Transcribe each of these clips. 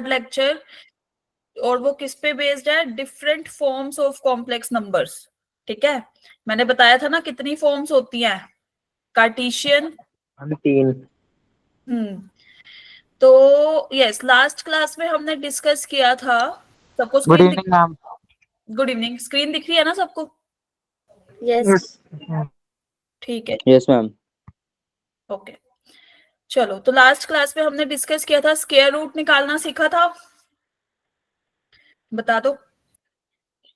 Lecture, और वो किस पे बेस्ड है? Different forms of complex numbers. ठीक है, मैंने बताया था ना कितनी फॉर्म्स होती हैं कार्टेशियन। हम 3। तो यस, लास्ट क्लास में हमने डिस्कस किया था। सबको good screen evening ma'am. Good evening. Screen दिख रही है ना सबको? यस ठीक है, यस मैम। ओके। चलो, तो लास्ट क्लास में हमने डिस्कस किया था, स्क्वायर रूट निकालना सीखा था। बता दो।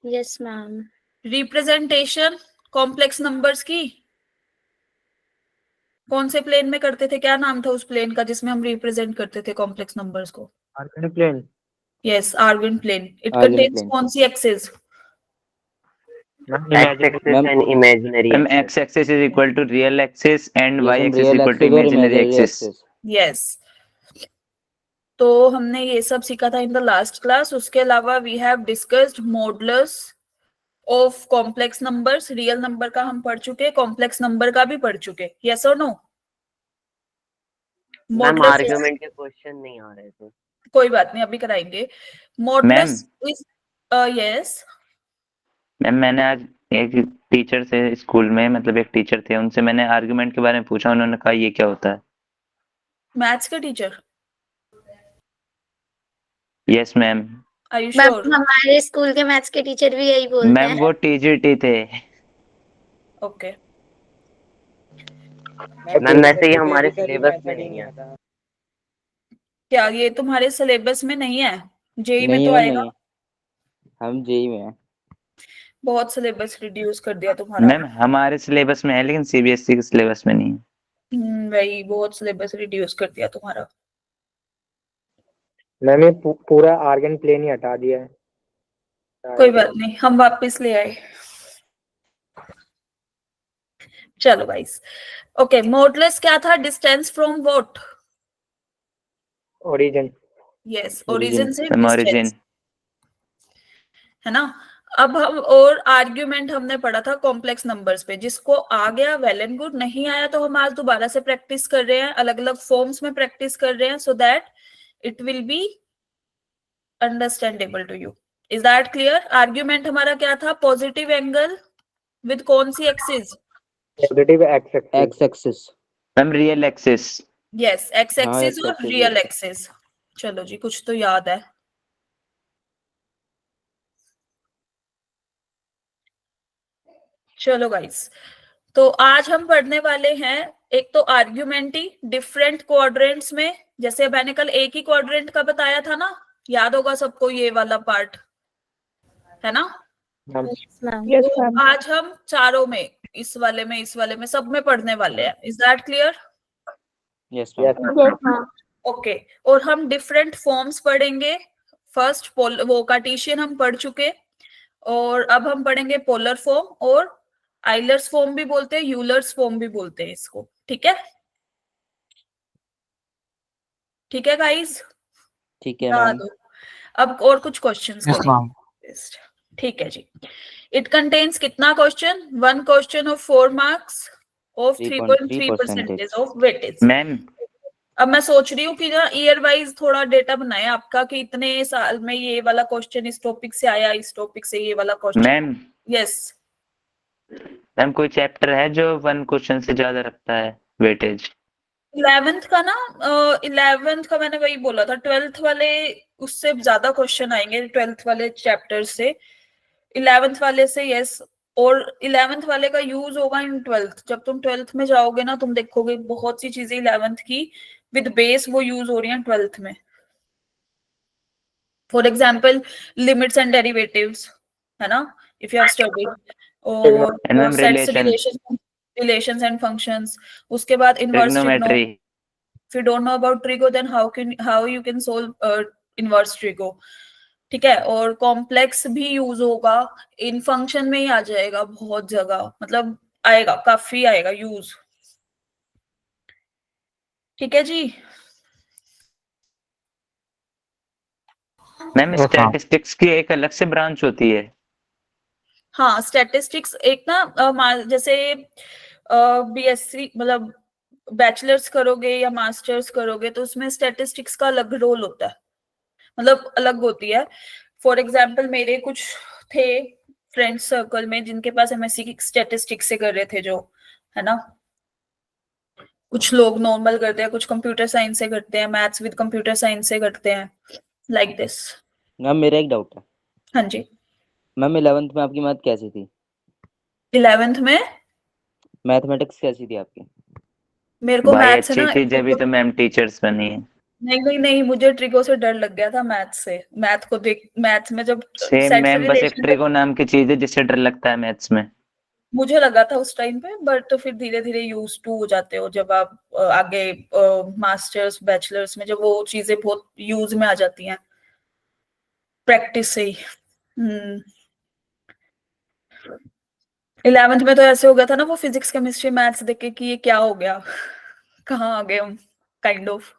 Yes ma'am. Representation complex numbers की कौन से प्लेन में करते थे? क्या नाम था उस प्लेन का जिसमें हम रिप्रेजेंट करते थे कॉम्प्लेक्स नंबर्स को? Argand plane. Yes, Argand plane. It Argand contains plane. कौन सी axis? X axis and imaginary Ma'am, axis. x axis is equal to real axis and y Yes, axis is real equal to axis or imaginary axis. Yes, तो हमने ये सब सीखा था in the last class. उसके अलावा we have discussed modulus of complex numbers. Real number का हम पढ़ चुके, कॉम्प्लेक्स नंबर का भी पढ़ चुके। यस और नो? मैम मॉडुलस आर्गुमेंट के क्वेश्चन नहीं आ रहे थे। कोई बात नहीं, अभी कराएंगे। Modulus is yes. मैम, मैंने आज एक टीचर से स्कूल में, मतलब एक टीचर थे, उनसे मैंने आर्गुमेंट के बारे में पूछा। उन्होंने कहा ये क्या होता है? मैथ्स के teacher? Yes ma'am. Are you ma'am sure? हमारे स्कूल के मैथ्स के टीचर भी यही बोलते मैम हैं। वो टीजीटी थे। ओके। मैम वैसे ही हमारे सिलेबस में नहीं है। क्या ये तुम्हारे सिलेबस में नहीं है? जेई में नहीं तो है, आएगा। नहीं है। हम जेई में हैं। बहुत सिलेबस रिड्यूस कर दिया तुम्हारा। मैम हमारे सिलेबस में है, लेकिन सीबीएसई के सिलेबस में नहीं है। वही, बहुत सिलेबस रिड्यूस कर दिया तुम्हारा। मैम ये पूरा आर्गन प्लेन ही हटा दिया है। कोई बात नहीं, हम वापस ले आए। चलो गाइस, ओके। मॉडुलस क्या था? Distance from what? Origin. Yes, Origin. Origin से मैम ओरिजिन। डिस्टेंस, है ना? अब हम और आर्ग्यूमेंट हमने पढ़ा था कॉम्प्लेक्स नंबर्स पे। जिसको आ गया वेल एंड गुड, नहीं आया तो हम आज दोबारा से प्रैक्टिस कर रहे हैं, अलग अलग फॉर्म्स में प्रैक्टिस कर रहे हैं, so that it will be understandable to you. Is that clear? Argument हमारा क्या था? पॉजिटिव एंगल विद कौन सी axis? Positive x axis. Ma'am real axis. Yes, x हाँ, एक्सिस x और axis, रियल yes. एक्सिस। चलो जी, कुछ तो याद है। चलो गाइस, तो आज हम पढ़ने वाले हैं एक तो आर्ग्यूमेंटी डिफरेंट क्वाड्रेंट्स में। जैसे मैंने कल एक ही क्वाड्रेंट का बताया था ना, याद होगा सबको ये वाला पार्ट, है ना? यस तो आज हम चारों में, इस वाले में, इस वाले में, सब में पढ़ने वाले हैं। Is that clear? Yes ma'am. Okay. और हम डिफरेंट फॉर्म्स पढ़ेंगे। फर्स्ट वो कार्टेशियन हम पढ़ चुके, और अब हम पढ़ेंगे पोलर फॉर्म, और आइलर्स फॉर्म भी बोलते हैं, यूलर्स फॉर्म भी बोलते हैं इसको। ठीक है? ठीक है गाइस? ठीक है याद मैम। हो? अब और कुछ क्वेश्चंस यस मैम। करेंगे। ठीक है जी। इट कंटेन्स कितना question? 1 question of 4 marks of 3.3% of weightage. Ma'am अब मैं सोच रही हूँ कि ना ईयर वाइज थोड़ा डेटा बनाए आपका, कि इतने साल में ये वाला क्वेश्चन इस टॉपिक से आया, इस टॉपिक से ये वाला क्वेश्चन। Ma'am yes. मैम कोई चैप्टर है जो 1 क्वेश्चन से ज्यादा रखता है वेटेज? 11th का ना, 11th का मैंने वही बोला था। 12th वाले उससे ज्यादा क्वेश्चन आएंगे, 12th वाले चैप्टर से। 11th वाले से यस, और 11th वाले का यूज होगा इन 12th। जब तुम 12th में जाओगे ना, तुम देखोगे बहुत सी चीजें 11th की विद बेस वो यूज हो रही हैं 12th में। For example limits and derivatives, है ना? If you have studied. और And ma'am sets, relation, relations and functions. उसके बाद inverse trigonometry. If you don't know about trigo, then how you can solve inverse trigo? ठीक है? और complex भी use होगा, इन फंक्शन में ही आ जाएगा बहुत जगह, मतलब आएगा, काफी आएगा यूज। ठीक है जी? मैम स्टैटिस्टिक्स की एक अलग से ब्रांच होती है। हाँ, स्टैटिस्टिक्स एक ना, जैसे बीएससी मतलब बैचलर्स करोगे या मास्टर्स करोगे तो उसमें स्टैटिस्टिक्स का अलग रोल होता है। मतलब अलग होती है। फॉर एग्जाम्पल मेरे कुछ थे फ्रेंड सर्कल में जिनके पास एमएससी की स्टैटिस्टिक्स से कर रहे थे, जो है ना, कुछ लोग नॉर्मल करते हैं, कुछ कंप्यूटर साइंस से करते हैं, मैथ्स विद कंप्यूटर साइंस से करते हैं, लाइक दिस। मैम मेरा एक डाउट है, हाँ जी। मैम 11th में आपकी मैथ कैसी थी? 11th में मैथमेटिक्स कैसी थी आपकी? मेरे को भाई मैथ्स है अच्छी ना, थी जब भी तो मैम टीचर्स बनी है। नहीं नहीं नहीं, मुझे ट्रिको से डर लग गया था मैथ से। मैथ को देख, मैथ में जब सेम सेट मैम, बस एक रिलेशन, ट्रिको नाम की चीज है जिससे डर लगता है मैथ्स में। मुझे लगा था उस टाइम पे, बट तो फिर धीरे धीरे यूज टू हो जाते हो जब आप आगे मास्टर्स बैचलर्स में, जब वो चीजें बहुत यूज में आ जाती हैं प्रैक्टिस से ही। 11th में तो ऐसे हो गया था ना, वो फिजिक्स केमिस्ट्री मैथ्स देख के कि ये क्या हो गया, कहाँ आ गए हम, काइंड ऑफ।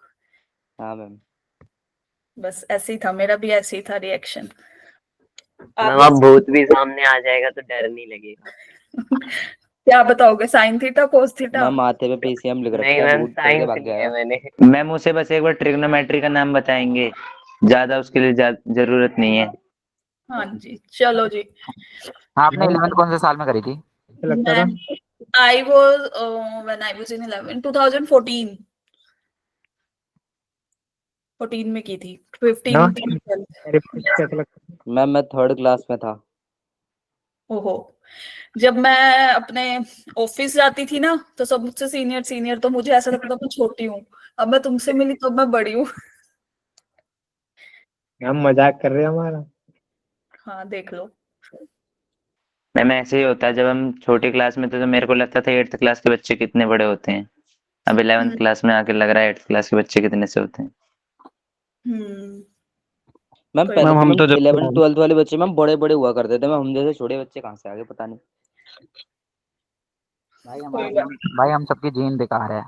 हाँ मैम। बस ऐसे ही था, मेरा भी ऐसे ही था रिएक्शन। मैम अब भूत भी सामने आ जाएगा तो डर नहीं लगेगा। क्या बताओगे, sine theta cos theta? Ma'am माथे पे पीसीएम लिख रखा नहीं है, मैम, भूत करके साइंस भाग नहीं है जाएगा। मैंने। मैम उसे बस एक बार ट्रिग्नोमेट्री का नाम बताएंगे, ज्यादा उसके लिए जरूरत नहीं है। हाँ जी, चलो जी। आपने 11th कौन से साल में करी थी? लगता था I was when I was in 11 2014 14 में की थी, 15 to 12। मैम मैं 3rd क्लास में था। ओहो, जब मैं अपने ऑफिस जाती थी ना तो सब मुझसे सीनियर सीनियर, तो मुझे ऐसा लगता था मैं छोटी हूँ। अब मैं तुमसे मिली तो मैं बड़ी हूँ। हम मजाक कर रहे हैं हमारा। हाँ देख लो। मैम ऐसे ही होता है, जब हम छोटी क्लास में थे तो मेरे को लगता था 8th क्लास के बच्चे कितने बड़े होते हैं, अब 11th क्लास में आके लग रहा है 8th क्लास के बच्चे कितने से होते हैं। हम्म। मैम कोई पहले बात तो हम मैम तो जब 11th 12th वाले बच्चे मैम बड़े बड़े हुआ करते थे, मैम हम जैसे छोटे बच्चे कहाँ से आ गए पता नहीं। भाई हम सबकी जीन बेकार है।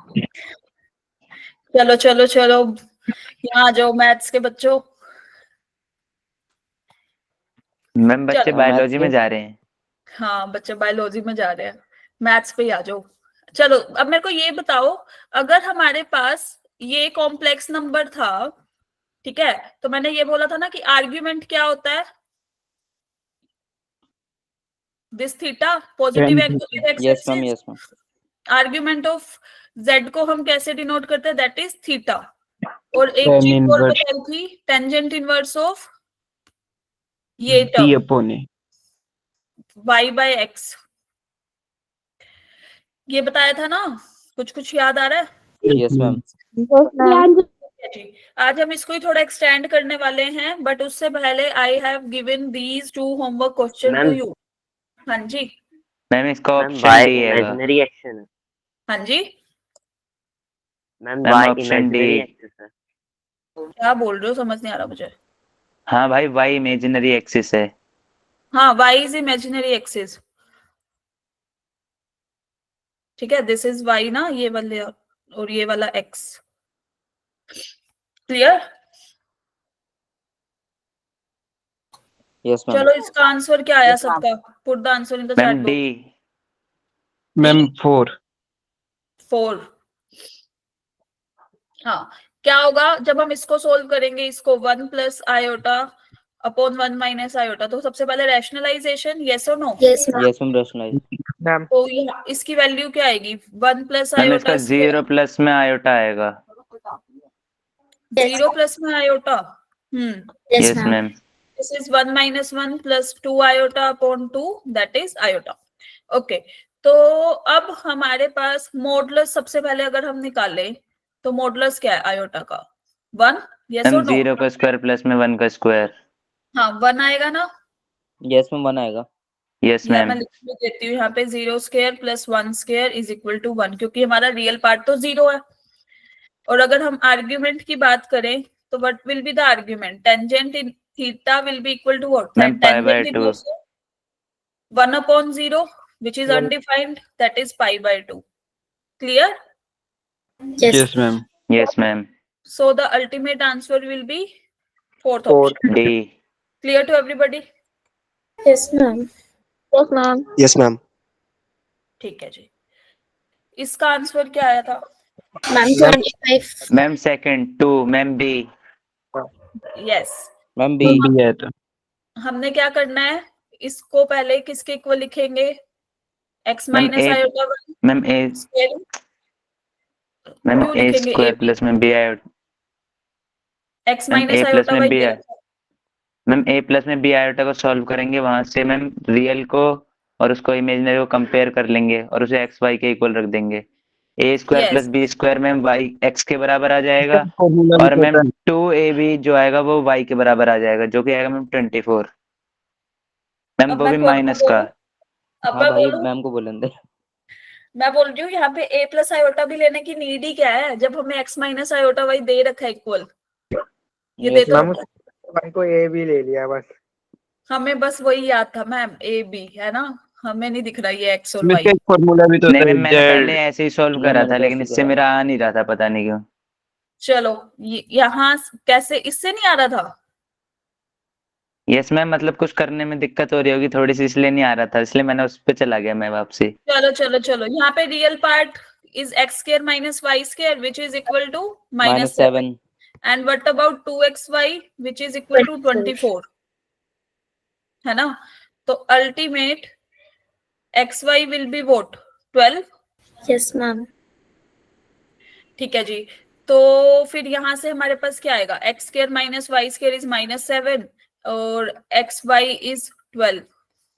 चलो चलो चलो, यहाँ आ जाओ मैथ्स के बच्चों। मैम बच्चे चलो। बायोलॉजी में जा रहे हैं। हाँ, बच्चे बायोलॉजी में जा रहे हैं, मैथ्स पे ही आ जाओ। चलो अब मेरे को ये बताओ, अगर हमारे पास ये कॉम्प्लेक्स नंबर था, ठीक है, तो मैंने ये बोला था ना कि आर्ग्यूमेंट क्या होता है, this theta positive x yes ma'am, axis. Yes ma'am. Argument of Z को हम कैसे डिनोट करते हैं, दैट इज थीटा। और एक Tan चीज और inverse बताई थी, टेंजेंट इनवर्स ऑफ ये T term upon A। y by X, ये बताया था ना, कुछ कुछ याद आ रहा है? Yes ma'am. जी, आज हम इसको ही थोड़ा एक्सटेंड करने वाले हैं, बट उससे पहले I have given these 2 homework question to ma'am you. हाँ जी। मैम इसका मैम ऑप्शन वाई डी है। इमेजिनरी एक्शन है। हाँ जी, ma'am ma'am y option D. Imaginary axis है। क्या बोल रहे हो, समझ नहीं आ रहा मुझे। हाँ भाई, वाई इमेजिनरी एक्सिस है। हाँ, y इज इमेजिनरी एक्सिस, ठीक है, दिस इज y ना, ये वाले और ये वाला x। क्लियर? Yes ma'am. चलो इसका आंसर क्या आया सबका? Put the answer in the chat ma'am D. Box. Ma'am 4। 4। हाँ, क्या होगा जब हम इसको सोल्व करेंगे, इसको 1 plus iota upon 1 minus iota, तो सबसे पहले रैशनलाइजेशन, यस और no? Yes ma'am. Yes ma'am, rationalize. Ma'am तो ये इसकी वैल्यू क्या आएगी, 1 प्लस मैम इसका आयोटा 0 प्लस में आयोटा आएगा। 0 प्लस में iota. Yes yes ma'am. Ma'am. This is 1 minus 1 plus 2 iota upon 2, that is iota. Okay, तो अब हमारे पास मॉडुलस सबसे पहले अगर हम निकालें तो मॉडुलस क्या है आयोटा का? 1, yes मैम or no? 0 का स्क्वायर प्लस में 1 का स्क्वायर। हाँ, 1 आएगा ना? यस मैम, 1 आएगा। यस यार मैम। मैं लिख भी देती हूँ यहाँ पे, 0 square plus 1 square is equal to 1, क्योंकि हमारा रियल पार्ट तो 0 है। और अगर हम आर्ग्यूमेंट की बात करें तो what will be the argument, tangent in theta will be equal to what? Ma'am pi by Tangent 2। inverse 1 upon 0, which is 1 undefined, that is pi by 2. Clear? Yes. Yes ma'am. Yes ma'am. So the ultimate answer will be fourth 4 option. D. Clear to everybody? Yes ma'am. Yes, ma'am. Yes ma'am. ठीक है जी। इसका answer क्या आया था? Ma'am 25। Ma'am second 2। Ma'am B. Yes. Ma'am B. B है तो हमने क्या करना है, इसको पहले किसके इक्वल लिखेंगे, x ma'am minus A iota one ma'am A square. Ma'am क्यों ए लिखेंगे स्क्वायर प्लस में B I x ma'am minus A plus iota में वाई बी दे आई रखा है। मैम ए प्लस में बी आयोटा को सॉल्व करेंगे, वहां से मैम रियल को और उसको इमेजिनरी को कंपेयर कर लेंगे और उसे एक्स वाई के इक्वल रख देंगे। A square plus yes, b square ma'am y x के बराबर आ जाएगा फॉर्मूला और भी मैम पता है। 2ab जो आएगा वो y के बराबर आ जाएगा, जो कि आएगा मैम 24। मैम अब वो मैं भी कौन माइनस का। बोलूं, अब हाँ मैं भाई बोलूं, मैम को बोलन दे। मैं बोल रही हूँ यहाँ पे a प्लस आयोटा भी लेने की नीड ही क्या है, जब हमें x minus iota why they रखा है इक्वल। ये दे यस तो मैम। भाई को ए भी ले लिया बस। हमें बस वही याद था मैम, a b है ना, हमें नहीं दिख रहा ये x और y। इसका एक फॉर्मूला भी तो नहीं होता मैम है, मैंने पहले जेड। ऐसे ही सॉल्व मैम करा मैंने था, तो लेकिन ऐसे ही इससे करा। मेरा आ नहीं रहा था, पता नहीं क्यों। चलो यहाँ कैसे, इससे नहीं आ रहा था। यस मैम, मतलब कुछ करने में दिक्कत हो रही होगी थोड़ी सी, इसलिए नहीं आ रहा था, इसलिए मैंने उस पे चला गया मैं वापसी। चलो चलो चलो, यहाँ पे real part is X square minus Y square which is equal to minus -7। 7 and what about 2xy which is equal to 24, है ना। तो ultimate xy will be what 12। Yes, ma'am. ठीक है जी। तो फिर यहाँ से हमारे पास क्या आएगा, X square minus Y square is -7 और एक्स वाई इज 12।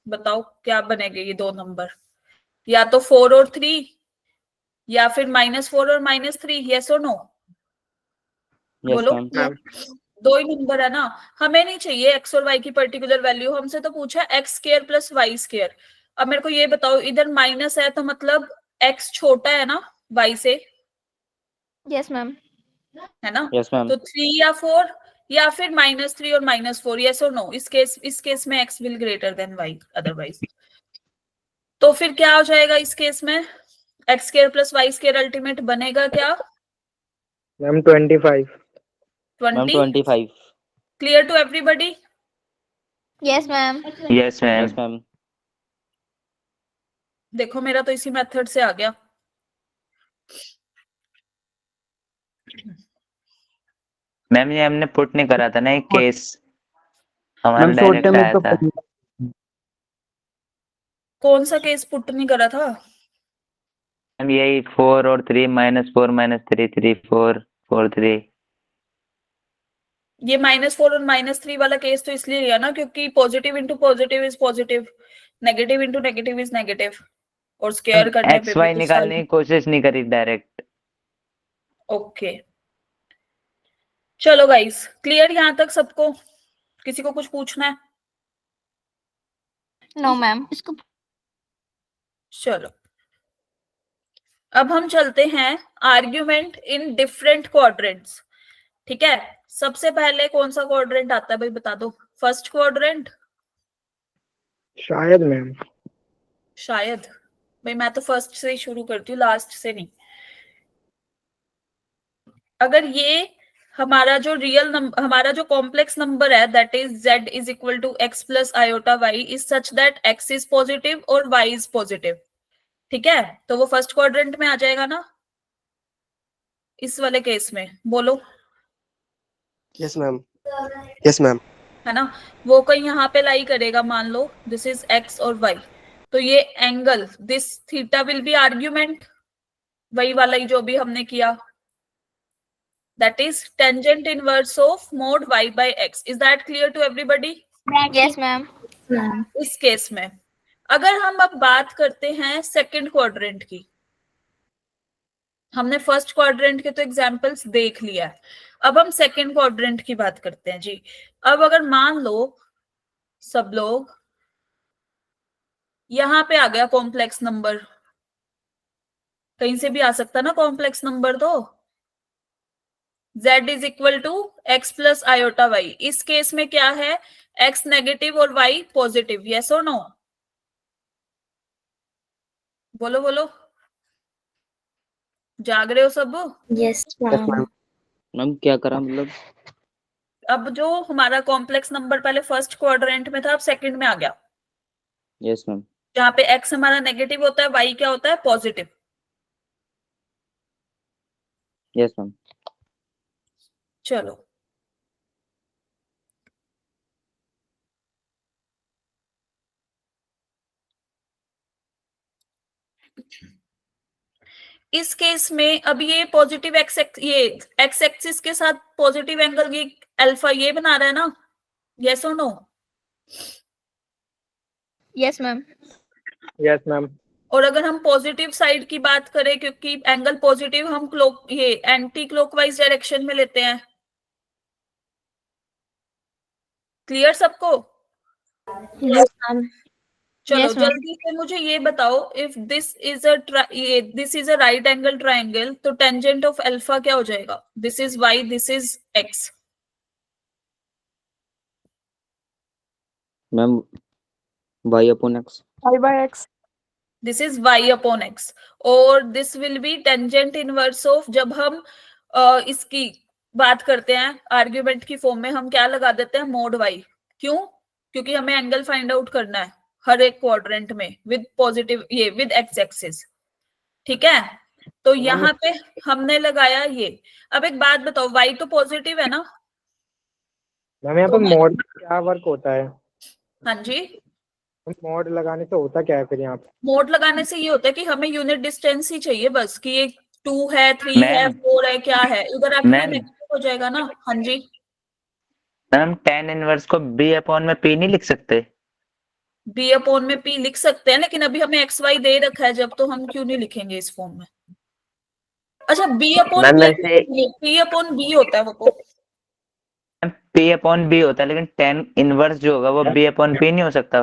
बताओ क्या बनेंगे ये दो नंबर, या तो 4 और 3 या फिर -4 और -3, यस और नो। यस बोलो, मैम। दो ही नंबर है ना, हमें नहीं चाहिए एक्स और वाई की पर्टिकुलर वैल्यू, हमसे तो पूछा X square plus Y square. अब मेरे को ये बताओ, इधर माइनस है तो मतलब एक्स छोटा है ना वाई से, यस मैम। है ना। Yes ma'am. तो 3 या 4 या फिर -3 और -4, यस और नो। इस केस में X will greater than Y otherwise. तो फिर क्या हो जाएगा इस केस में, X square plus Y square ultimate बनेगा क्या, ma'am 25। Ma'am 20। 25। Clear to everybody. Yes ma'am. Yes ma'am. Yes ma'am. देखो मेरा तो इसी मेथड से आ गया। मैम ये हमने पुट नहीं करा था ना एक केस, हमारा मैम शॉर्ट डायरेक्ट टर्म आया तो था। कौन सा केस पुट नहीं करा था। मैम यही 4 और 3 -4 -3 3 4 4 3। ये -4 और -3 वाला केस तो इसलिए लिया ना क्योंकि positive into positive is positive, negative into negative is negative, और स्केयर करने पे एक्स भी वाई कुछ निकालने की कोशिश नहीं करी डायरेक्ट। ओके चलो गाइस, क्लियर यहाँ तक सबको, किसी को कुछ पूछना है। No ma'am. इसको चलो अब हम चलते हैं आर्ग्यूमेंट इन डिफरेंट क्वाड्रेंट्स। ठीक है, सबसे पहले कौन सा क्वाड्रेंट आता है भाई बता दो, फर्स्ट क्वाड्रेंट। शायद मैम। शायद भाई, मैं तो फर्स्ट से ही शुरू करती हूँ, लास्ट से नहीं। अगर ये हमारा जो रियल नंबर, हमारा जो कॉम्प्लेक्स नंबर है that is z is equal to x plus iota y is such that x is positive और y इज पॉजिटिव, ठीक है, तो वो फर्स्ट क्वाड्रेंट में आ जाएगा ना इस वाले केस में, बोलो। Yes ma'am. Yes ma'am. है ना, वो कहीं यहाँ पे लाई करेगा, मान लो दिस इज x और y, तो ये angle this theta will B argument, वही वाला ही जो भी हमने किया, that is tangent inverse of mod y by x. Is that clear to everybody? Yes ma'am. Ma'am. इस केस में अगर हम अब बात करते हैं सेकंड क्वाड्रेंट की, हमने फर्स्ट क्वाड्रेंट के तो एग्जांपल्स देख लिया है, अब हम सेकंड क्वाड्रेंट की बात करते हैं जी। अब अगर मान लो सब लोग, यहां पे आ गया कॉम्प्लेक्स नंबर, कहीं से भी आ सकता ना कॉम्प्लेक्स नंबर, तो z is equal to x plus iota y, इस केस में क्या है, x नेगेटिव और y पॉजिटिव, यस और नो, बोलो बोलो, जाग रहे हो सब। Yes, ma'am. मैम क्या करा मतलब। अब जो हमारा कॉम्प्लेक्स नंबर पहले फर्स्ट क्वाड्रेंट में था, अब सेकंड में आ गया, यस मैम। जहां पे x हमारा नेगेटिव होता है, y क्या होता है, पॉजिटिव। Yes ma'am. चलो इस केस में अब ये पॉजिटिव ये एक्स एक्सिस के साथ पॉजिटिव एंगल ये अल्फा ये बना रहा है ना, यस और no? Yes, ma'am. Yes, ma'am. और अगर हम पॉजिटिव साइड की बात करें, क्योंकि एंगल पॉजिटिव हम ये एंटी क्लॉकवाइज डायरेक्शन में लेते हैं। क्लियर सबको? Yes, ma'am. चलो Yes, ma'am. जल्दी से मुझे ये बताओ, if this is a right angle triangle, तो टेंजेंट ऑफ अल्फा क्या हो जाएगा? This is y, this is x. Ma'am y upon x. y by x. This is y upon x, और this will be tangent inverse of, जब हम इसकी बात करते हैं आर्ग्यूमेंट की फॉर्म में, हम क्या लगा देते हैं? Mod y। क्यों? क्योंकि हमें एंगल फाइंड आउट करना है हर एक क्वाड्रेंट में विद पॉजिटिव ये विद एक्स एक्सिस। ठीक है, तो यहाँ पे हमने लगाया ये। अब एक बात बताओ, y तो पॉजिटिव है ना? मैम यहाँ पे मोड क्या वर्क होता है? हाँ जी, मोड लगाने से होता क्या है फिर यहाँ पे? मोड लगाने से ये होता है कि हमें यूनिट डिस्टेंस ही चाहिए बस, कि ये 2 है, 3 है, मैम 4 है, क्या है, उधर आके मैम नेगेटिव हो जाएगा ना। हाँ जी, मैम tan इनवर्स को b अपॉन में p नहीं लिख सकते? बी अपॉन में पी लिख सकते हैं, लेकिन अभी हमें एक्स वाई दे रखा है जब, तो हम क्यों नहीं लिखेंगे इस फॉर्म में? अच्छा, बी अपॉन मैम वैसे पी अपॉन बी होता है वो तो। p अपॉन b होता है, लेकिन tan इनवर्स जो होगा वो b अपॉन p नहीं हो सकता?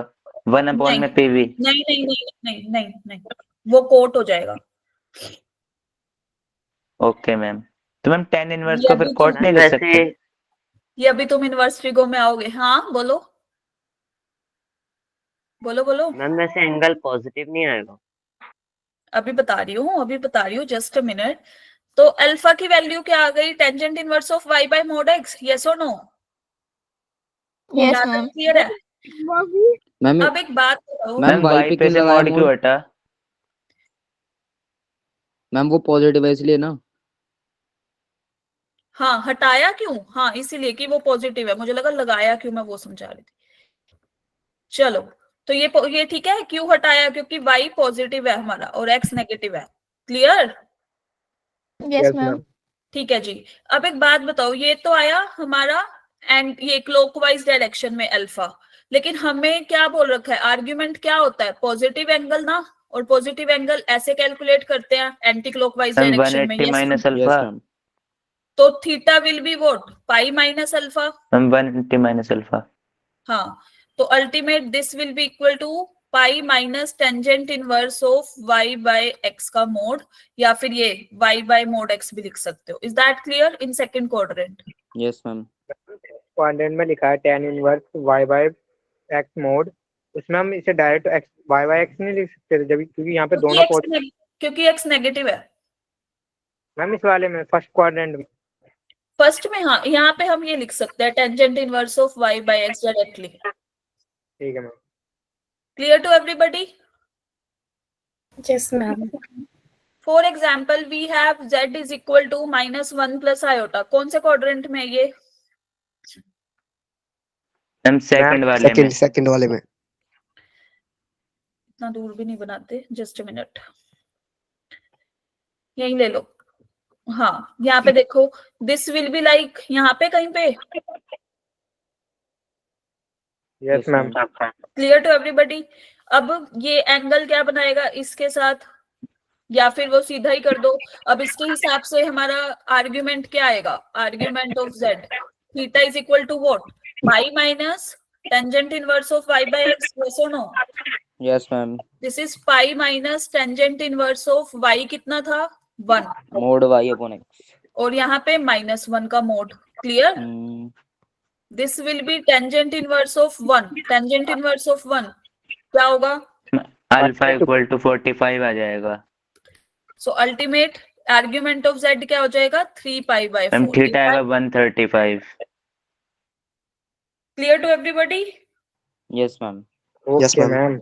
1 अपॉन नहीं। में p भी? नहीं नहीं नहीं नहीं नहीं नहीं, वो कोट हो जाएगा। ओके मैम, तो मैम tan इनवर्स ये को अभी फिर कोट नहीं लिख वैसे सकते? ये अभी तुम इनवर्स फिगर में आओगे। हाँ बोलो बोलो बोलो, मैम वैसे एंगल पॉजिटिव नहीं आएगा? अभी बता रही हूँ, जस्ट अ मिनट। तो अल्फा की वैल्यू क्या आ गई? Tangent inverse of y by mod x, yes और नो? Yes, ma'am. क्लियर है? मैम अब एक बात बताओ, मैम मैम y y पे पे क्यों से लगाया मॉड क्यों मोड? हटा? मैम वो पॉजिटिव है इसलिए ना। हाँ हटाया क्यों? हाँ इसीलिए कि वो पॉजिटिव है, मुझे लगा लगाया क्यों, मैं वो समझा रही थी। चलो, तो ये ठीक है, क्यों हटाया? क्योंकि y पॉजिटिव है हमारा और x नेगेटिव है। क्लियर? Yes, ma'am. ठीक है जी। अब एक बात बताओ, ये तो आया हमारा एंड ये क्लॉकवाइज डायरेक्शन में अल्फा, लेकिन हमें क्या बोल रखा है? आर्ग्यूमेंट क्या होता है? पॉजिटिव एंगल ना, और पॉजिटिव एंगल ऐसे कैलकुलेट करते हैं एंटी क्लॉकवाइज मैम डायरेक्शन में। 180 माइनस यस अल्फा। मैम। तो theta will be what? Pi minus alpha. Ma'am 180 minus alpha. हाँ, तो ultimate this will be equal to pi minus tangent inverse of y by x का mod, या फिर ये y by mod x भी लिख सकते हो। Is that clear in second quadrant? Yes ma'am. Quadrant में लिखा है tan inverse y by x mod, उसमें हम इसे direct x y by x नहीं लिख सकते जब, क्योंकि यहाँ पे दोनों क्योंकि x नेगेटिव है। मैम इस वाले में फर्स्ट क्वाड्रेंट में। फर्स्ट में हाँ, यहाँ पे हम ये लिख सकते हैं tangent inverse of y by x directly. ठीक है ma'am. Clear to everybody? Yes, ma'am. For example we have z is equal to -1 plus iota. कौन से क्वाड्रेंट में ये? मैम सेकंड वाले में। सेकंड वाले में। इतना दूर भी नहीं बनाते, जस्ट अ मिनट, यही ले लो। हाँ, यहाँ पे देखो, दिस विल बी लाइक यहाँ पे कहीं पे। Yes ma'am. Clear to everybody? अब ये एंगल क्या बनाएगा इसके साथ, या फिर वो सीधा ही कर दो। अब इसके हिसाब से हमारा आर्ग्यूमेंट क्या आएगा? Argument of z theta is equal to what? Pi minus tangent inverse of y by x, yes और no? Yes ma'am. This is pi minus tangent inverse of y, कितना था? 1, मोड y upon x. और यहाँ पे -1 का mode. Clear? This will be tangent inverse of 1, tangent inverse of 1 क्या होगा? Alpha equal to 45 आ जाएगा। सो अल्टीमेट आर्ग्यूमेंट ऑफ z क्या हो जाएगा? 3 पाई बाय 4। मैम थीटा आएगा 135। Clear to everybody? Yes ma'am. Okay ma'am.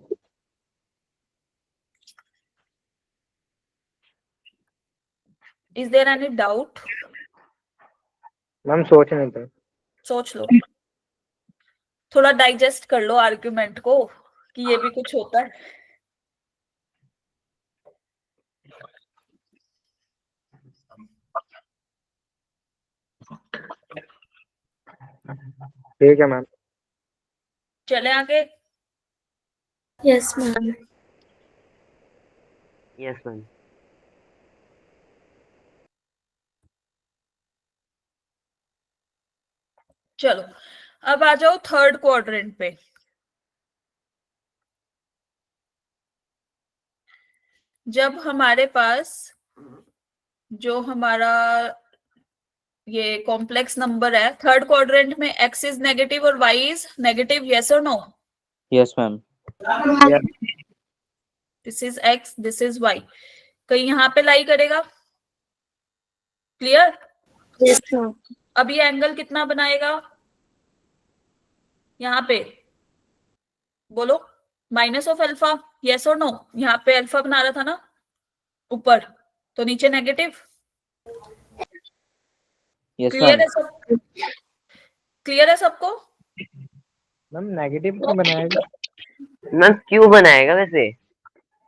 Is there any doubt? Ma'am सोचने दो। सोच लो, थोड़ा डाइजेस्ट कर लो आर्ग्यूमेंट को कि ये भी कुछ होता है। ठीक है मैम। चले आगे। Yes, ma'am. Yes ma'am. चलो अब आ जाओ थर्ड क्वाड्रेंट पे। जब हमारे पास जो हमारा ये कॉम्प्लेक्स नंबर है थर्ड क्वाड्रेंट में, एक्स इज नेगेटिव और वाई इज नेगेटिव, यस और no? Yes ma'am. This is x, this is y, कहीं यहाँ पे लाई करेगा। क्लियर? Yes, ma'am. अब ये एंगल कितना बनाएगा यहाँ पे? बोलो, माइनस ऑफ अल्फा, यस और नो? यहाँ पे अल्फा बना रहा था ना ऊपर, तो नीचे नेगेटिव। Yes clear ma'am. है सब? क्लियर है सबको? मैम नेगेटिव क्यों बनाएगा? मैम क्यों बनाएगा वैसे?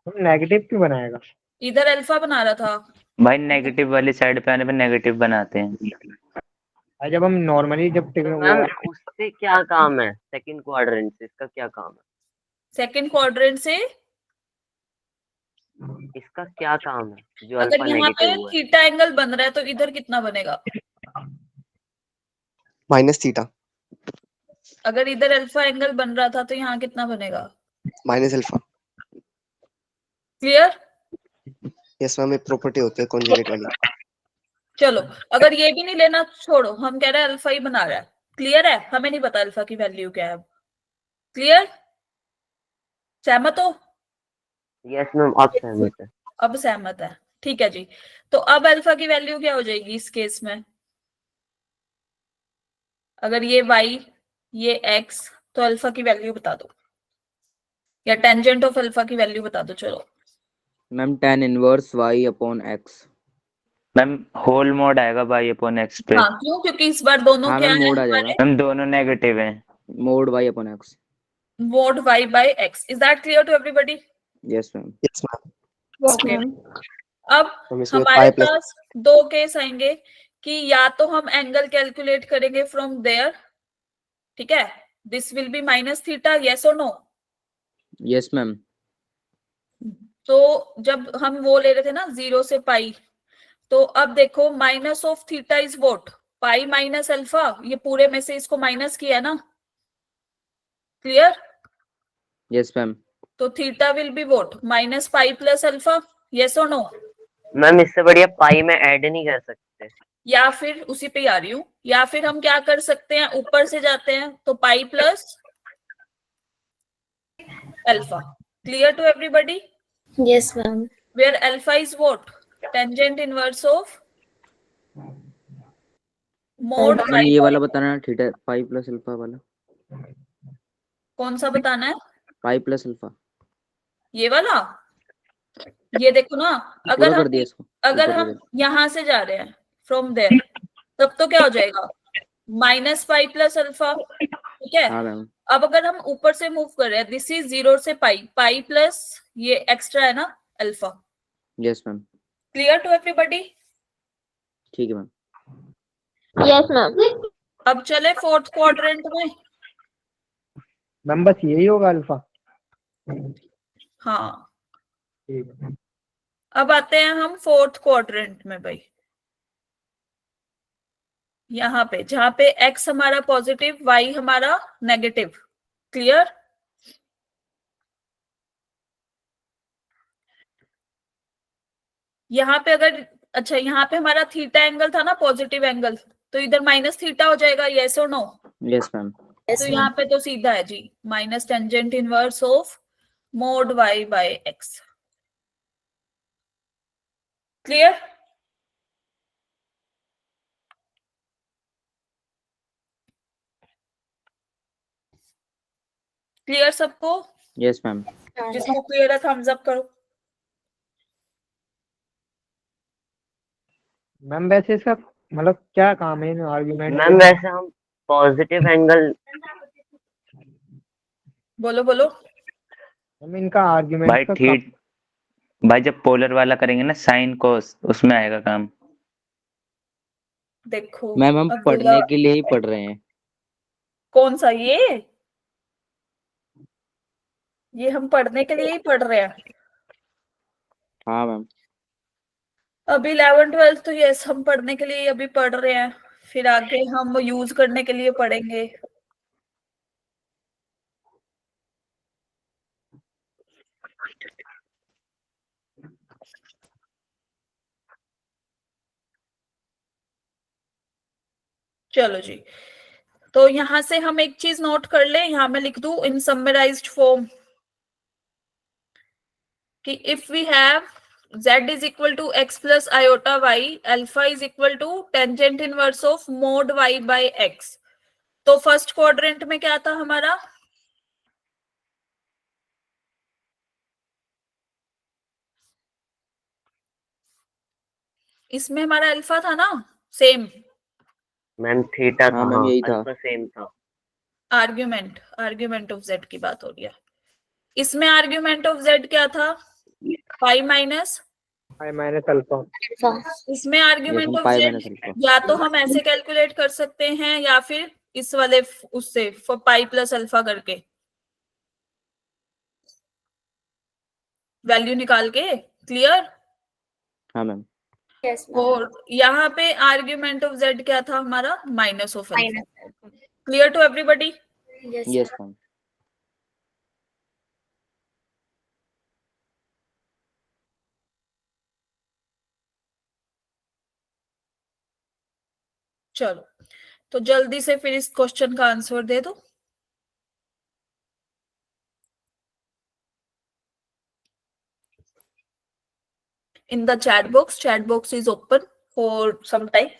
मैम नेगेटिव क्यों बनाएगा? इधर अल्फा बना रहा था। भाई नेगेटिव वाली साइड पे आने पे नेगेटिव बनाते हैं। जब हम नॉर्मली जब तो मैम उससे क्या काम है? सेकंड क्वाड्रेंट से इसका क्या काम है? सेकंड क्वाड्रेंट से इसका क्या काम है जो अगर अल्फा यहाँ पे नेगेटिव हुआ है? थीटा एंगल बन रहा है तो इधर कितना बनेगा? Minus theta. अगर इधर अल्फा एंगल बन रहा था तो यहाँ कितना बनेगा? Minus alpha. Clear? Yes ma'am, एक प्रॉपर्टी होती है कॉन्जुगेट वाली। चलो अगर ये भी नहीं लेना, छोड़ो, हम कह रहे हैं अल्फा ही बना रहा है। क्लियर है? हमें नहीं पता अल्फा की वैल्यू क्या है। क्लियर? सहमत हो? यस मैम, अब सहमत है। अब सहमत है, ठीक है जी। तो अब अल्फा की वैल्यू क्या हो जाएगी इस केस में? अगर ये y ये x, तो अल्फा की वैल्यू बता दो, या टेंजेंट ऑफ अल्फा की वैल्यू बता दो। चलो ma'am tan inverse y upon x। Ma'am whole mod आएगा बाई अपॉन एक्स पे। हाँ, क्यों? क्योंकि इस बार दोनों हाँ क्या मैम, है मोड आ हमारे? जाएगा। मैम दोनों नेगेटिव हैं। Mod y upon x। Mod y by x। Is that clear to everybody? Yes ma'am. Yes ma'am. Yes, okay. ma'am. अब हम इसमें हमारे पाई प्लस पास दो केस आएंगे कि या तो हम एंगल कैलकुलेट करेंगे फ्रॉम देयर, ठीक है, this will B minus theta, yes और नो? Yes ma'am. तो जब हम वो ले रहे थे ना 0 से पाई, तो अब देखो minus of theta is what? Pi minus alpha. ये पूरे में से इसको माइनस किया ना। क्लियर? Yes ma'am. तो theta will be what? Minus pi plus alpha, yes और नो? मैम इससे बढ़िया पाई में ऐड नहीं कर सकते? या फिर उसी पे आ रही हूँ, या फिर हम क्या कर सकते हैं, ऊपर से जाते हैं तो pi plus alpha. Clear to everybody? Yes, ma'am. Where alpha is what? Tangent inverse of mod ma'am y। ये वाला बताना, थीटा पाई प्लस अल्फा वाला। कौन सा बताना है? पाई प्लस अल्फा। ये वाला? ये देखो ना, पूरा अगर कर हम दिया इसको। अगर ऊपर हम से। यहां से जा रहे हैं फ्रॉम देयर, तब तो क्या हो जाएगा? माइनस पाई प्लस अल्फा, ठीक है। हाँ मैम। अब अगर हम ऊपर से मूव कर रहे हैं, दिस इज 0 से पाई, पाई प्लस ये एक्स्ट्रा है ना alpha. Yes ma'am. Clear to everybody? ठीक है मैम। Yes, ma'am. अब चले फोर्थ क्वाड्रेंट में। मैम बस यही होगा अल्फा? हाँ, ठीक है। अब आते हैं हम फोर्थ क्वाड्रेंट में भाई, यहाँ पे जहां पे x हमारा पॉजिटिव, y हमारा नेगेटिव। क्लियर? यहाँ पे अगर, अच्छा यहाँ पे हमारा थीटा एंगल था ना, पॉजिटिव एंगल, तो इधर माइनस थीटा हो जाएगा, यस और नो? Yes ma'am. Yes, तो ma'am. यहाँ पे तो सीधा है जी, minus tangent inverse of mod y by x। Clear? Clear सबको? Yes ma'am. जिसको क्लियर है थम्स अप करो। मैम वैसे इसका मतलब क्या काम है इन आर्गुमेंट? मैम वैसे हम पॉजिटिव एंगल, बोलो बोलो। मैम इनका आर्गुमेंट भाई का ठीक, भाई जब पोलर वाला करेंगे ना साइन कोस, उसमें आएगा काम। देखो मैम हम अब पढ़ने के लिए ही पढ़ रहे हैं। कौन सा ये हम पढ़ने के लिए ही पढ़ रहे हैं। हाँ मैम। अभी 11th 12th तो यस हम पढ़ने के लिए अभी पढ़ रहे हैं, फिर आगे हम यूज करने के लिए पढ़ेंगे। चलो जी, तो यहां से हम एक चीज नोट कर ले, यहां मैं लिख दूं इन समराइज्ड फॉर्म कि if we have z is equal to x plus iota y, alpha is equal to tangent inverse of mod y by x। तो फर्स्ट क्वाड्रेंट में क्या था हमारा, इसमें हमारा अल्फा था ना, सेम मैम थीटा था, हाँ मैम हाँ यही था। अल्फा सेम था। आर्ग्यूमेंट ऑफ z की बात हो रही है। इसमें आर्ग्यूमेंट ऑफ z क्या था, pi minus, pi minus alpha. इसमें yes argument ma'am, of pi z minus alpha. या तो हम ऐसे कैलकुलेट कर सकते हैं या फिर इस वाले उससे पाई प्लस अल्फा करके वैल्यू निकाल के, क्लियर। हाँ मैम। Yes, ma'am. और यहाँ पे आर्ग्यूमेंट ऑफ z क्या था हमारा, minus of alpha. Minus. Clear to everybody. Yes. Yes ma'am. चलो, तो जल्दी से फिर इस क्वेश्चन का आंसर दे दो। In the chat box is open for some time.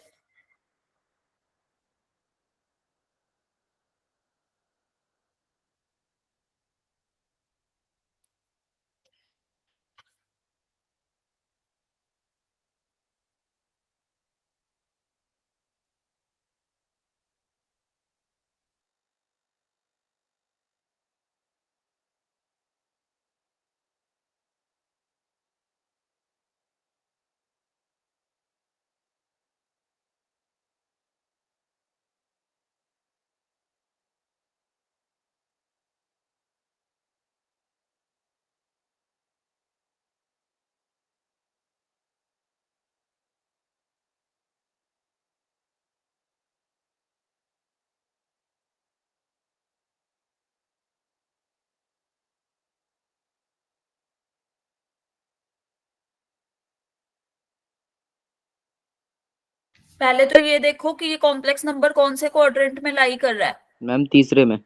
पहले तो ये देखो कि ये कॉम्प्लेक्स नंबर कौन से क्वाड्रेंट में लाई कर रहा है। मैम तीसरे में।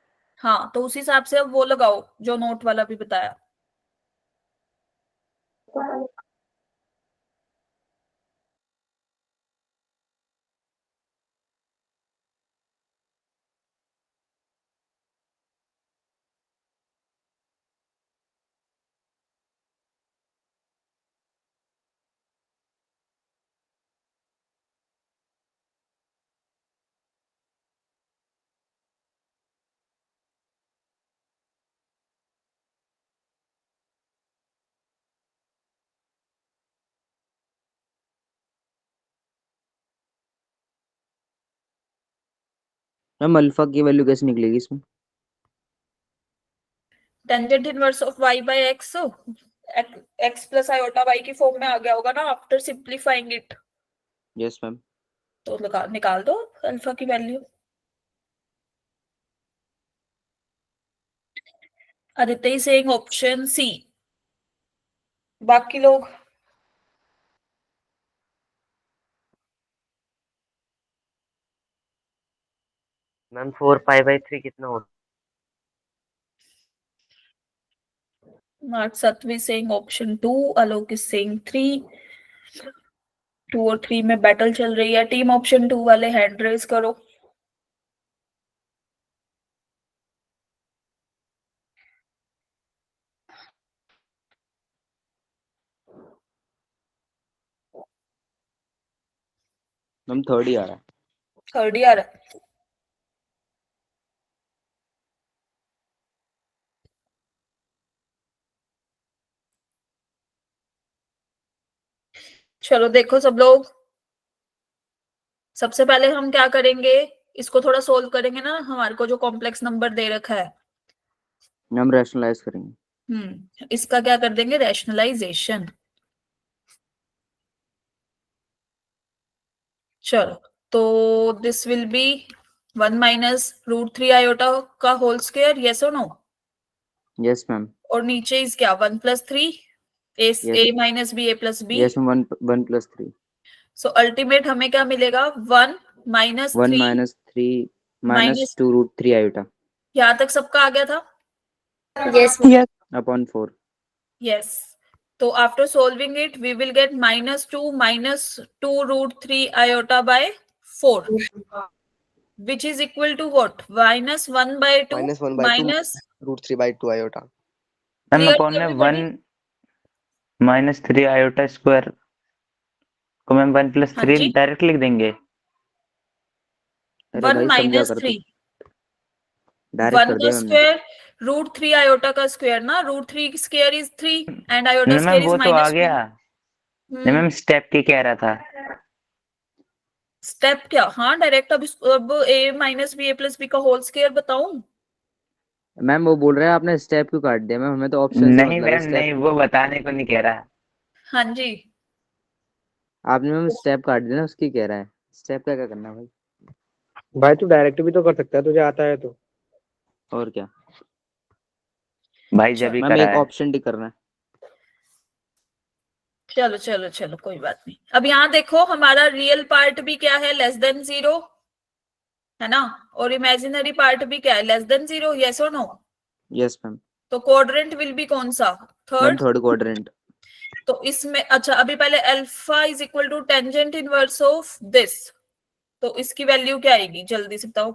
हाँ, तो उस हिसाब से अब वो लगाओ जो नोट वाला भी बताया। मैम अल्फा की वैल्यू कैसे निकलेगी इसमें? Tangent inverse of y by x, x plus iota y की फॉर्म में आ गया होगा ना after simplifying it. Yes ma'am. तो निकाल दो अल्फा की value. Aditya saying option C, बाकी लोग मैम 4 पाई बाई 3 कितना होता? Not Satvi saying option 2, Alok is saying 3। 2 और 3 में बैटल चल रही है। टीम ऑप्शन 2 वाले हैंड रेज करो। मैम थर्ड ही आ रहा है। थर्ड ईयर चलो देखो सब लोग, सबसे पहले हम क्या करेंगे, इसको थोड़ा सोल्व करेंगे ना, हमारे को जो कॉम्प्लेक्स नंबर दे रखा है, हम रैशनलाइज करेंगे। इसका क्या कर देंगे, रैशनलाइजेशन। चलो, तो this will be 1 minus √3 iota का होल स्क्वायर, यस और नो? Yes ma'am. और नीचे इज क्या, 1 + 3 a minus b, a + b। यस मैम, 1 + 3। सो अल्टीमेट हमें क्या मिलेगा, 1 - 1 3 - 3 माइनस, -2 √3 आयोटा यहाँ तक सबका आ गया था? Yes, ma'am. Upon 4। Yes. So after solving it, we will get -2 √3 iota by 4, which is equal to what? -1/2 -1/2 minus √3/2 iota. Ma'am clear upon to में everybody? 1 - 3 आयोटा स्क्वायर को मैम 1 + हाँ 3 जी, डायरेक्ट लिख देंगे। अरे 1 भाई समझा - कर तू, 3 डायरेक्ट 1 कर का दिया मैंने। स्क्वायर √3 आयोटा का स्क्वायर ना, √3 स्क्वायर इज 3 एंड आयोटा नहीं स्क्वायर मैम इज वो तो आ -2। गया। नहीं मैम स्टेप की कह रहा था। स्टेप क्या, हाँ डायरेक्ट अब a minus b, a + b का होल स्क्वायर बताऊं? मैम वो बोल रहे हैं आपने स्टेप क्यों काट दिया मैम, हमें तो ऑप्शन से नहीं मतलब है। मैम नहीं, वो बताने को नहीं कह रहा। हाँ जी, आपने मैम स्टेप काट दिया ना, उसकी कह रहा है। स्टेप क्या क्या करना है भाई? भाई तू डायरेक्ट भी तो कर सकता है, तुझे आता है तो। और क्या भाई जब ही मैम, करा एक है। ऑप्शन टिक करना है। चलो चलो चलो, कोई बात नहीं। अब यहाँ देखो, हमारा रियल पार्ट भी क्या है, <0 है ना, और इमेजिनरी पार्ट भी क्या है, <0, यस और नो? Yes ma'am. तो क्वाड्रेंट विल बी कौन सा, मैम थर्ड? Third quadrant. तो इसमें अच्छा, अभी पहले alpha is equal to tangent inverse of this, तो इसकी वैल्यू क्या आएगी, जल्दी से बताओ।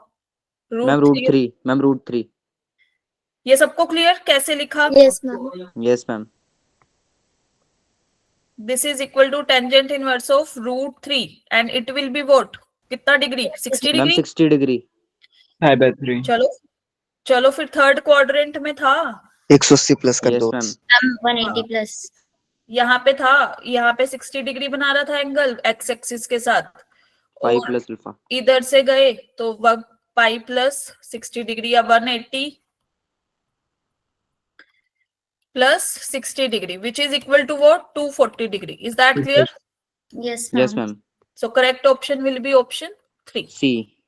मैम √3। √3। मैम √3। ये सबको क्लियर, कैसे लिखा? Yes, ma'am. Yes ma'am. This is equal to tangent inverse of √3 and it will be what, कितना degree, 60 ma'am degree. 60 degree. I/3। चलो चलो, फिर थर्ड क्वाड्रेंट में था, 180 प्लस कर यस दो। मैम। 180 plus. यहाँ पे था, यहाँ पे 60 डिग्री बना रहा था एंगल एक्स एक्सिस के साथ, 5 और + अल्फा। इधर से गए तो पाई प्लस 60 डिग्री या 180 plus 60 degree, which is equal to what, 240 degree. Is that clear? Yes, yes ma'am. Ma'am. So correct option will be option 3। C.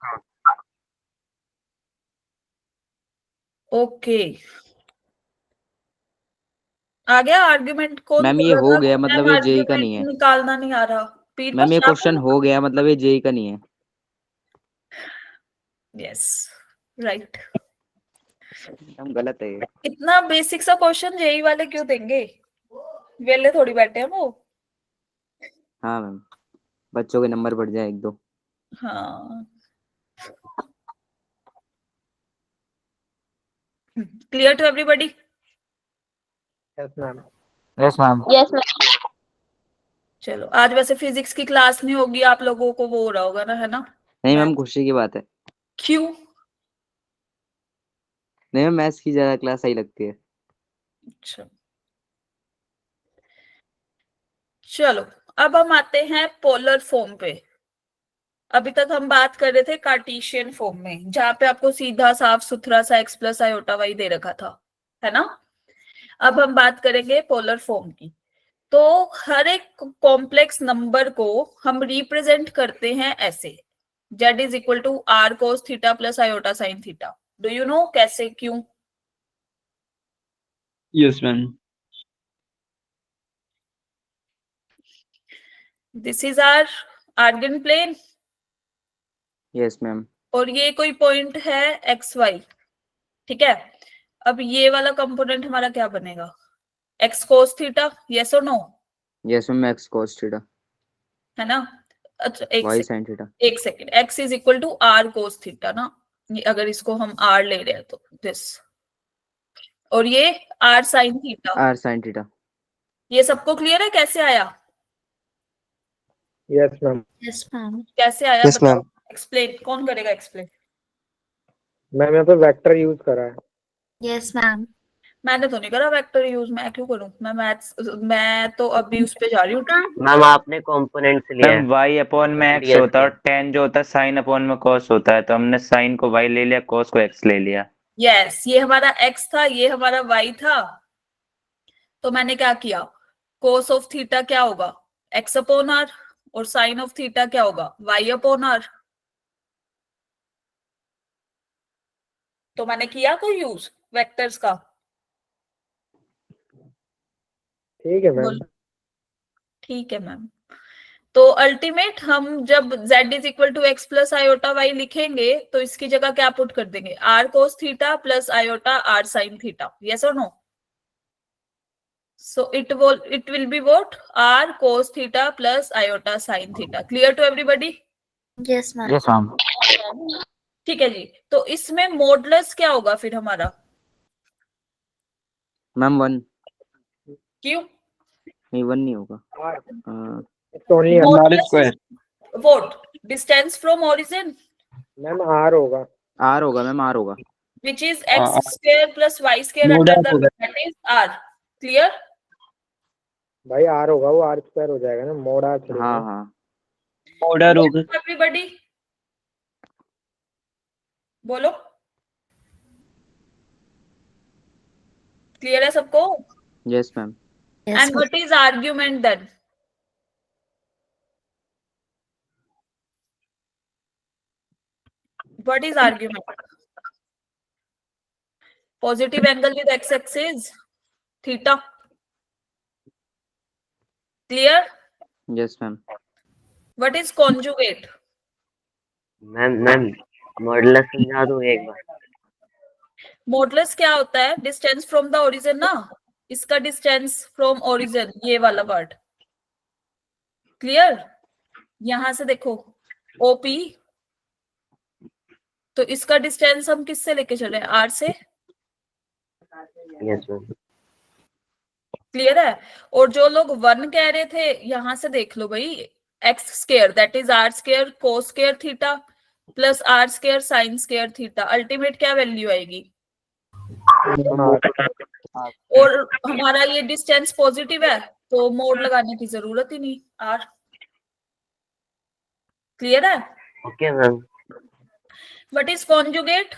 Okay, आ गया आर्ग्यूमेंट? कौन मैम बोल ये रहा हो था गया, मतलब ये जेई का आर्ग्यूमेंट नहीं है। निकालना नहीं आ रहा? पीर मैम ये शाह क्वेश्चन हो गया, मतलब ये जेई का नहीं है। Yes, right. हम गलत है ये। इतना बेसिक सा क्वेश्चन जेई वाले क्यों देंगे, वेले थोड़ी बैठे हैं वो। हाँ मैम, बच्चों के नंबर बढ़ जाए 1-2। हाँ, clear to everybody? Yes ma'am. Yes ma'am. Yes, ma'am. चलो, आज वैसे फिजिक्स की क्लास नहीं होगी, आप लोगों को वो हो रहा होगा ना, है ना? नहीं मैम, खुशी की बात है। क्यों? नहीं मैम, मैथ्स की ज्यादा क्लास सही लगती है। अच्छा, चलो, अब हम आते हैं पोलर फॉर्म पे। अभी तक हम बात कर रहे थे कार्टेशियन फॉर्म में, जहां पे आपको सीधा साफ सुथरा सा x + आयोटा y दे रखा था, है ना? अब हम बात करेंगे पोलर फॉर्म की। तो हर एक कॉम्प्लेक्स नंबर को हम रिप्रेजेंट करते हैं ऐसे, z is equal to r cos theta plus iota sine theta. Do you know कैसे, क्यों? Yes ma'am. This is r Argand plane, yes ma'am. और ये कोई पॉइंट है एक्स वाई, ठीक है? अब ये वाला कंपोनेंट हमारा क्या बनेगा, x cos थीटा, यस और no? Yes ma'am, x cos theta, है ना? अच्छा, y sin थीटा। एक second, x is equal to r cos theta ना, ये अगर इसको हम r ले रहे हैं तो दिस, और ये r sin theta. r sin theta. ये सबको क्लियर है कैसे आया? Yes ma'am. Yes, ma'am. कैसे आया Yes, बताओ, ma'am. एक्सप्लेन, कौन करेगा एक्सप्लेन? मैम यहाँ पे वेक्टर यूज करा है। Yes, ma'am. मैंने तो नहीं करा वेक्टर यूज, मैं क्यों करूं? मैं तो अभी उस पे जा रही हूँ। मैम आपने कंपोनेंट्स लिया है। मैम y अपॉन में x होता है और tan जो होता है sin अपॉन में cos होता है, तो हमने sin को y ले लिया, cos को x ले लिया। यस, ये हमारा x था, ये हमारा y था। तो मैंने क्या किया, cos ऑफ थीटा क्या होगा, x अपॉन r, और sin ऑफ थीटा क्या होगा, y अपॉन r। तो मैंने किया कोई यूज वेक्टर्स का? ठीक है मैम। बोल। ठीक है मैम। तो अल्टीमेट हम जब z is equal to x plus iota y लिखेंगे तो इसकी जगह क्या पुट कर देंगे, r cos theta plus iota r sin theta, yes और no? So it will be what? R cos theta plus iota sin theta. Clear to everybody? Yes, ma'am. Yes, ma'am. ठीक है जी। तो इसमें मॉडुलस क्या होगा फिर हमारा? मैम 1 क्यों? नहीं 1 नहीं होगा। It's only R. R square. What? Distance from origin, ma'am R होगा। R होगा मैम, R होगा। which is x square plus y square Mod under R the होगा। that is R. Clear? भाई R होगा, वो R स्क्वायर हो जाएगा ना, मोड R थोड़ी हाँ ना। हाँ Mod R होगा। Everybody बोलो, क्लियर है सबको? Yes ma'am. Yes, And what is argument then? What is argument? Positive angle with x-axis, theta. Clear? Yes ma'am. What is conjugate? Ma'am modulus समझा दो एक बार। Modulus क्या होता है? Distance from the origin ना, इसका distance from origin, ये वाला वर्ड। क्लियर? यहां से देखो OP, तो इसका डिस्टेंस हम किससे लेके चले, R से। Yes ma'am. क्लियर है? और जो लोग 1 कह रहे थे, यहां से देख लो भाई, x square that is r square cos square theta plus r square sin square theta, ultimate क्या वैल्यू आएगी? और हमारा ये डिस्टेंस पॉजिटिव है तो मोड लगाने की जरूरत ही नहीं, r। क्लियर है? Okay ma'am. What is conjugate?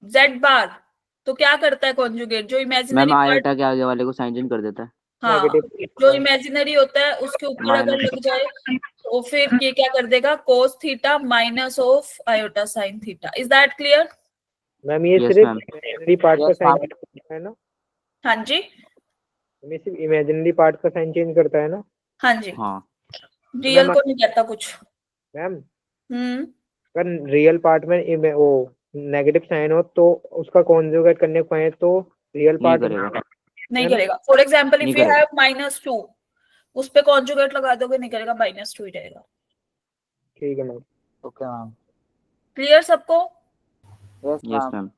z बार। तो क्या करता है कॉन्जुगेट, जो मैम इमेजिनरी पार्ट, आयोटा के आगे वाले को साइन चेंज कर देता है। हाँ, नेगेटिव जो इमेजिनरी होता है उसके ऊपर अगर लग जाए तो फिर ये क्या कर देगा, cos theta minus of iota sin theta. Is that clear? Ma'am ये Yes, सिर्फ ma'am. इमेजिनरी पार्ट का साइन है ना? हाँ जी, ये सिर्फ इमेजिनरी पार्ट का साइन चेंज करता है ना? हाँ जी, हाँ रियल को नहीं कहता कुछ। मैम हम्म, अगर रियल पार्ट में वो नेगेटिव साइन हो तो उसका कॉन्जुगेट करने को कहें तो रियल नहीं पार्ट करेगा। नहीं है ना? करेगा। फॉर एग्जाम्पल इफ नहीं यू करेगा। हैव -2, उस पे कॉन्जुगेट लगा दोगे, नहीं करेगा, -2 ही रहेगा। ठीक है मैम। Okay, ma'am. क्लियर सबको? Yes, yes ma'am. मैम।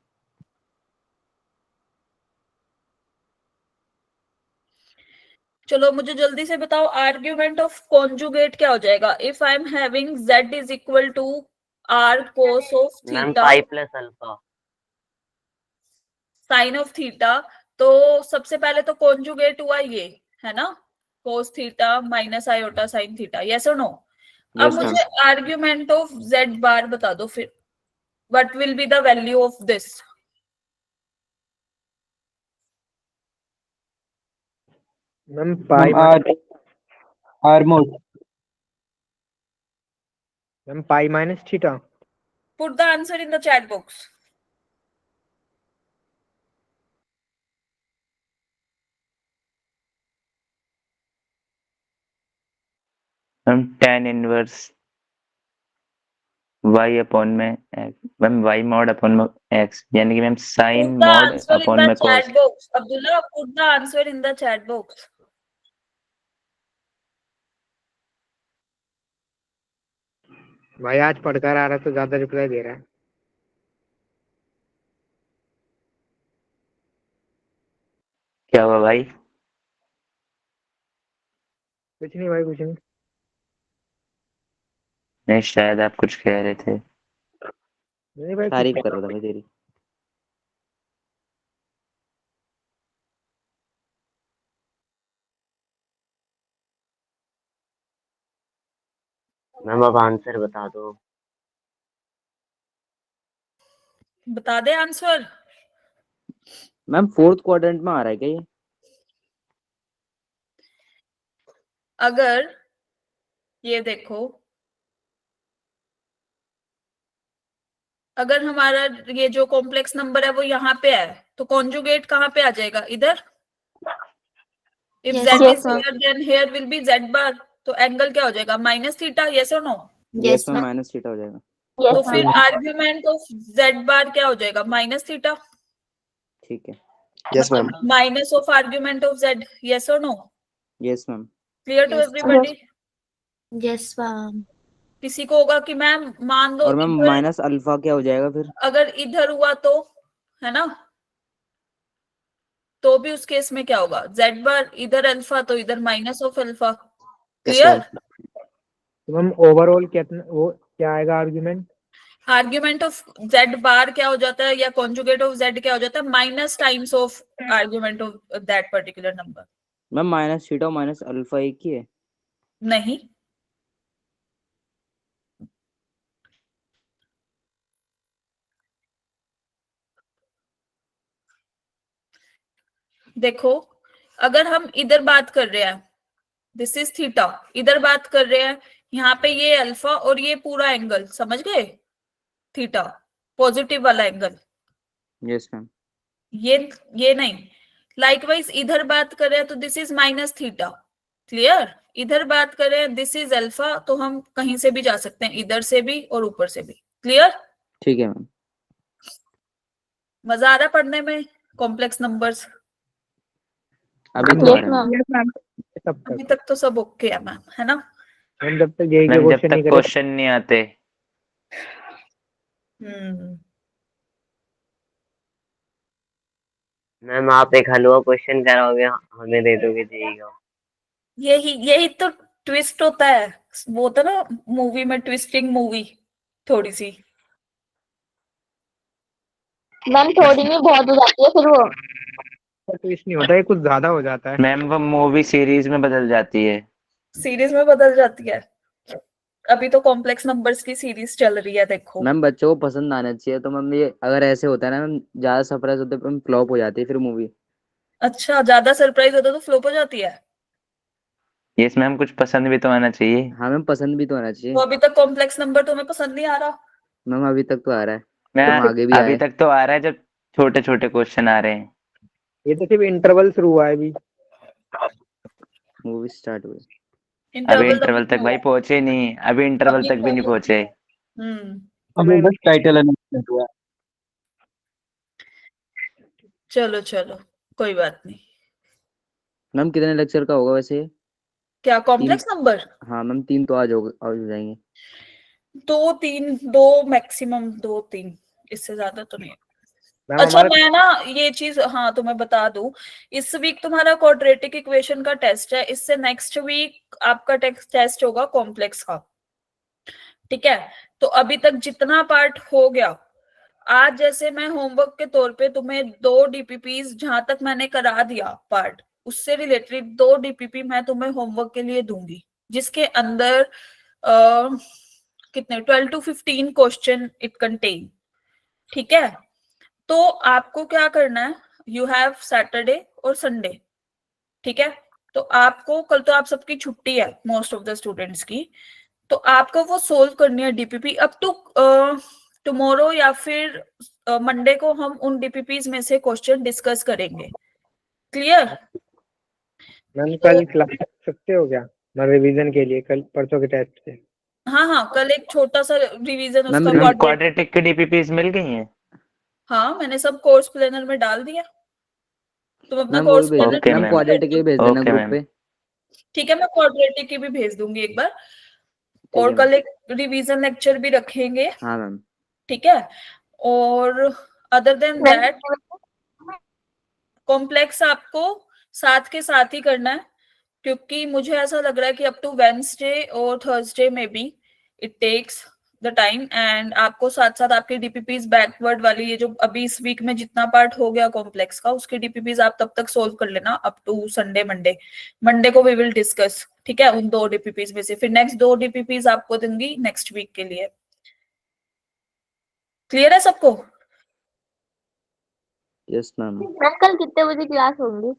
चलो मुझे जल्दी से बताओ, आर्ग्यूमेंट ऑफ कॉन्जुगेट क्या हो जाएगा? If I am having z is equal to r cos of ma'am theta pi plus alpha. Sine of theta, तो सबसे पहले तो कॉन्जुगेट हुआ ये, है ना, cos theta minus iota sin theta, yes और नो? अब Yes, ma'am. मुझे आर्ग्यूमेंट ऑफ z बार बता दो फिर, what will be the value of this? Ma'am pi Ma'am, R mod. Ma'am pi minus theta. Put the answer in the chat box. Ma'am tan inverse y upon में x, ma'am y mod upon में x, यानी कि ma'am sin Put the mod answer in upon the में cos। chat box. Abdullah, put the answer in the chat box. भाई आज पढ़कर आ रहा तो ज्यादा रिप्लाई दे रहा है। क्या हुआ भाई? कुछ नहीं भाई, कुछ नहीं। नहीं, शायद आप कुछ कह रहे थे। नहीं भाई तारीफ कर रहा था भाई तेरी। मैम अब आंसर बता दो। बता दे आंसर। मैम फोर्थ क्वाड्रेंट में आ रहा है क्या ये? अगर ये देखो, अगर हमारा ये जो कॉम्प्लेक्स नंबर है वो यहाँ पे है, तो कॉन्जुगेट कहाँ पे आ जाएगा? इधर। If Yes, z yes, is ma'am. here then here will be z bar, तो एंगल क्या हो जाएगा? माइनस थीटा, यस और no? Yes yes, ma'am, ma'am. Minus theta हो जाएगा। Yes, तो ma'am. फिर आर्ग्यूमेंट ऑफ z बार क्या हो जाएगा? माइनस थीटा, ठीक है। Yes, ma'am. Minus of argument of z, yes और no? Yes ma'am. Clear to Yes. Everybody? Yes, ma'am. किसी को होगा कि मैम मान दो और मैम इधर, माइनस अल्फा क्या हो जाएगा फिर? अगर इधर हुआ तो, है ना, तो भी उस केस में क्या होगा? z बार इधर अल्फा, तो इधर minus of alpha. Yes, clear? ma'am. तो हम ओवरऑल कितना वो क्या आएगा आर्ग्यूमेंट? आर्ग्यूमेंट ऑफ z बार क्या हो जाता है, या कॉन्जुगेट ऑफ z क्या हो जाता है? Minus times of argument of that particular number. Ma'am minus theta minus alpha एक ही है? नहीं, देखो, अगर हम इधर बात कर रहे हैं, दिस इज थीटा, इधर बात कर रहे हैं, यहाँ पे ये अल्फा और ये पूरा एंगल, समझ गए? थीटा पॉजिटिव वाला एंगल, यस मैम। ये नहीं। लाइकवाइज इधर बात कर रहे हैं तो this is minus theta. Clear? इधर बात करें दिस इज अल्फा, तो हम कहीं से भी जा सकते हैं, इधर से भी और ऊपर से भी। क्लियर? ठीक है मैम। मजा आ रहा है पढ़ने में कॉम्प्लेक्स नंबर्स? अभी तो आ Yes, रहा है। ma'am. तब अभी तक तक तो सब ओके है मैम, है ना? हम जब तक यही के मैम जब क्वेश्चन नहीं तक करें क्वेश्चन नहीं आते। हम्म। मैम आप एक हलवा क्वेश्चन कराओगे, हमें दे दोगे जेई का? यही तो ट्विस्ट होता है, वो होता है ना मूवी में, ट्विस्टिंग मूवी थोड़ी सी। मैम थोड़ी में बहुत हो जाती है फिर वो। तो इस नहीं होता, ये कुछ ज्यादा हो जाता है। मैम वो मूवी सीरीज में बदल जाती है। सीरीज में बदल जाती है। अभी तो कॉम्प्लेक्स नंबर्स की सीरीज चल रही है, देखो। मैम बच्चों को पसंद आना चाहिए, तो मैम ये अगर ऐसे होता है ना मैम, ज्यादा सरप्राइज होते हैं फ्लॉप हो जाती है फिर मूवी। अच्छा, ज्यादा सरप्राइज होता तो फ्लॉप हो जाती है? यस मैम, कुछ पसंद भी तो आना चाहिए। हाँ मैम, पसंद भी तो आना चाहिए। तो अभी तक कॉम्प्लेक्स नंबर तुम्हें पसंद नहीं आ रहा? मैम अभी तक तो आ रहा है, मैं तो आगे भी अभी आए। तक तो आ रहा है जब छोटे छोटे क्वेश्चन आ रहे हैं। ये तो सिर्फ इंटरवल शुरू हुआ है अभी। मूवी स्टार्ट हुई। अभी इंटरवल तक भाई पहुंचे नहीं, अभी इंटरवल तक भी नहीं पहुंचे। अभी बस टाइटल अनाउंसमेंट हुआ। चलो चलो, कोई बात नहीं। मैम कितने लेक्चर का होगा वैसे ये? क्या कॉम्प्लेक्स नंबर? हाँ मैम 3 तो आज हो जाएंगे। 2-3, 2 मैक्सिमम, 2-3, इससे ज्यादा तो नहीं। मैम अच्छा, हमारा मैं ना ये चीज, हाँ, तो मैं बता दूं, इस वीक तुम्हारा क्वाड्रेटिक इक्वेशन का टेस्ट है, इससे नेक्स्ट वीक आपका टेस्ट होगा कॉम्प्लेक्स का। ठीक है? तो अभी तक जितना पार्ट हो गया, आज जैसे मैं होमवर्क के तौर पे तुम्हें 2 डीपीपीज जहां तक मैंने करा दिया पार्ट, उससे रिलेटेड 2 डीपीपी मैं तुम्हें होमवर्क के लिए दूंगी, जिसके अंदर कितने 12 to 15 क्वेश्चन इट कंटेन। ठीक है? तो आपको क्या करना है, यू हैव सैटरडे और संडे। ठीक है? तो आपको, कल तो आप सबकी छुट्टी है मोस्ट ऑफ द स्टूडेंट्स की, तो आपको वो सोल्व करनी है डीपीपी अप टू टुमारो, या फिर मंडे को हम उन डीपीपीज में से क्वेश्चन डिस्कस करेंगे। क्लियर? मैम कल क्लास कर सकते हो क्या, मैं रिवीजन के लिए कल परसों के टेस्ट से? हाँ हाँ, कल एक छोटा सा रिवीजन मैम, उसका quadratic- क्वाड्रेटिक की डीपीपीज मिल गई हैं? हाँ, मैंने सब कोर्स प्लानर में डाल दिया। तुम अपना मैम वो भी कोर्स भेज planner Okay, ma'am, ma'am. Quadratic के भेज देना Okay, ग्रुप मैम। पे। ठीक है, मैं क्वाड्रेटिक की भी भेज दूंगी एक बार, ठीक और है कल एक रिवीजन लेक्चर भी रखेंगे। हाँ मैम। ठीक है? और अदर देन दैट कॉम्प्लेक्स आपको साथ के साथ ही करना है, क्योंकि मुझे ऐसा लग रहा है कि अप टू वेडनेसडे और थर्सडे में भी it takes the time, and आपको साथ साथ आपके डीपीपीज बैकवर्ड वाली ये जो अभी इस वीक में जितना पार्ट हो गया कॉम्प्लेक्स का, उसके डीपीपीज आप तब तक सोल्व कर लेना up to Sunday Monday. Monday को वी विल डिस्कस, ठीक है, उन 2 डीपीपीज में से। फिर नेक्स्ट 2 डीपीपीज आपको दूंगी नेक्स्ट वीक के लिए। क्लियर है सबको? Yes ma'am. मैम कल कितने बजे क्लास होंगी?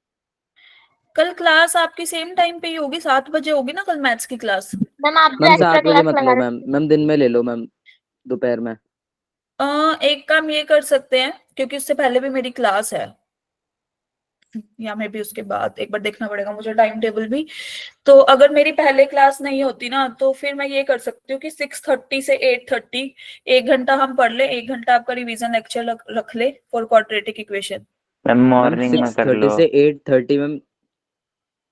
कल क्लास आपकी सेम टाइम पे ही होगी, 7 बजे होगी ना कल मैथ्स की क्लास। मैम आप जो मैम एक्स्ट्रा 7 बजे क्लास मत लगा लो रहे मैम, मैम दिन में ले लो मैम, दोपहर में। एक काम ये कर सकते हैं, क्योंकि उससे पहले भी मेरी क्लास है, या मे भी उसके बाद, एक बार देखना पड़ेगा मुझे टाइम टेबल भी। तो अगर मेरी पहले क्लास नहीं होती ना, तो फिर मैं ये कर सकती हूँ कि 6:30 से 8:30 1 घंटा हम पढ़ ले, 1 घंटा आपका रिवीजन लेक्चर रख ले for quadratic equation. Ma'am ma'am morning में कर 6:30 लो। से 8:30 मैम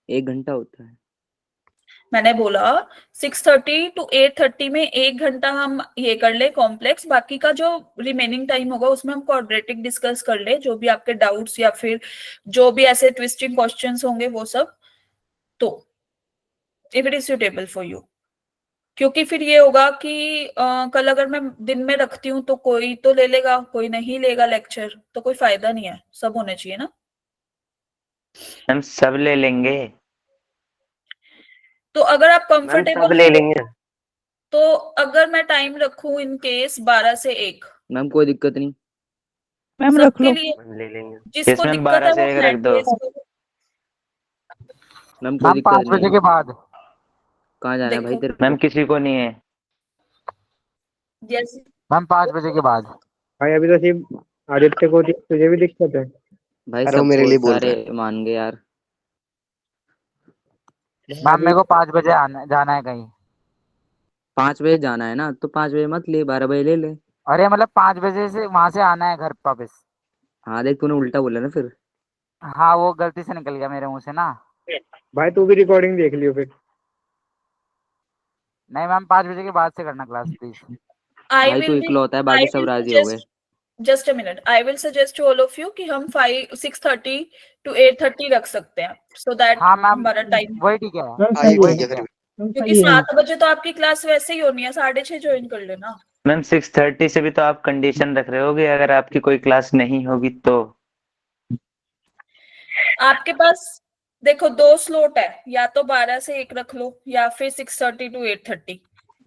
1 घंटा होता है। मैंने बोला 6:30 to 8:30 में 1 घंटा हम ये कर ले कॉम्प्लेक्स, बाकी का जो रिमेनिंग टाइम होगा उसमें हम क्वाड्रेटिक डिस्कस कर ले, जो भी आपके डाउट्स या फिर जो भी ऐसे ट्विस्टिंग क्वेश्चंस होंगे वो सब। तो if it is suitable for you, क्योंकि फिर ये होगा कि कल अगर मैं दिन में रखती हूँ तो कोई तो ले लेगा, कोई नहीं लेगा लेक्चर, तो कोई फायदा नहीं है, सब होने चाहिए ना। मैम सब ले लेंगे। तो अगर आप मैम सब कंफर्टेबल ले लेंगे। तो अगर मैं टाइम रखूं इन केस 12 से 1 मैम कोई दिक्कत नहीं। मैम रख सबके लो। लिए, मैम ले लेंगे। जिसको इसमें दिक्कत 12 है वो से 1 रख हैंड दो। रेज करो। मैम कोई मैम दिक्कत 5 नहीं बजे है। के बाद। कहाँ जाना है भाई देखो तेरे मैम को? किसी को नहीं है। जैसे मैम 5 बजे के बाद। भाई अभी तो सिर्फ आदित्य को तुझे भी दिक्कत है। भाई अरे वो मेरे सबको लिए बोल सारे रहा है। मान गए यार। मैम मेरे को 5 बजे जाना है कहीं। 5 बजे जाना है ना, तो 5 बजे मत ले, 12 बजे ले ले। अरे मतलब 5 बजे से वहां से आना है घर वापस। हाँ देख तूने उल्टा बोला ना फिर। हाँ वो गलती से निकल गया मेरे मुंह से ना। भाई तू भी रिकॉर्डिंग देख लियो फिर। नहीं मैम 5 बजे के बाद से करना क्लास प्लीज। आई भाई तू विल बी इकलौता है, आई बाकी सब विल राजी हो गए। Suggest, just a minute, I will suggest to all of you कि हम 6:30 to 8:30 रख सकते हैं, सो दैट हाँ मैम हमारा टाइम, वही ठीक है। हाँ ये वही ठीक है ठीक फिर है। भी। क्योंकि 7 बजे तो आपकी क्लास वैसे ही होनी है, 6:30 ज्वाइन कर लेना। मैम 6:30 से भी तो आप कंडीशन रख रहे होगे अगर आपकी कोई क्लास नहीं होगी तो। आपके पास देखो 2 स्लॉट है, या तो 12 से 1 रख लो, या फिर 6:30 to 8:30।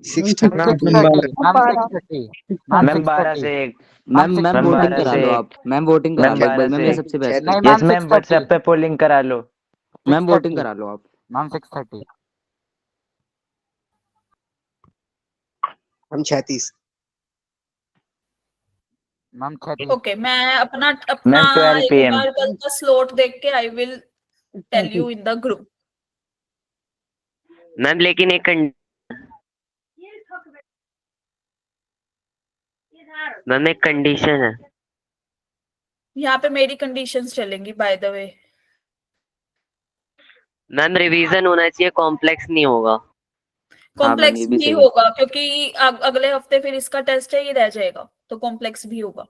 6:30 ma'am 6:30 ma'am 6:30 ma'am ma'am 12 6:30 से 1। मैम मैम 6:30 वोटिंग 12 करा से लो 1। आप, मैम वोटिंग करा मैम लो एक बार, 12 मैम से ये 1। सबसे बेस्ट नहीं लगता है। यस मैम मैम व्हाट्सएप 6:30 पे पोलिंग करा लो। मैम वोटिंग 6:30 करा लो आप। मैम 6:30 हम 36। मैम 6:30 ओके, मैं अपना अपना मैम 12 एक PM। बार कल का स्लॉट देख के I will tell you in the group. Ma'am लेकिन एक मैम एक कंडीशन है। यहाँ पे मेरी कंडीशंस चलेंगी by the way. Ma'am revision होना चाहिए, कॉम्प्लेक्स नहीं होगा। हाँ मैम कॉम्प्लेक्स ये भी भी सही। होगा, क्योंकि अगले हफ्ते फिर इसका टेस्ट है, ये रह जाएगा, तो कॉम्प्लेक्स भी होगा।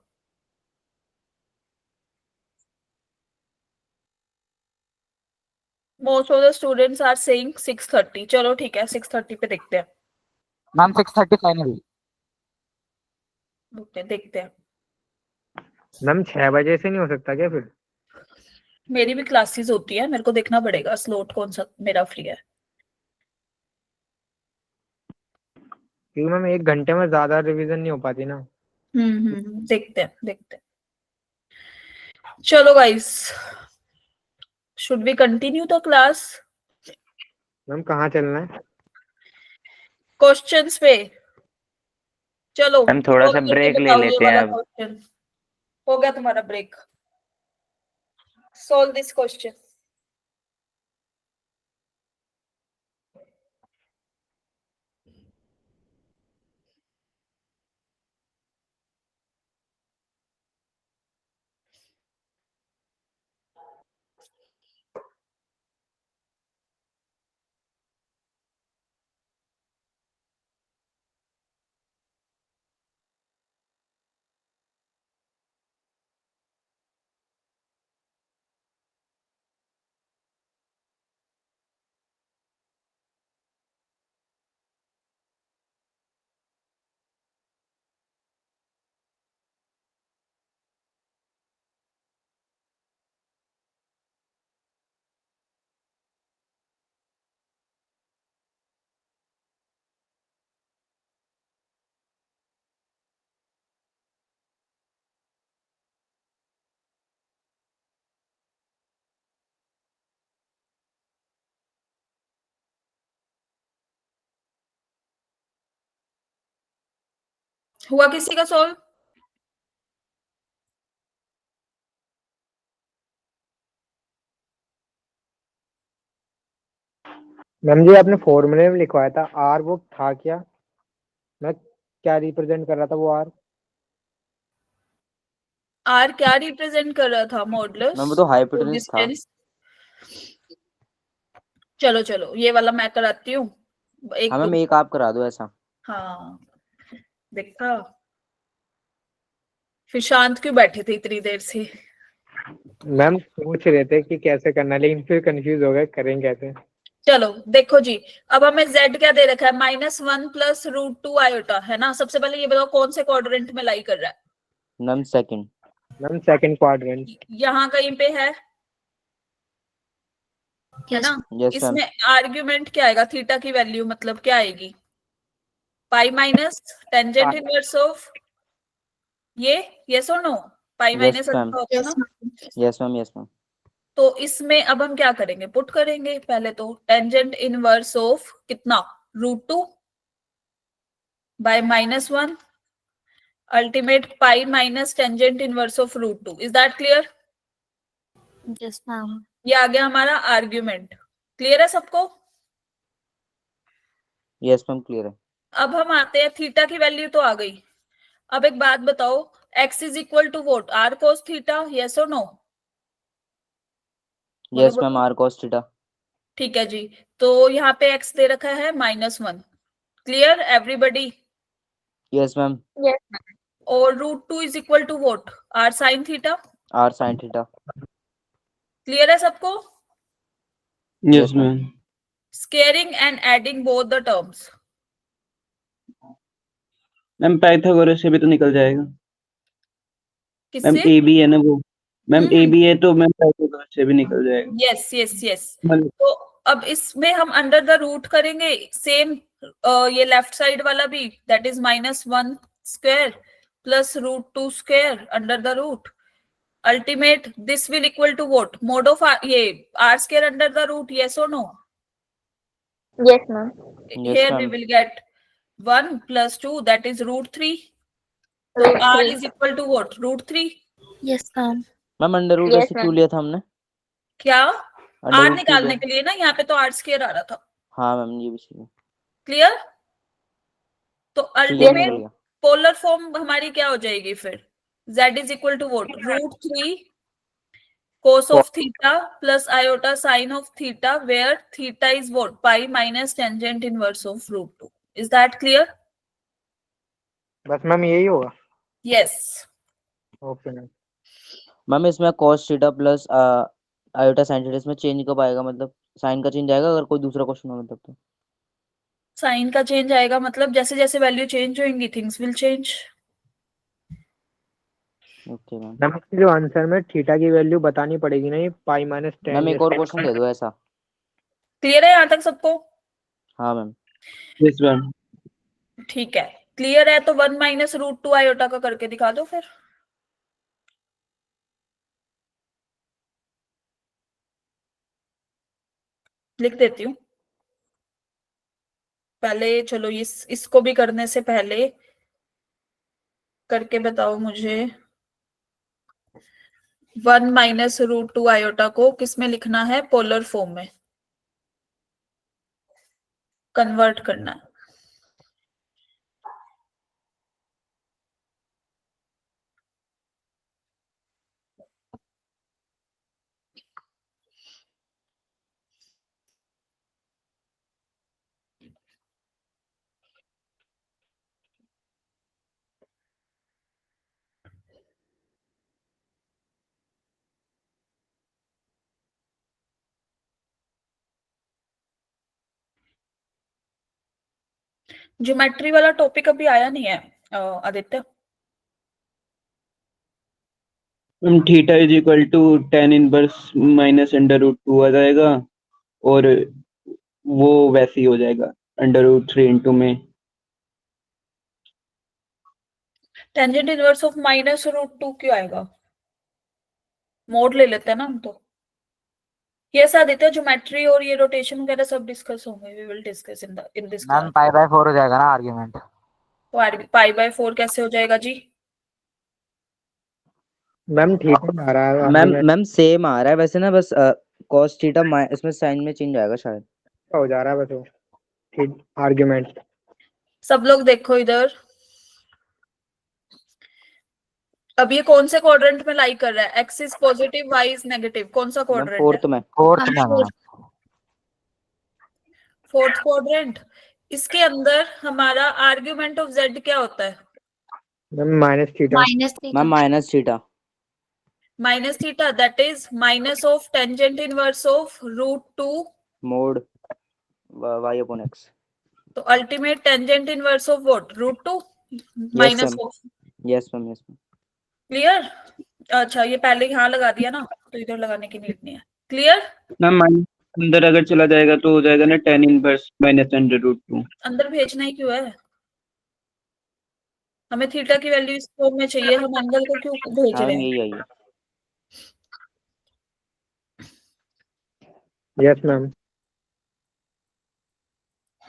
Most of the students are saying 6:30। चलो ठीक है, 6:30 पे देखते हैं। Ma'am 6:30 final. ओके, देखते हैं। मैम 6 बजे से नहीं हो सकता क्या फिर? मेरी भी क्लासेस होती है, मेरे को देखना पड़ेगा स्लॉट कौन सा मेरा फ्री है। क्योंकि मैम 1 घंटे में ज्यादा रिवीजन नहीं हो पाती ना। देखते हैं देखते हैं। चलो guys, should we continue the class? Ma'am कहाँ चलना है? क्वेश्चंस पे चलो, मैम थोड़ा सा solve करके ब्रेक ले बताओ ये लेते हैं वाला अब। क्वेश्चन। हो गया तुम्हारा ब्रेक? Solve this question. हुआ किसी का सॉल्व? मैम जी आपने फॉर्मूले में लिखवाया था आर, वो था क्या? मैं क्या रिप्रेजेंट कर रहा था वो आर? आर क्या रिप्रेजेंट कर रहा था? मॉडुलस, मैम वो तो हाइपोटेन्यूज था। डिस्टेंस। चलो चलो ये वाला मैं कराती हूँ। एक हाँ तो मैम एक आप करा दो ऐसा। हाँ, देखा, फिर शांत क्यों बैठे थे इतनी देर से? मैम पूछ रहे थे कि कैसे करना है, लेकिन फिर कंफ्यूज हो गए करें कैसे। चलो देखो जी, अब हमें z क्या दे रखा है? -1 प्लस √2 आयोटा, है ना? सबसे पहले ये बताओ कौन से क्वाड्रेंट में लाई कर रहा है? Ma'am second. Ma'am second quadrant. यहाँ कहीं पे है Yes. ना? Yes ma'am. इसमें आर्ग्यूमेंट क्या आएगा? थीटा की वैल्यू मतलब क्या आएगी? पाई माइनस टेंजेंट इनवर्स ऑफ ये, यस और नो? पाई यस माइनस मैम। अच्छा होता है ना? Yes ma'am. Yes ma'am. तो इसमें अब हम क्या करेंगे? पुट करेंगे पहले तो टेंजेंट इनवर्स ऑफ कितना? √2 by -1 ultimate pi minus tangent inverse of √2। Is that clear? Yes, ma'am. ये आ गया हमारा आर्ग्यूमेंट। क्लियर है सबको? यस मैम क्लियर है। अब हम आते हैं, थीटा की वैल्यू तो आ गई। अब एक बात बताओ, x is equal to what r cos theta, yes और no? Yes ma'am R cos theta. ठीक है जी, तो यहाँ पे x दे रखा है -1। Clear everybody? Yes ma'am. Yes और √2 is equal to what r sin theta. R sin theta. क्लियर है सबको? Yes ma'am. Squaring and adding both the terms. Ma'am Pythagoras से भी तो निकल जाएगा। मैम किससे? ए बी है ना वो, मैम ए हम्म, बी है तो मैम पाइथागोरस से भी निकल जाएगा। Yes yes yes. मतलब तो अब इसमें हम अंडर द रूट करेंगे सेम, ये लेफ्ट साइड वाला भी, that is -1 square plus √2 square under the root. Ultimate this will equal to what? Mod of ये r square under the root, yes और no? Yes ma'am Yes, here we ma'am. will get 1 plus 2, that is √3. So r is equal to what? √3. Yes, ma'am. Ma'am under root Yes, ऐसे क्यों ma'am. लिया था हमने? क्या? Under r root निकालने के लिए ना, यहाँ पे तो r स्क्वायर आ रहा था। हाँ मैम ये भी सही है। क्लियर? तो ठीक है अल्टीमेट निकल गया। पोलर फॉर्म हमारी क्या हो जाएगी फिर? z is equal to what? √3 cos of theta plus iota sin of theta, where theta is what? Pi minus tangent inverse of √2. Is that clear? बस मैम यही होगा। Yes. Okay ma'am. मैम इसमें cos theta plus iota sin theta इसमें change कब आएगा? मतलब sign का change आएगा अगर कोई दूसरा क्वेश्चन हो मतलब तो? साइन का चेंज आएगा मतलब जैसे जैसे वैल्यू चेंज होंगी things will change. Okay ma'am. Ma'am इसके जो आंसर में थीटा की वैल्यू बतानी पड़ेगी ना, ये पाई माइनस मैम एक और क्वेश्चन दे 10। दो ऐसा। क्लियर है यहाँ तक सबको? हाँ मैम। Yes ma'am. ठीक है, क्लियर है तो 1 माइनस √2 आयोटा का करके दिखा दो फिर। लिख देती हूँ पहले, चलो इसको भी करने से पहले करके बताओ मुझे। 1 माइनस √2 आयोटा को किस में लिखना है? पोलर फॉर्म में कन्वर्ट करना है। ज्योमेट्री वाला टॉपिक अभी आया नहीं है Aditya. Ma'am theta is equal to tan inverse minus under root 2 आ जाएगा और वो वैसे ही हो जाएगा अंडर रूट 3 इंटू में। टेंजेंट इनवर्स ऑफ -√2 क्यों आएगा? मोड ले लेते हैं ना हम तो। यस आदित्य, ज्योमेट्री और ये रोटेशन वगैरह सब डिस्कस होंगे, we will discuss in this ma'am class. Pi by 4 हो जाएगा ना आर्ग्यूमेंट? पाई बाय 4 कैसे हो जाएगा जी? मैम ठीक है आ रहा है मैम argument मैम सेम आ रहा है वैसे ना, बस cos थीटा इसमें साइन में चेंज आएगा शायद। हो जा रहा है बस वो ठीक आर्ग्यूमेंट। सब लोग देखो इधर, अब ये कौन से क्वाड्रेंट में लाई कर रहा है? X is positive, y is negative, कौन सा मैम क्वाड्रेंट है? फोर्थ में। फोर्थ में मैम। Fourth quadrant. इसके अंदर हमारा आर्ग्यूमेंट ऑफ जेड क्या होता है? Ma'am minus theta. Minus ma'am theta. Minus theta. Minus theta, that is minus of tangent inverse of √2। Mod y upon x। तो ultimate tangent inverse of what? √2 yes minus ma'am, of. Yes ma'am, yes ma'am. Clear? अच्छा, ये पहले यहाँ लगा दिया ना, तो इधर लगाने की नीड नहीं है। क्लियर? मैम माइनस अंदर अगर चला जाएगा तो हो जाएगा ना tan इनवर्स माइनस √2। अंदर भेजना ही क्यों है? हमें थीटा की वैल्यू इस फॉर्म में चाहिए, हम एंगल को क्यों भेज हाँ रहे मैम हैं? यही आई है। Yes ma'am.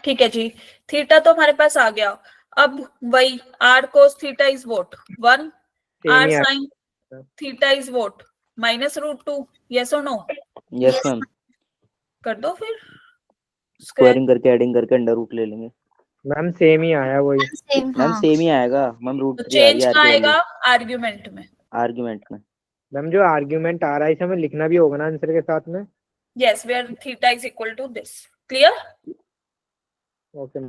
ठीक है जी, थीटा तो हमारे पास आ गया। अब वही r cos theta is what? 1। Same r ही आ sin theta is what? -√2। Yes और नो? यस मैम, कर दो फिर स्क्वायर। स्क्वायरिंग करके एडिंग करके अंडर रूट ले लेंगे। मैम सेम ही आया वही। सेम मैम हाँ। सेम ही आएगा मैम, तो √3 आ रही चेंज है r कहाँ की आएगा? वैल्यू आर्ग्यूमेंट में। आर्गुमेंट में। मैम जो आर्ग्यूमेंट आ रहा है इसे हमें लिखना भी होगा ना आंसर के साथ में। Yes, where theta is equal to this. Clear? Okay.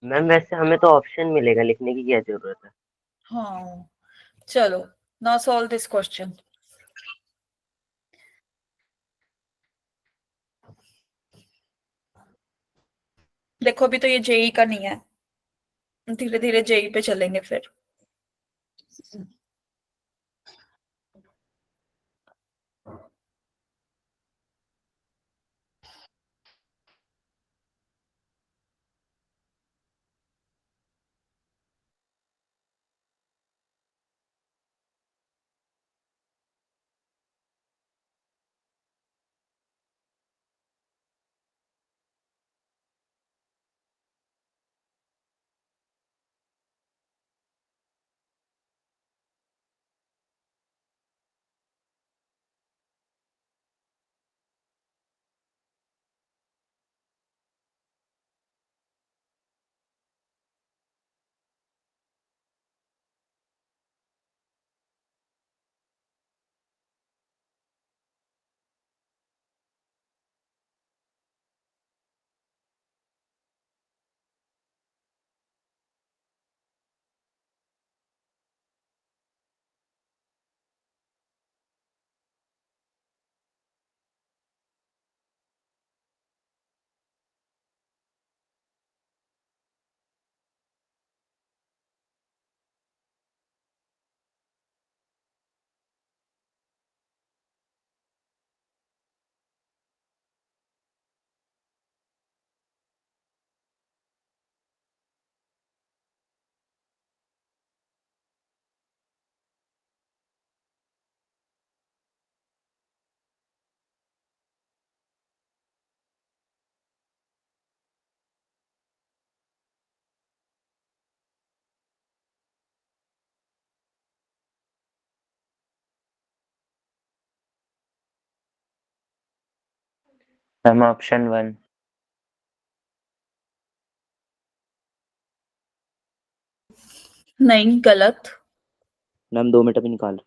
Ma'am वैसे हमें तो ऑप्शन मिलेगा, लिखने की क्या जरूरत है? हाँ, चलो नाउ सॉल्व दिस क्वेश्चन। देखो अभी तो ये जेई का नहीं है, धीरे धीरे जेई पे चलेंगे फिर। Ma'am option 1। नहीं, गलत। मैम 2 मिनट अभी निकाल।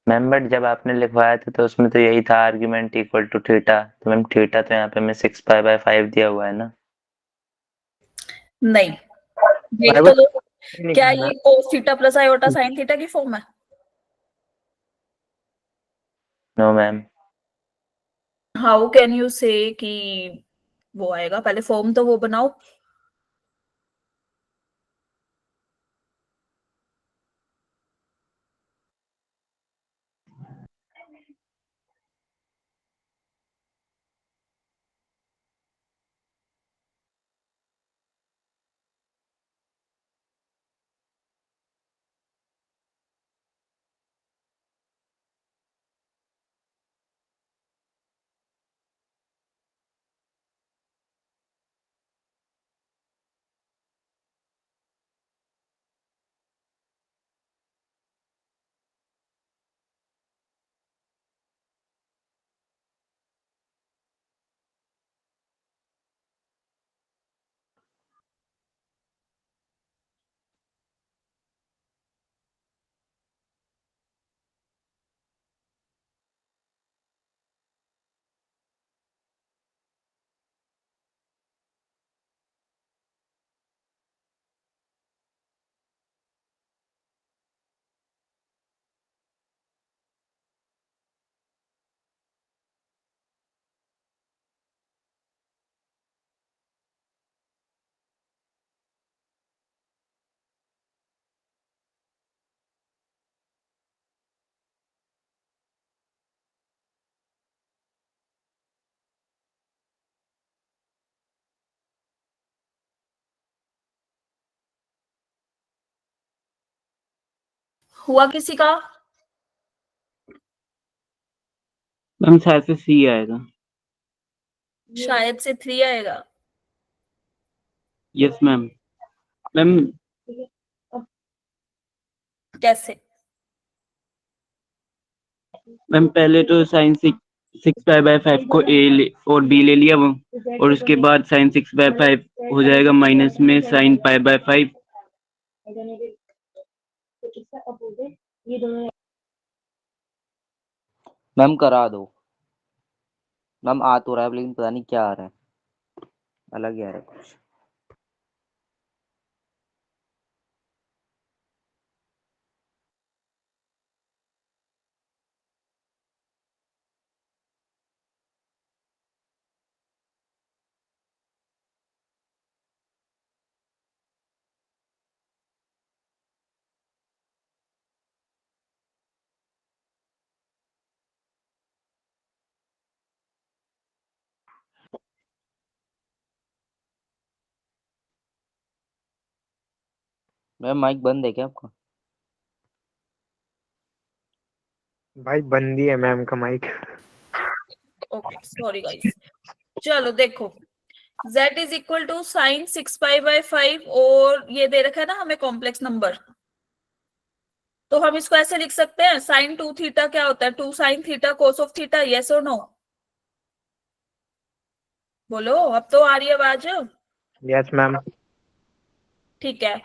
मैम बट जब आपने लिखवाया था तो उसमें तो यही था आर्ग्यूमेंट इक्वल टू थीटा, तो मैम थीटा तो यहाँ पे मैं 6π/5 दिया हुआ है ना। नहीं, देख तो लो, क्या ये cos theta plus iota sin theta की फॉर्म है? No ma'am. How can you say कि वो आएगा? पहले फॉर्म तो वो बनाओ। हुआ किसी का? मैम शायद से सी आएगा। शायद से 3 आएगा। Yes ma'am. मैम कैसे? मैम पहले तो साइन 6 पाई/5 को और बी ले लिया वो, और उसके बाद साइन 6/5 हो जाएगा माइनस में साइन पाई/5। मैम करा दो। मैम आ तो रहा है लेकिन पता नहीं क्या आ रहा है, अलग ही आ रहा है कुछ। मैम माइक बंद है क्या आपका? भाई बंदी है मैम का माइक। Okay sorry guys. चलो देखो, z is equal to sine 6 पाई/5 और ये दे रखा है ना हमें कॉम्प्लेक्स नंबर, तो हम इसको ऐसे लिख सकते हैं साइन 2 थीटा क्या होता है 2 sine theta cos of theta, yes और नो? बोलो, अब तो आ रही है आवाज। Yes ma'am. ठीक है,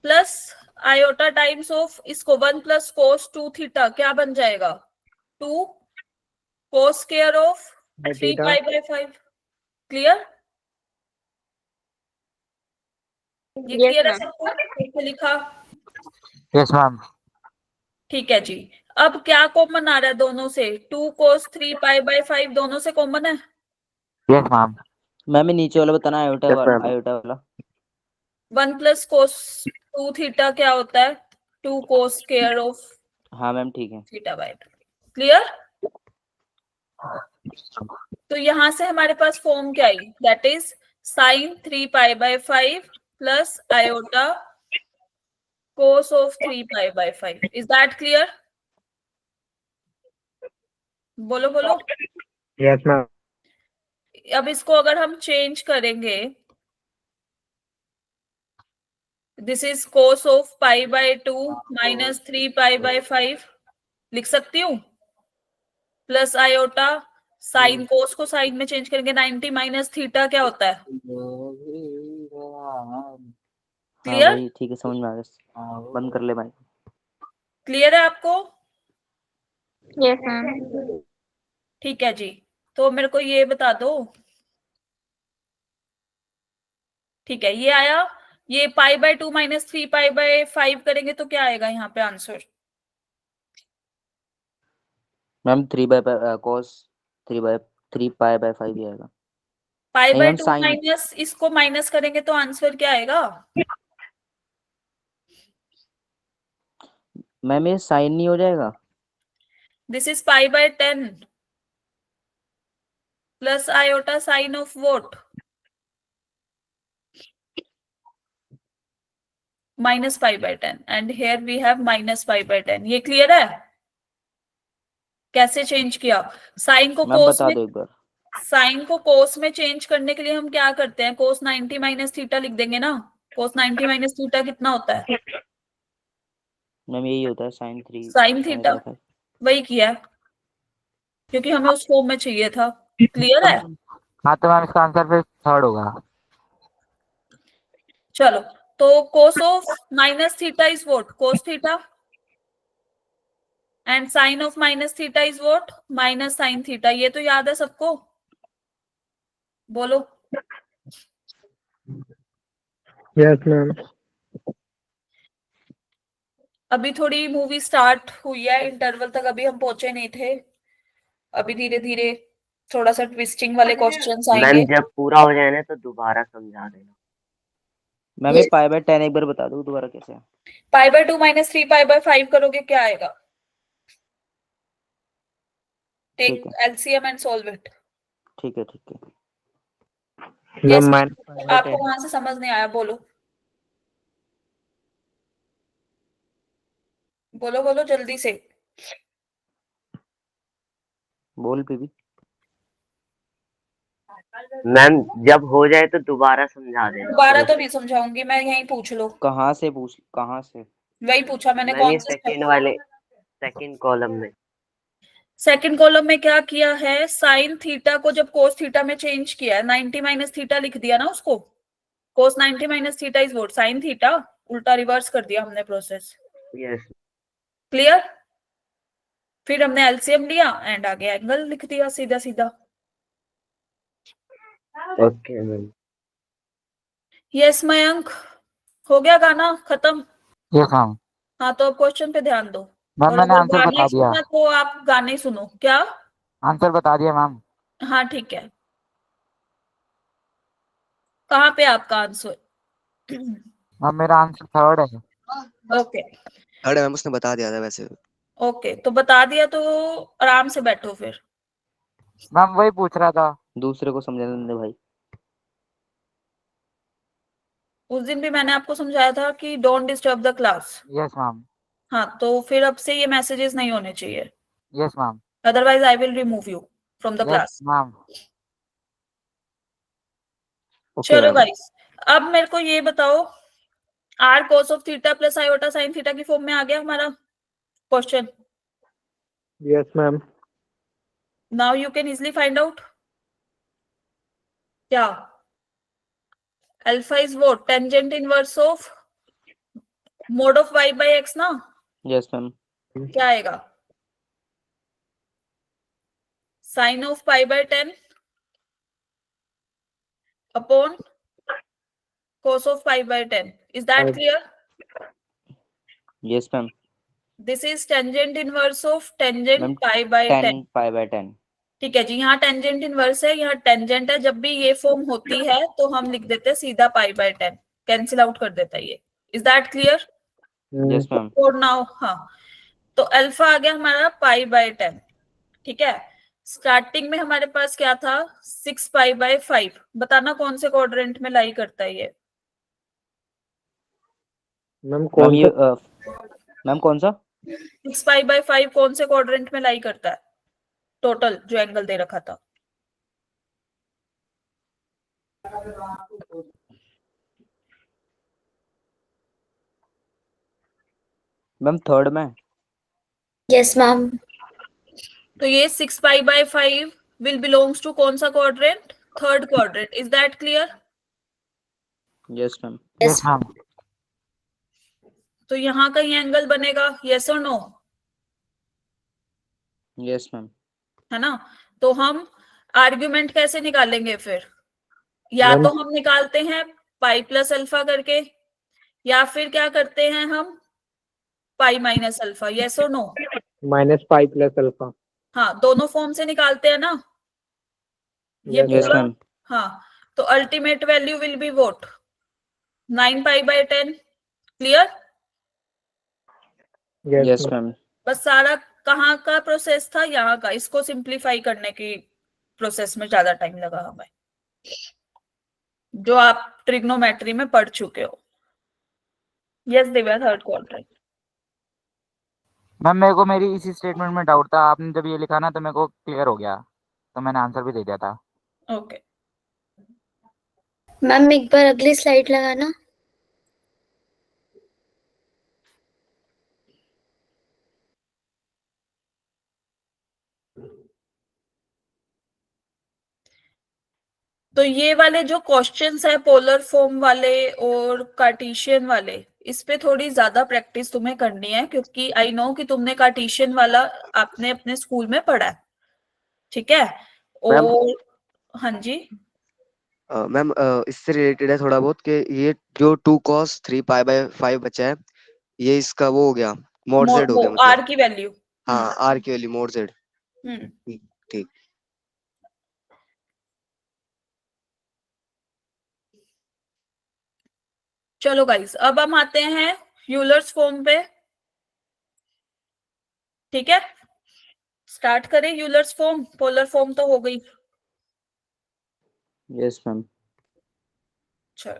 प्लस आयोटा टाइम्स ऑफ इसको 1 प्लस कोस 2 थीटा क्या बन जाएगा 2 कोस स्क्वायर ऑफ 3 थीटा। पाई/5। क्लियर? ये यस क्लियर है मैम। सबको? कैसे लिखा? Yes ma'am. ठीक है जी। अब क्या कॉमन आ रहा है दोनों से 2 कोस 3 पाई/5 दोनों से कॉमन है। Yes ma'am. मैम ये नीचे वाला बताना, Yes, ma'am. आयोटा वाला। 1 प्लस कोस 2 थीटा क्या होता है 2 कोस स्क्वायर ऑफ हाँ मैम ठीक है। Theta by 2। क्लियर? तो यहां से हमारे पास फॉर्म क्या आई, दैट इज साइन 3 पाई/5 प्लस आयोटा कोस ऑफ 3 पाई/5। Is that clear? बोलो बोलो। Yes ma'am. अब इसको अगर हम चेंज करेंगे, this is cos of π/2 minus 3 π/5 लिख सकती हूँ, प्लस आयोटा साइन कोस को साइन में चेंज करेंगे 90 माइनस थीटा क्या होता है। हाँ क्लियर? भाई ठीक है, समझ में आ गया। बंद कर ले भाई। क्लियर है आपको? Yes ma'am. ठीक है जी। तो मेरे को ये बता दो, ठीक है ये आया, ये π/2 माइनस 3 π/5 करेंगे तो क्या आएगा यहाँ पे आंसर? मैम 3/cos 3 पाई/5 ही आएगा। नहीं मैम π/2 साइन, माइनस इसको माइनस करेंगे तो आंसर क्या आएगा? मैम ये साइन नहीं हो जाएगा? This is π/10 plus iota sine of what minus π/10 and here we have minus π/10। ये क्लियर है? कैसे चेंज किया साइन को मैम कोस बता में? दो एक बार। साइन को कोस में चेंज करने के लिए हम क्या करते हैं, कोस 90 माइनस थीटा लिख देंगे ना। कोस 90 माइनस थीटा कितना होता है? मैम यही होता है साइन 3 साइन थीटा। पाई/5। वही किया है, क्योंकि हमें उस फॉर्म में चाहिए था। क्लियर है? हाँ तो मैम इसका आंसर फिर थर्ड होगा। चलो, तो cos of minus theta is what cos theta and sine of minus theta is what minus sine theta. ये तो याद है सबको? बोलो। Yes ma'am. अभी थोड़ी मूवी स्टार्ट हुई है, इंटरवल तक अभी हम पहुंचे नहीं थे, अभी धीरे धीरे थोड़ा सा ट्विस्टिंग वाले क्वेश्चंस आएंगे। मैम जब पूरा हो जाए ना तो दोबारा समझा देना। मैम ये π/10 एक बार बता दो दोबारा कैसे है। π/2 माइनस 3 π/5 करोगे क्या आएगा? टेक ठीक है एलसीएम एंड सॉल्व इट। ठीक है ठीक है। यस, मैम माइनस आपको वहां से समझ नहीं आया? बोलो बोलो बोलो जल्दी से। बोल पीवी। मैम जब हो जाए तो दोबारा समझा देना। दोबारा तो नहीं समझाऊंगी मैं, यहीं पूछ लो। कहाँ से पूछ, कहाँ से? वही पूछा मैंने, मैम कौन ये से सेकंड वाले सेकंड कॉलम में। सेकंड कॉलम में क्या किया है, साइन थीटा को जब कोस थीटा में चेंज किया है, 90 माइनस थीटा लिख दिया ना उसको। कोस 90 minus theta is what, sine theta. उल्टा रिवर्स कर दिया हमने प्रोसेस। यस। क्लियर। फिर हमने एलसीएम लिया एंड आगे एंगल लिख दिया सीधा सीधा। Okay ma'am. यस मयंक, हो गया गाना खत्म। Yes ma'am. हाँ तो अब क्वेश्चन पे ध्यान दो। मैम और मैंने अगर आंसर गाने बता दिया। सुनना तो आप गाने सुनो क्या। आंसर बता दिया मैम। हाँ ठीक है। कहाँ पे आपका आंसर? मैम मेरा आंसर थर्ड है। ओके थर्ड मैम उसने बता दिया था वैसे। ओके, तो बता दिया तो आराम से बैठो फिर। मैम वही पूछ रहा था। दूसरे को समझाने दे भाई। उस दिन भी मैंने आपको समझाया था कि don't disturb the class. Yes ma'am. हाँ तो फिर अब से ये मैसेजेस नहीं होने चाहिए, yes ma'am. Otherwise I will remove you from the yes class. Ma'am. Okay चलो मैम। गाइस, अब मेरे को ये बताओ, R cos of theta plus iota sine theta की फॉर्म में आ गया हमारा question. Yes ma'am. Now you can easily find out क्या alpha is what, tangent inverse of mod of y by x ना। Yes ma'am. क्या आएगा, sine of pi by 10 upon cos of pi by 10. Is that clear? Yes ma'am. This is tangent inverse of tangent ma'am pi by 10. 10 pi by 10। ठीक है जी, यहाँ tangent inverse है, यहाँ tangent है। जब भी ये फॉर्म होती है तो हम लिख देते हैं सीधा पाई बाय 10, कैंसिल आउट कर देता है ये। Is that clear yes ma'am. For now? हाँ तो अल्फा आ गया हमारा पाई बाय 10। ठीक है, स्टार्टिंग में हमारे पास क्या था, 6 पाई बाय 5। बताना कौन से क्वाड्रेंट में लाई करता है ये। मैम मैम कौन ये सा? मैम कौन सा? 6 पाई बाय 5 कौन से क्वाड्रेंट में लाई करता है, टोटल जो एंगल दे रखा था। मैम थर्ड में। Yes, ma'am. तो ये 6 पाई बाय 5 विल बिलोंग्स टू कौन सा quadrant, third quadrant. Is that clear? Yes ma'am. Yes ma'am. तो यहाँ कहीं एंगल बनेगा, यस और नो? Yes ma'am. है ना। तो हम आर्ग्यूमेंट कैसे निकालेंगे फिर, या मैम तो हम निकालते हैं पाई प्लस अल्फा करके, या फिर क्या करते हैं हम पाई माइनस अल्फा, यस और no? Minus pi plus alpha. हाँ दोनों फॉर्म से निकालते हैं ना ये यस यस पूरा। मैम। हाँ तो ultimate value will be vote 9 pi by 10। Clear? Yes ma'am. बस सारा कहाँ का प्रोसेस था, यहाँ का। इसको सिंप्लीफाई करने की प्रोसेस में ज्यादा टाइम लगा हमें, जो आप ट्रिग्नोमेट्री में पढ़ चुके हो। Yes Divya, third quadrant. Ma'am मेरे को मेरी इसी स्टेटमेंट में डाउट था, आपने जब ये लिखा ना तो मेरे को क्लियर हो गया, तो मैंने आंसर भी दे दिया था। ओके मैम एक बार अगली स्लाइड लगाना। तो ये वाले जो क्वेश्चंस है पोलर फॉर्म वाले और कार्टेशियन वाले, इस पे थोड़ी ज्यादा प्रैक्टिस तुम्हें करनी है, क्योंकि आई नो कि तुमने कार्टेशियन वाला आपने अपने स्कूल में पढ़ा है। ठीक है। मैम और हाँ जी, मैम इससे रिलेटेड है थोड़ा बहुत कि ये जो 2 cos 3 पाई बाय 5 बचा है, ये इसका वो हो गया, मोड जेड हो वो गया मतलब। आर की वैल्यू। हाँ आर की वैल्यू मोड जेड। हम्म ठीक। चलो गाइस, अब हम आते हैं यूलर्स फॉर्म पे। ठीक है, स्टार्ट करें यूलर्स फॉर्म। पोलर फॉर्म तो हो गई। Yes ma'am. चलो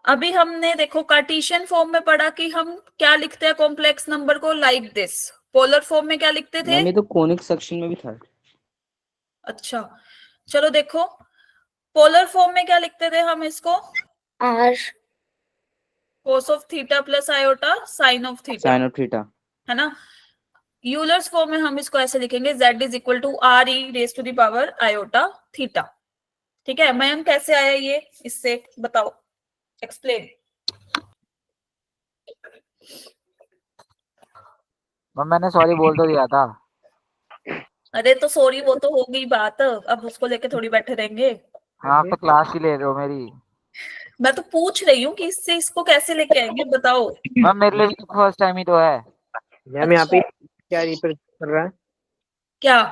अभी हमने देखो कार्टेशियन फॉर्म में पढ़ा कि हम क्या लिखते हैं कॉम्प्लेक्स नंबर को, लाइक दिस। पोलर फॉर्म में क्या लिखते थे? मैम ये तो कोनिक सेक्शन में भी था। अच्छा चलो देखो, पोलर फॉर्म में क्या लिखते थे हम इसको? R cos of theta plus iota sine of theta, sine of theta. है ना। यूलर्स फॉर्म में हम इसको ऐसे लिखेंगे, z is equal to r e raise to the power iota theta. ठीक है मैम, कैसे आया ये, इससे बताओ, एक्सप्लेन। मैम मैंने सॉरी बोल तो दिया था। अरे तो सॉरी वो तो हो गई बात, अब उसको लेके थोड़ी बैठे रहेंगे। आप तो क्लास ही ले रहे हो मेरी। मैं तो पूछ रही हूँ कि इससे इसको कैसे लेके आएंगे, बताओ। मैम मेरे लिए फर्स्ट टाइम ही तो है। मैम यहाँ पे क्या रिप्रेजेंट कर रहा है? क्या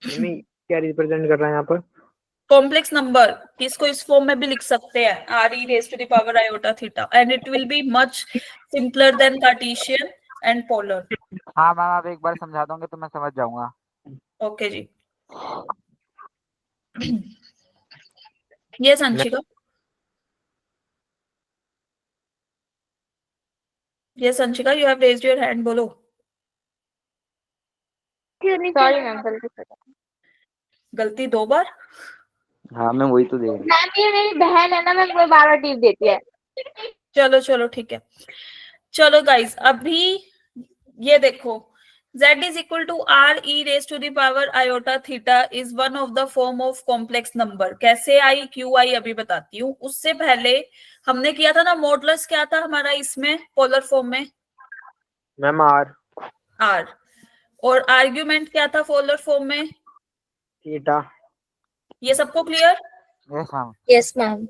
मैम क्या रिप्रेजेंट कर रहा है यहाँ पर? कॉम्प्लेक्स नंबर, इसको इस फॉर्म में भी लिख सकते हैं, R e raise to the power iota theta, and it will be much simpler than Cartesian and polar. हाँ मैम आप एक बार समझा दोगे तो मैं समझ जाऊंगा। ओके जी। ये संशिका, ये Sanshika, you have raised your hand, बोलो। सॉरी मैम, गलती से। गलती 2 बार? हाँ मैं वही तो देख रहा हूँ। मैम ये मेरी बहन है ना, मैं बार बार टिप देती है। चलो चलो ठीक है। चलो गाइस, अभी ये देखो, z is equal to r e raised to the power iota theta is one of the form of complex number। कैसे आई, क्यों आई, अभी बताती हूँ। उससे पहले हमने किया था ना मॉडुलस, क्या था हमारा इसमें पोलर फॉर्म में? Ma'am r. r। और आर्ग्यूमेंट क्या था पोलर फॉर्म में? थीटा। ये सबको clear? Yes ma'am. yes ma'am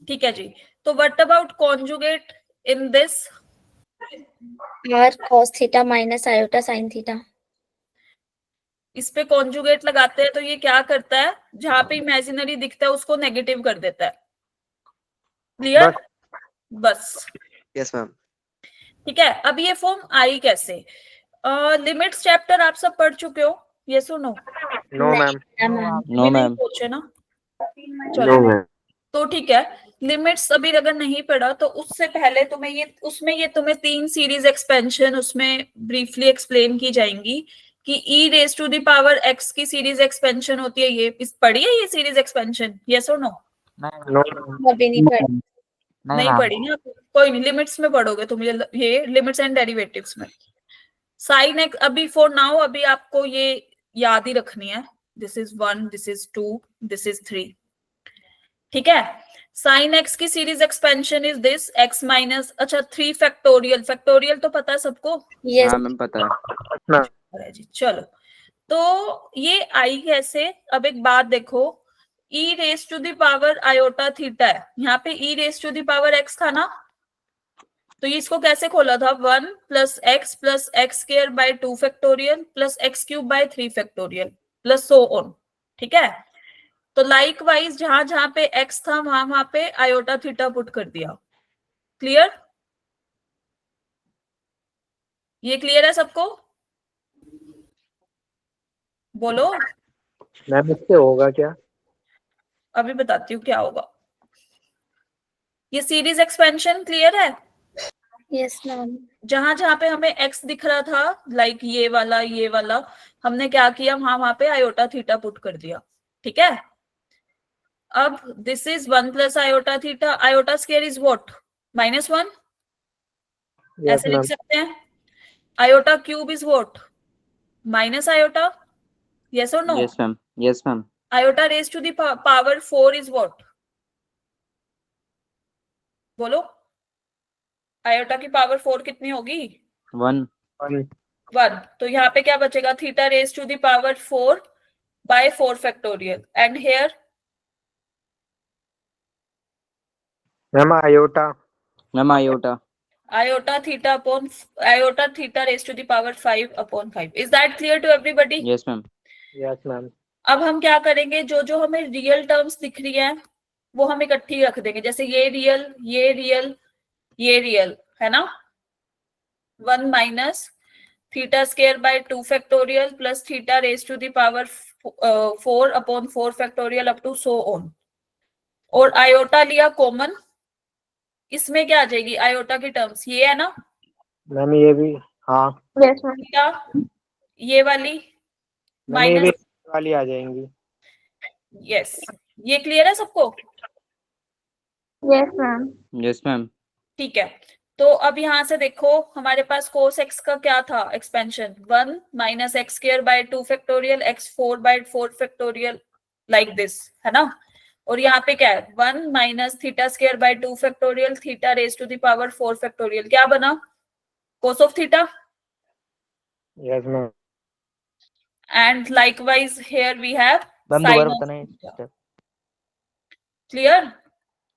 ठीक है जी। तो what about conjugate in this? R cos theta minus iota sin theta इस पे कॉन्जुगेट लगाते हैं तो ये क्या करता है, जहां पे इमेजिनरी दिखता है उसको नेगेटिव कर देता है। क्लियर? बस यस मैम। ठीक है। अब ये फॉर्म आई कैसे? लिमिट्स चैप्टर आप सब पढ़ चुके हो, ये सुनो। No ma'am. नो नहीं मैम। पूछे ना, नो चलो मैम। तो ठीक है। लिमिट्स अभी अगर नहीं पढ़ा तो उससे पहले तुम्हें ये, उसमें ये तुम्हें 3 सीरीज एक्सपेंशन उसमें ब्रीफली एक्सप्लेन की जाएंगी कि e raise to the power x की सीरीज एक्सपेंशन होती है। ये इस पढ़ी है ये सीरीज एक्सपेंशन, यस और नो? नहीं नो। अभी नहीं पढ़ा नहीं मैम। पढ़ी ना, कोई नहीं, लिमिट्स में पढ़ोगे तुम ये लिमिट्स एंड डेरिवेटिव्स में। साइन एक्स अभी फॉर नाउ अभी आपको ये याद ही रखनी है, this is 1, this is 2, this is 3। ठीक है। साइन एक्स की series expansion is this x minus, अच्छा 3 फैक्टोरियल, फैक्टोरियल तो पता है सबको? yes हाँ मैम पता है। अरे जी चलो, तो ये आई कैसे? अब एक बात देखो, e raise to the power iota theta है, यहाँ पे e raise to the power x था ना, तो ये इसको कैसे खोला था? 1 plus x square by 2 factorial plus x cube by 3 factorial plus so on. ठीक है। तो लाइक वाइज जहां जहां पे x था वहां वहां पे आयोटा थीटा पुट कर दिया। क्लियर? ये क्लियर है सबको? बोलो। मैम इससे होगा क्या? अभी बताती हूँ क्या होगा। ये सीरीज एक्सपेंशन क्लियर है? yes ma'am जहां जहां पे हमें x दिख रहा था, लाइक ये वाला, हमने क्या किया, वहां वहां पे आयोटा थीटा पुट कर दिया। ठीक है। अब this is 1 plus iota theta, iota square is what? -1, yes ऐसे लिख मैम। सकते हैं। Iota cube is what? Minus iota, yes और no? Yes ma'am. Yes ma'am. Iota raise to the power 4 is what? बोलो, आयोटा की power 4 कितनी होगी? 1। 1। तो यहाँ पे क्या बचेगा? Theta raise to the power 4 by 4 factorial, and here ma'am iota. Ma'am iota. iota theta raised to the power 5 upon 5। is that clear to everybody? Yes ma'am. Yes ma'am. अब हम क्या करेंगे, जो जो हमें रियल टर्म्स दिख रही है वो हम इकट्ठी रख देंगे, जैसे ये रियल, ये रियल, ये रियल, है ना। 1 minus theta square by 2 factorial plus theta raise to the power 4 upon 4 factorial up to so on. और आयोटा लिया कॉमन, इसमें क्या आ जाएगी आयोटा की टर्म्स, ये है ना मैम ये भी, हाँ यस मैम। थीटा, ये वाली मैम ये भी माइनस, वाली आ जाएंगी। यस, ये क्लियर है सबको? Yes ma'am. Yes ma'am. ठीक है, तो अब यहाँ से देखो हमारे पास cos x का क्या था expansion, 1 minus x square by 2 factorial x 4 by 4 factorial like this, है ना। और यहाँ पे क्या है, 1 minus theta square by 2 factorial theta raise to the power 4 factorial, क्या बना, cos of theta. Yes ma'am. And likewise here we have ma'am sine दोबारा ऑफ बताना है theta. Step. Clear?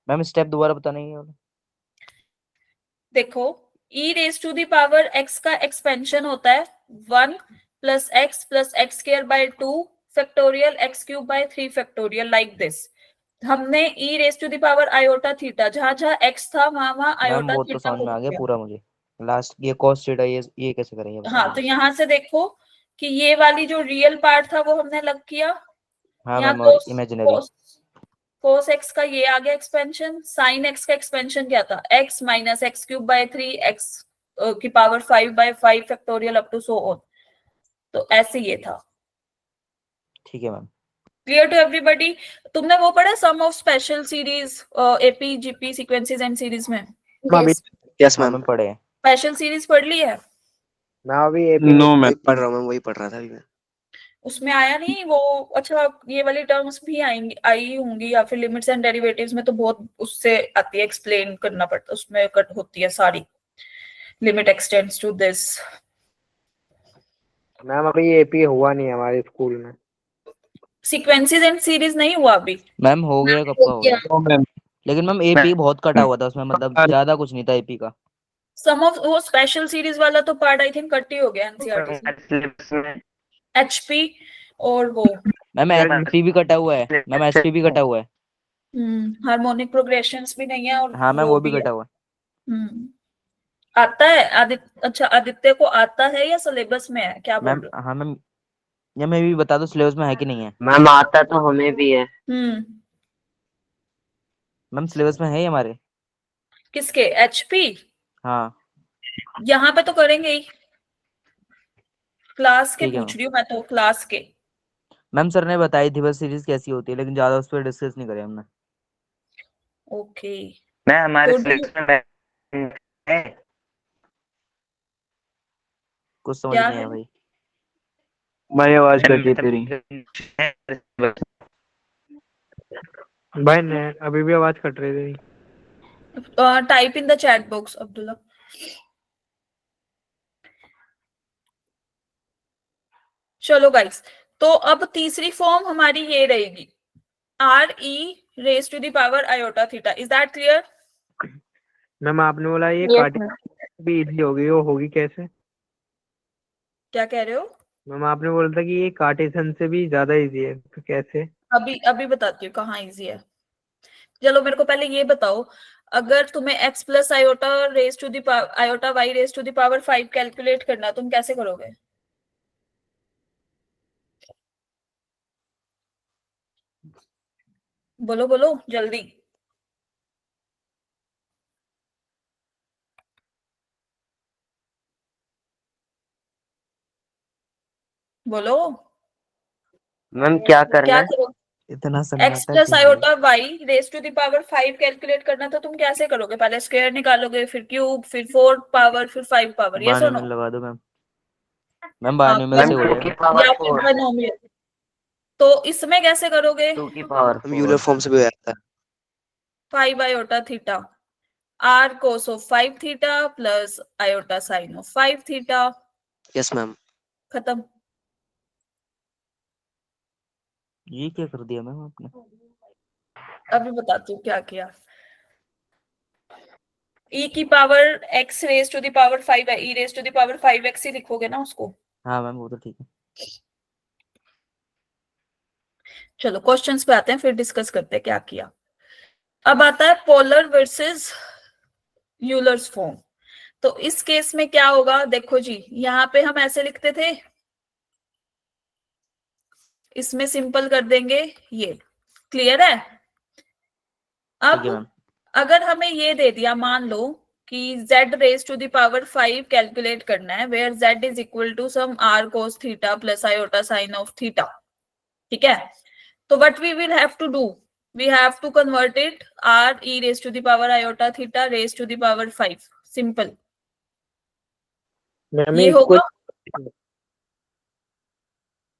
Ma'am step दोबारा बताना है ये वाला। देखो e raise to the power x का एक्सपेंशन होता है 1 plus x square by 2 factorial x cube by 3 factorial like this. हमने e raise to the power iota theta, जहां जहां x था वहां वहां मैम आयोटा वो तो थीटा समझ को में आ गया लिखा। पूरा मुझे। लास्ट ये cos थीटा ये कैसे करेंगे बता हाँ, तो दीजिए। यहाँ से देखो कि ये वाली जो रियल पार्ट था वो हमने लग किया, हाँ यहाँ मैम, और इमेजिनरी। cos x का ये आ गया एक्सपेंशन, sin x का एक्सपेंशन क्या था, x minus x cube by 3 x की power 5 by 5 factorial up to so on. तो ऐसे ये था। ठीक है मैम। Clear to everybody? तुमने वो पढ़ा sum of special series AP GP sequences and series में? अभी यस यस हाँ मैम। मैम पढ़े हैं। स्पेशल सीरीज पढ़ ली है? मैं अभी एपी नो वही मैम। पढ़ रहा हूँ मैम, वही पढ़ रहा था अभी मैं। उसमें आया नहीं वो? अच्छा, ये वाली टर्म्स भी आएंगी, आई होंगी, या फिर लिमिट्स एंड डेरिवेटिव्स में तो बहुत उससे आती है, एक्सप्लेन करना पड़ता है, उसमें कट होती है सारी, limit extends to this. Ma'am अभी एपी हुआ नहीं है हमारे स्कूल में। सीक्वेंसेस एंड सीरीज नहीं हुआ अभी? मैम हो गया, कब का हो गया। No ma'am. लेकिन मैम एपी बहुत कटा हुआ था उसमें, मतलब ज्यादा कुछ नहीं था एपी का। सम ऑफ वो स्पेशल सीरीज वाला तो पार्ट आई थिंक कट ही हो गया एनसीईआरटी से, सिलेबस में एचपी और वो मैम एचपी भी कटा हुआ है, मैम एचपी भी कटा हुआ है। हार्मोनिक प्रोग्रेशंस भी नहीं है, और हाँ मैम वो भी कटा हुआ है। आता है आदित्य। अच्छा, आदित्य को आता है या सिलेबस में है, क्या बोल मैम रहे हाँ मैम, या मैं भी बता दो सिलेबस में है कि नहीं है। मैम आता तो हमें भी है। हो? मैम सिलेबस में है ही हमारे। किसके, एचपी? हाँ यहाँ पे तो करेंगे ही, क्लास के ठीक है पूछ मैम। रही हूँ मैं तो, क्लास के। मैम सर ने बताई थी बस सीरीज कैसी होती है, लेकिन ज्यादा उस पर डिस्कस नहीं करे हमने। ओके, मैं हमारे तो सिलेक्शन में है। कुछ समझ क्या नहीं है? आया भाई। भाई आवाज कट रही तेरी। भाई ने अभी भी आवाज कट रही थी। Type in the chat box Abdullah. चलो गाइस, तो अब तीसरी फॉर्म हमारी ये रहेगी, r e raise to the power iota theta. Is that clear? Ma'am आपने बोला ये यस काटी मैम। भी इजी होगी, वो होगी कैसे? क्या कह रहे हो? मैम आपने बोला था कि ये कार्टेशियन से भी ज्यादा इजी है, तो कैसे? अभी अभी बताती हूँ कहाँ इजी है। चलो मेरे को पहले ये बताओ, अगर तुम्हें x plus iota raise to the iota y raise to the power 5 calculate करना, तुम कैसे करोगे? बोलो बोलो जल्दी। बोलो मैम क्या करना क्या है? करो? इतना x सन्नाटा प्लस क्यों है? Iota y raise to the power 5 calculate करना, तो तुम कैसे करोगे? पहले स्क्वायर निकालोगे, फिर क्यूब, फिर 4 पावर, फिर 5 पावर, यस और बानवे नो? में लगा दो मैम। मैम हाँ, बानवे में मैम से हो 2 जाएगा। की पावर या फिर 4, बाइनोमियल। तो इसमें कैसे करोगे? 2 की पावर हम यूलर 4। फॉर्म से भी आता है। 5 iota theta r cos of 5 theta plus iota sine of 5 theta, yes ma'am. खत्म। ये क्या कर दिया मैम आपने। अभी बताती हूँ क्या किया। e की power x raise to the power 5 है, e raise to the power 5x ही लिखोगे ना उसको। हाँ मैम वो तो ठीक है। चलो क्वेश्चंस पे आते हैं, फिर डिस्कस करते हैं क्या किया। अब आता है पोलर वर्सेस यूलर्स फॉर्म। तो इस केस में क्या होगा, देखो जी, यहाँ पे हम ऐसे लिखते थे, इसमें सिंपल कर देंगे ये। क्लियर है? ठीक है अब मैम। अगर हमें ये दे दिया, मान लो कि z raise to the power 5 calculate करना है, where z is equal to some r cos theta plus iota sine of theta, ठीक है? तो what we will have to do, we have to convert it r e raise to the power iota theta raise to the power 5, simple. Ma'am ये होगा,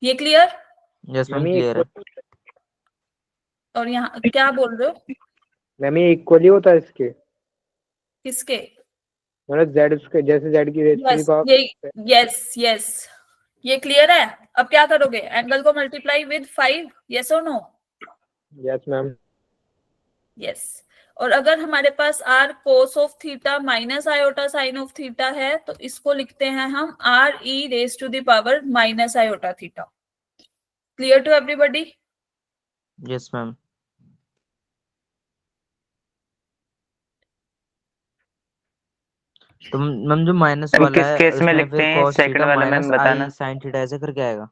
ये clear? Yes ma'am ma'am clear है। और यहाँ क्या बोल रहे हो, मैम ये इक्वली होता है इसके, किसके? मतलब जेड उसके जैसे जेड की raise to the yes, power. ये यस यस, ये क्लियर है? अब क्या करोगे, एंगल को मल्टीप्लाई विद 5, यस और नो? Yes ma'am. यस। और अगर हमारे पास r cos of theta minus iota sine of theta है, तो इसको लिखते हैं हम r e raise to the power minus iota theta. Clear to everybody? Yes ma'am. तो मैम जो माइनस मैम वाला किस है केस में उसमें लिखते फिर हैं cos सेकंड थीटा वाला, माइनस मैम बताना। आई साइन थीटा ऐसे करके आएगा।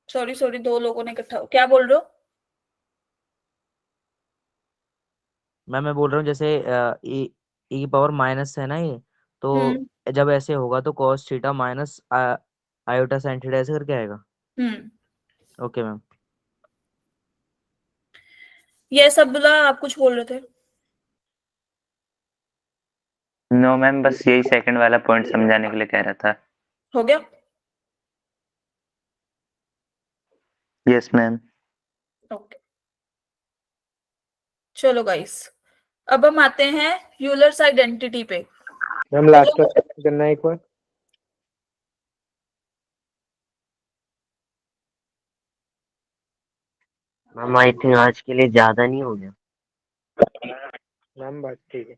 सॉरी सॉरी, दो लोगों ने इकट्ठा, क्या बोल रहे हो? मैं बोल रहा हूँ जैसे e की पावर माइनस है ना ये, तो हम्म जब ऐसे होगा तो cos theta minus iota sine theta ऐसे करके आएगा। Okay ma'am. ये सब बोला, आप कुछ बोल रहे थे? नो मैम, बस यही सेकंड वाला पॉइंट समझाने के लिए कह रहा था। हो गया? Yes ma'am. ओके, चलो गाइस, अब हम आते हैं यूलर्स आइडेंटिटी पे। मैम लास्ट क्वेश्चन करना है एक बार। मैम आई थिंक आज के लिए ज्यादा नहीं हो गया? मैम बस ठीक है।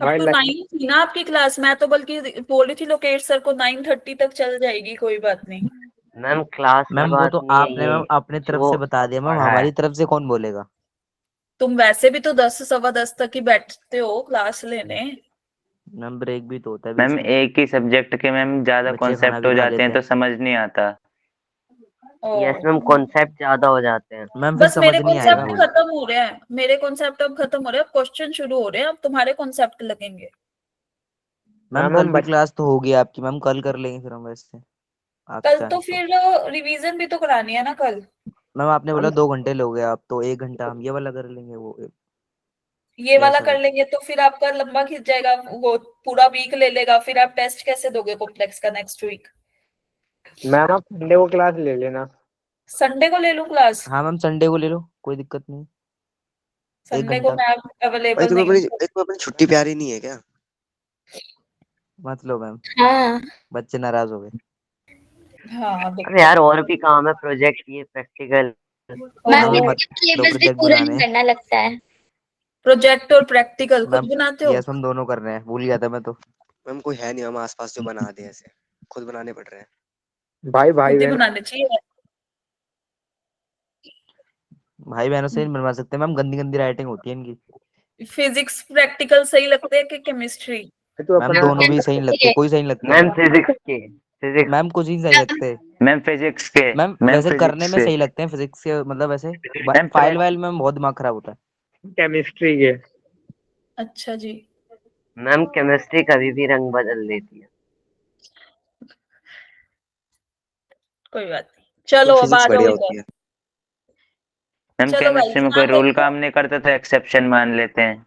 अब भाई तो 9 थी ना आपकी क्लास, मैं तो बल्कि बोल रही थी लोकेट सर को 9:30 तक चल जाएगी, कोई बात नहीं। मैम क्लास की मैम वो बात तो नहीं है, आपने ये मैम अपने तरफ जो से बता दिया मैम, पढ़ा है। हमारी तरफ से कौन बोलेगा? तुम वैसे भी तो 10 सवा 10 तक ही बैठते हो क्लास लेने। मैम ब्रेक भी तो होता है बीच मैम में, एक ही सब्जेक्ट के मैम ज्यादा बच्चे खाना कॉन्सेप्ट भी हो खा जाते लेते हैं तो हैं। समझ नहीं आता। यस ओ, मैम, कॉन्सेप्ट ज्यादा हो जाते हैं। मैम फिर बस समझ मेरे नहीं आएगा कॉन्सेप्ट वही। खत्म हो रहे हैं, मेरे कॉन्सेप्ट अब खत्म हो रहे हैं, अब क्वेश्चन शुरू हो रहे हैं, अब तुम्हारे कॉन्सेप्ट लगेंगे। मैम मैम कल हम भी क्लास तो होगी आपकी, मैम कल कर लेंगे फिर हम वैसे आप कल तो चाहें तो। फिर रिवीजन भी तो करानी है ना कल। मैम आपने बोला हम 2 घंटे लोगे आप, तो 1 घंटा हम ये वाला कर लेंगे, वो ये या वाला ऐसा कर कर। लेंगे तो फिर आपका लंबा खिंच जाएगा, वो पूरा वीक ले लेगा, फिर आप टेस्ट कैसे दोगे कॉम्प्लेक्स का नेक्स्ट वीक? मैम आप संडे को क्लास ले लेना। संडे को ले लूं क्लास? हाँ मैम संडे को ले लो, कोई दिक्कत नहीं। 1 संडे को घंटा मैं अवेलेबल नहीं हूँ। तुम्हें अपनी छुट्टी प्यारी नहीं है क्या? मत लो मैम, हाँ बच्चे नाराज हो गए। हाँ अरे देखते यार और भी काम है, प्रोजेक्ट, ये प्रैक्टिकल। मैम मैम हैं। मत लो, सिलेबस भी प्रोजेक्ट पूरा नहीं बनाने हैं। करना लगता है। प्रोजेक्ट और प्रैक्टिकल खुद मैम बनाते हो? यस हम दोनों कर रहे हैं, भूल गया था मैं तो। मैम कोई है नहीं हम आसपास जो बना दे, ऐसे खुद बनाने पड़ रहे हैं। भाई भाई खुद ही बहन बनाने चाहिए। भाई बहनों से नहीं बनवा सकते मैम, गंदी गंदी राइटिंग होती है इनकी। फिजिक्स प्रैक्टिकल सही लगते हैं कि केमिस्ट्री? तो मैम अपना दोनों भी सही नहीं लगते, कोई सही नहीं लगते। मैम फिजिक्स के, फिजिक्स। मैम कुछ ही सही लगते। मैम फिजिक्स के, मैम मैम वैसे करने फिजिक्स में के। सही लगते हैं फिजिक्स के, मतलब ऐसे मैम फाइल वाइल में बहुत दिमाग खराब होता है। केमिस्ट्री के। अच्छा जी। मैम केमिस्ट्री कभी भी रंग बदल देती है। कोई बात नहीं, चलो अब आ फिजिक्स जाओ बढ़िया इधर। होती है। मैम चलो केमिस्ट्री गाइस में कोई यहाँ रूल देखो, काम नहीं करता तो एक्सेप्शन मान लेते हैं।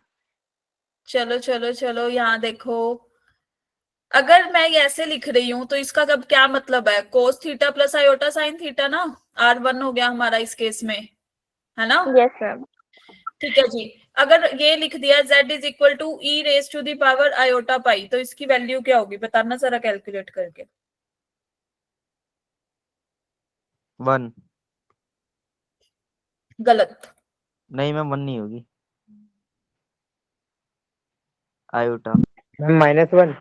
चलो चलो चलो यहाँ देखो, अगर मैं ये ऐसे लिख रही हूँ तो इसका जब क्या मतलब है, cos theta plus iota sine theta ना, R1 हो गया हमारा इस केस में, है ना? Yes, ma'am. ठीक है जी। अगर ये लिख दिया z is equal to e raise to the power iota pi, तो इसकी वैल्यू क्या होगी बताना जरा कैलकुलेट करके। 1 गलत। नहीं मैम 1 नहीं होगी, iota. Ma'am -1।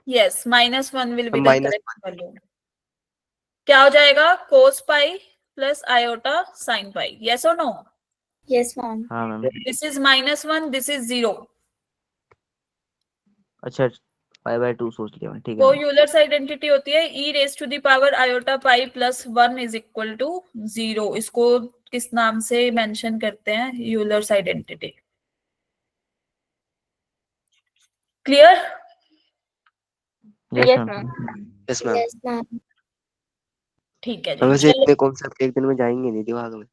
Yes, -1 will be the minus correct value. क्या हो जाएगा, cos pi plus iota sine pi, yes और नो? Yes ma'am. हाँ ma'am. This is -1, this is 0। अच्छा 5/2 सोच लिया मैं, ठीक है तो मैम। यूलर्स आइडेंटिटी होती है e raise to the power iota pi plus 1 is equal to 0। इसको किस नाम से मेंशन करते हैं, Euler's identity. Clear? Yes Yes, ma'am. ma'am. Yes ma'am. Yes, ma'am. ठीक है हम जी, वैसे चलो इतने कॉन्सेप्ट एक दिन में जाएंगे नहीं दिमाग में।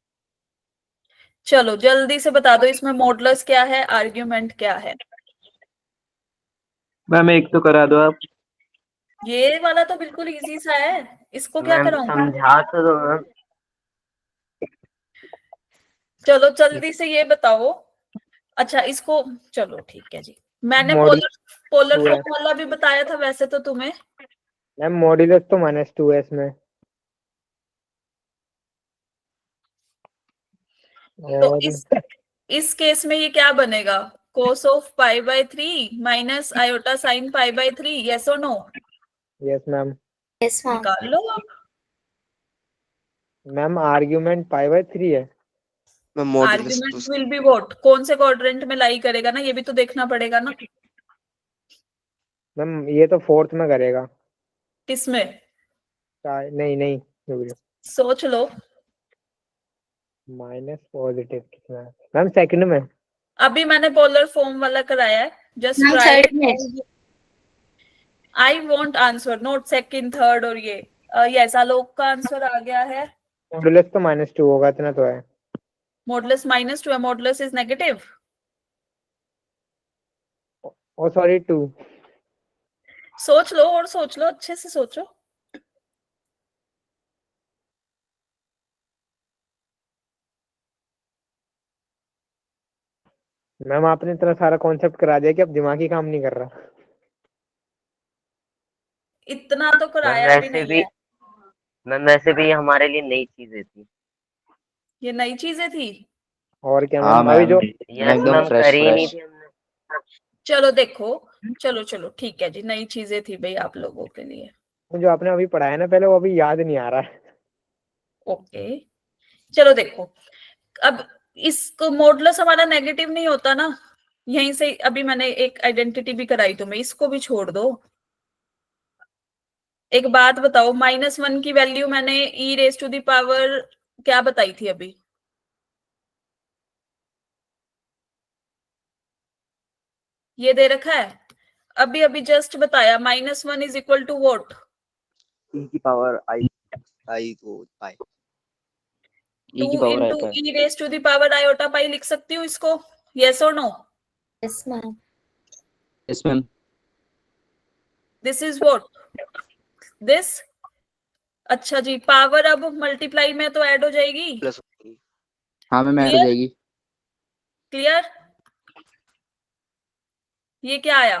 चलो जल्दी से बता दो इसमें मॉडुलस क्या है, आर्ग्यूमेंट क्या है। मैम एक तो करा दो आप। ये वाला तो बिल्कुल इजी सा है, इसको क्या मैम कराऊं? समझा तो दो मैम। चलो जल्दी से ये बताओ। अच्छा इसको, चलो ठीक है जी। मैंने मॉड्यूलस पोलर 2 है फॉर्म वाला भी बताया था वैसे तो तुम्हें। मैम, मॉड्यूलस तो -2 है इसमें। तो और इस केस में ये क्या बनेगा? cos of π/3 minus iota sine π/3, yes और no? Yes ma'am. Yes, ma'am. निकाल लो अब। मैम आर्ग्यूमेंट π/3 है। मैं modulus argument will be what? कौन से क्वाड्रेंट में लाई करेगा ना, ये भी तो देखना पड़ेगा ना। मैम ये तो फोर्थ में करेगा। किसमें? नहीं नहीं, सोच लो। माइनस पॉजिटिव कितना है मैम? सेकंड में। अभी मैंने पोलर फॉर्म वाला कराया है, जस्ट Ma'am, ट्राई। third में। I want answer, note second third और ये। यस, आलोक का आंसर आ गया है। मॉड्यूलस तो -2 होगा, इतना तो है। मॉडुलस -2 है, modulus is negative. Oh sorry 2। सोच लो और सोच लो, अच्छे से सोचो। मैम आपने इतना सारा कॉन्सेप्ट करा दिया कि अब दिमाग ही काम नहीं कर रहा। इतना तो मैम कराया भी वैसे नहीं भी है। मैम वैसे भी ये हमारे लिए नई चीजें थी। ये नई चीजें थी। और क्या हाँ मैम, अभी मैम, जो यस एकदम मैम, फ्रेश करी ही नहीं फ्रेश। थी हमने। चलो देखो, चलो चलो ठीक है जी, नई चीजें थी भाई आप लोगों के लिए। जो आपने अभी पढ़ाया ना पहले, वो अभी याद नहीं आ रहा है। ओके चलो देखो, अब इसको मॉडुलस हमारा नेगेटिव नहीं होता ना, यहीं से अभी मैंने एक आइडेंटिटी भी कराई तुम्हें, इसको भी छोड़ दो। एक बात बताओ, -1 की वैल्यू मैंने e⁻⁴ क्या बताई थी अभी? ये दे रखा है, अभी अभी जस्ट बताया, -1 इज इक्वल टू वॉट? ई की पावर आई तो पाई। ई 2 की पावर इंटू आता है। e⁻⁴ लिख सकती हूँ इसको, यस और no? Yes, ma'am. Yes ma'am. This is what? This. अच्छा जी, पावर अब मल्टीप्लाई में तो ऐड हो जाएगी। प्लस हाँ मैम, ऐड हो क्लियर? जाएगी। क्लियर? ये क्या आया?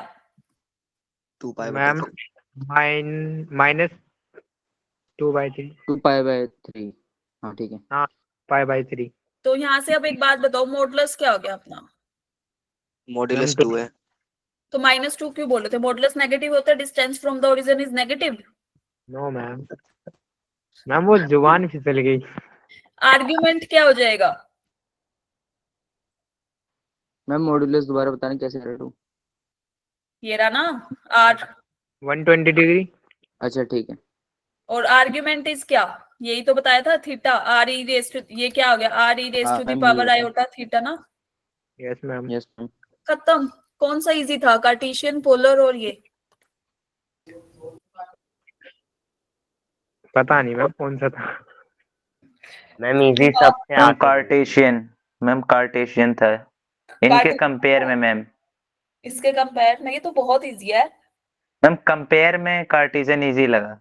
2 पाई मैम -2/3। 2π/3। हाँ ठीक है। हाँ, π/3। तो यहाँ से अब एक बात बताओ, मॉडुलस क्या हो गया अपना? मॉड्यूलस मैम 2 है। तो -2 क्यों बोले थे? मॉडुलस नेगेटिव होता है, distance from the origin is negative. No ma'am, ma'am वो जुबान फिसल गई। आर्ग्यूमेंट क्या हो जाएगा? मैम मॉड्यूलस दोबारा बताना कैसे कर दूं? ये रहा ना, आर। 120 डिग्री। अच्छा ठीक है। और आर्ग्यूमेंट इज क्या? यही तो बताया था, theta. R e raise to, ये क्या हो गया? आर ई रेस हाँ टू द मैम, ये पावर होता है। आयोटा थीटा ना। Yes ma'am. Yes ma'am. खत्म। कौन सा इजी था, कार्टेशियन, पोलर और ये? पता नहीं मैम कौन सा था। मैम इजी सबसे मैम आते हैं। कार्टेशियन, मैम कार्टेशियन था इनके कंपेयर में मैम। इसके कंपेयर में ये तो बहुत इजी है, मैम कंपेयर में कार्टेशियन इजी लगा।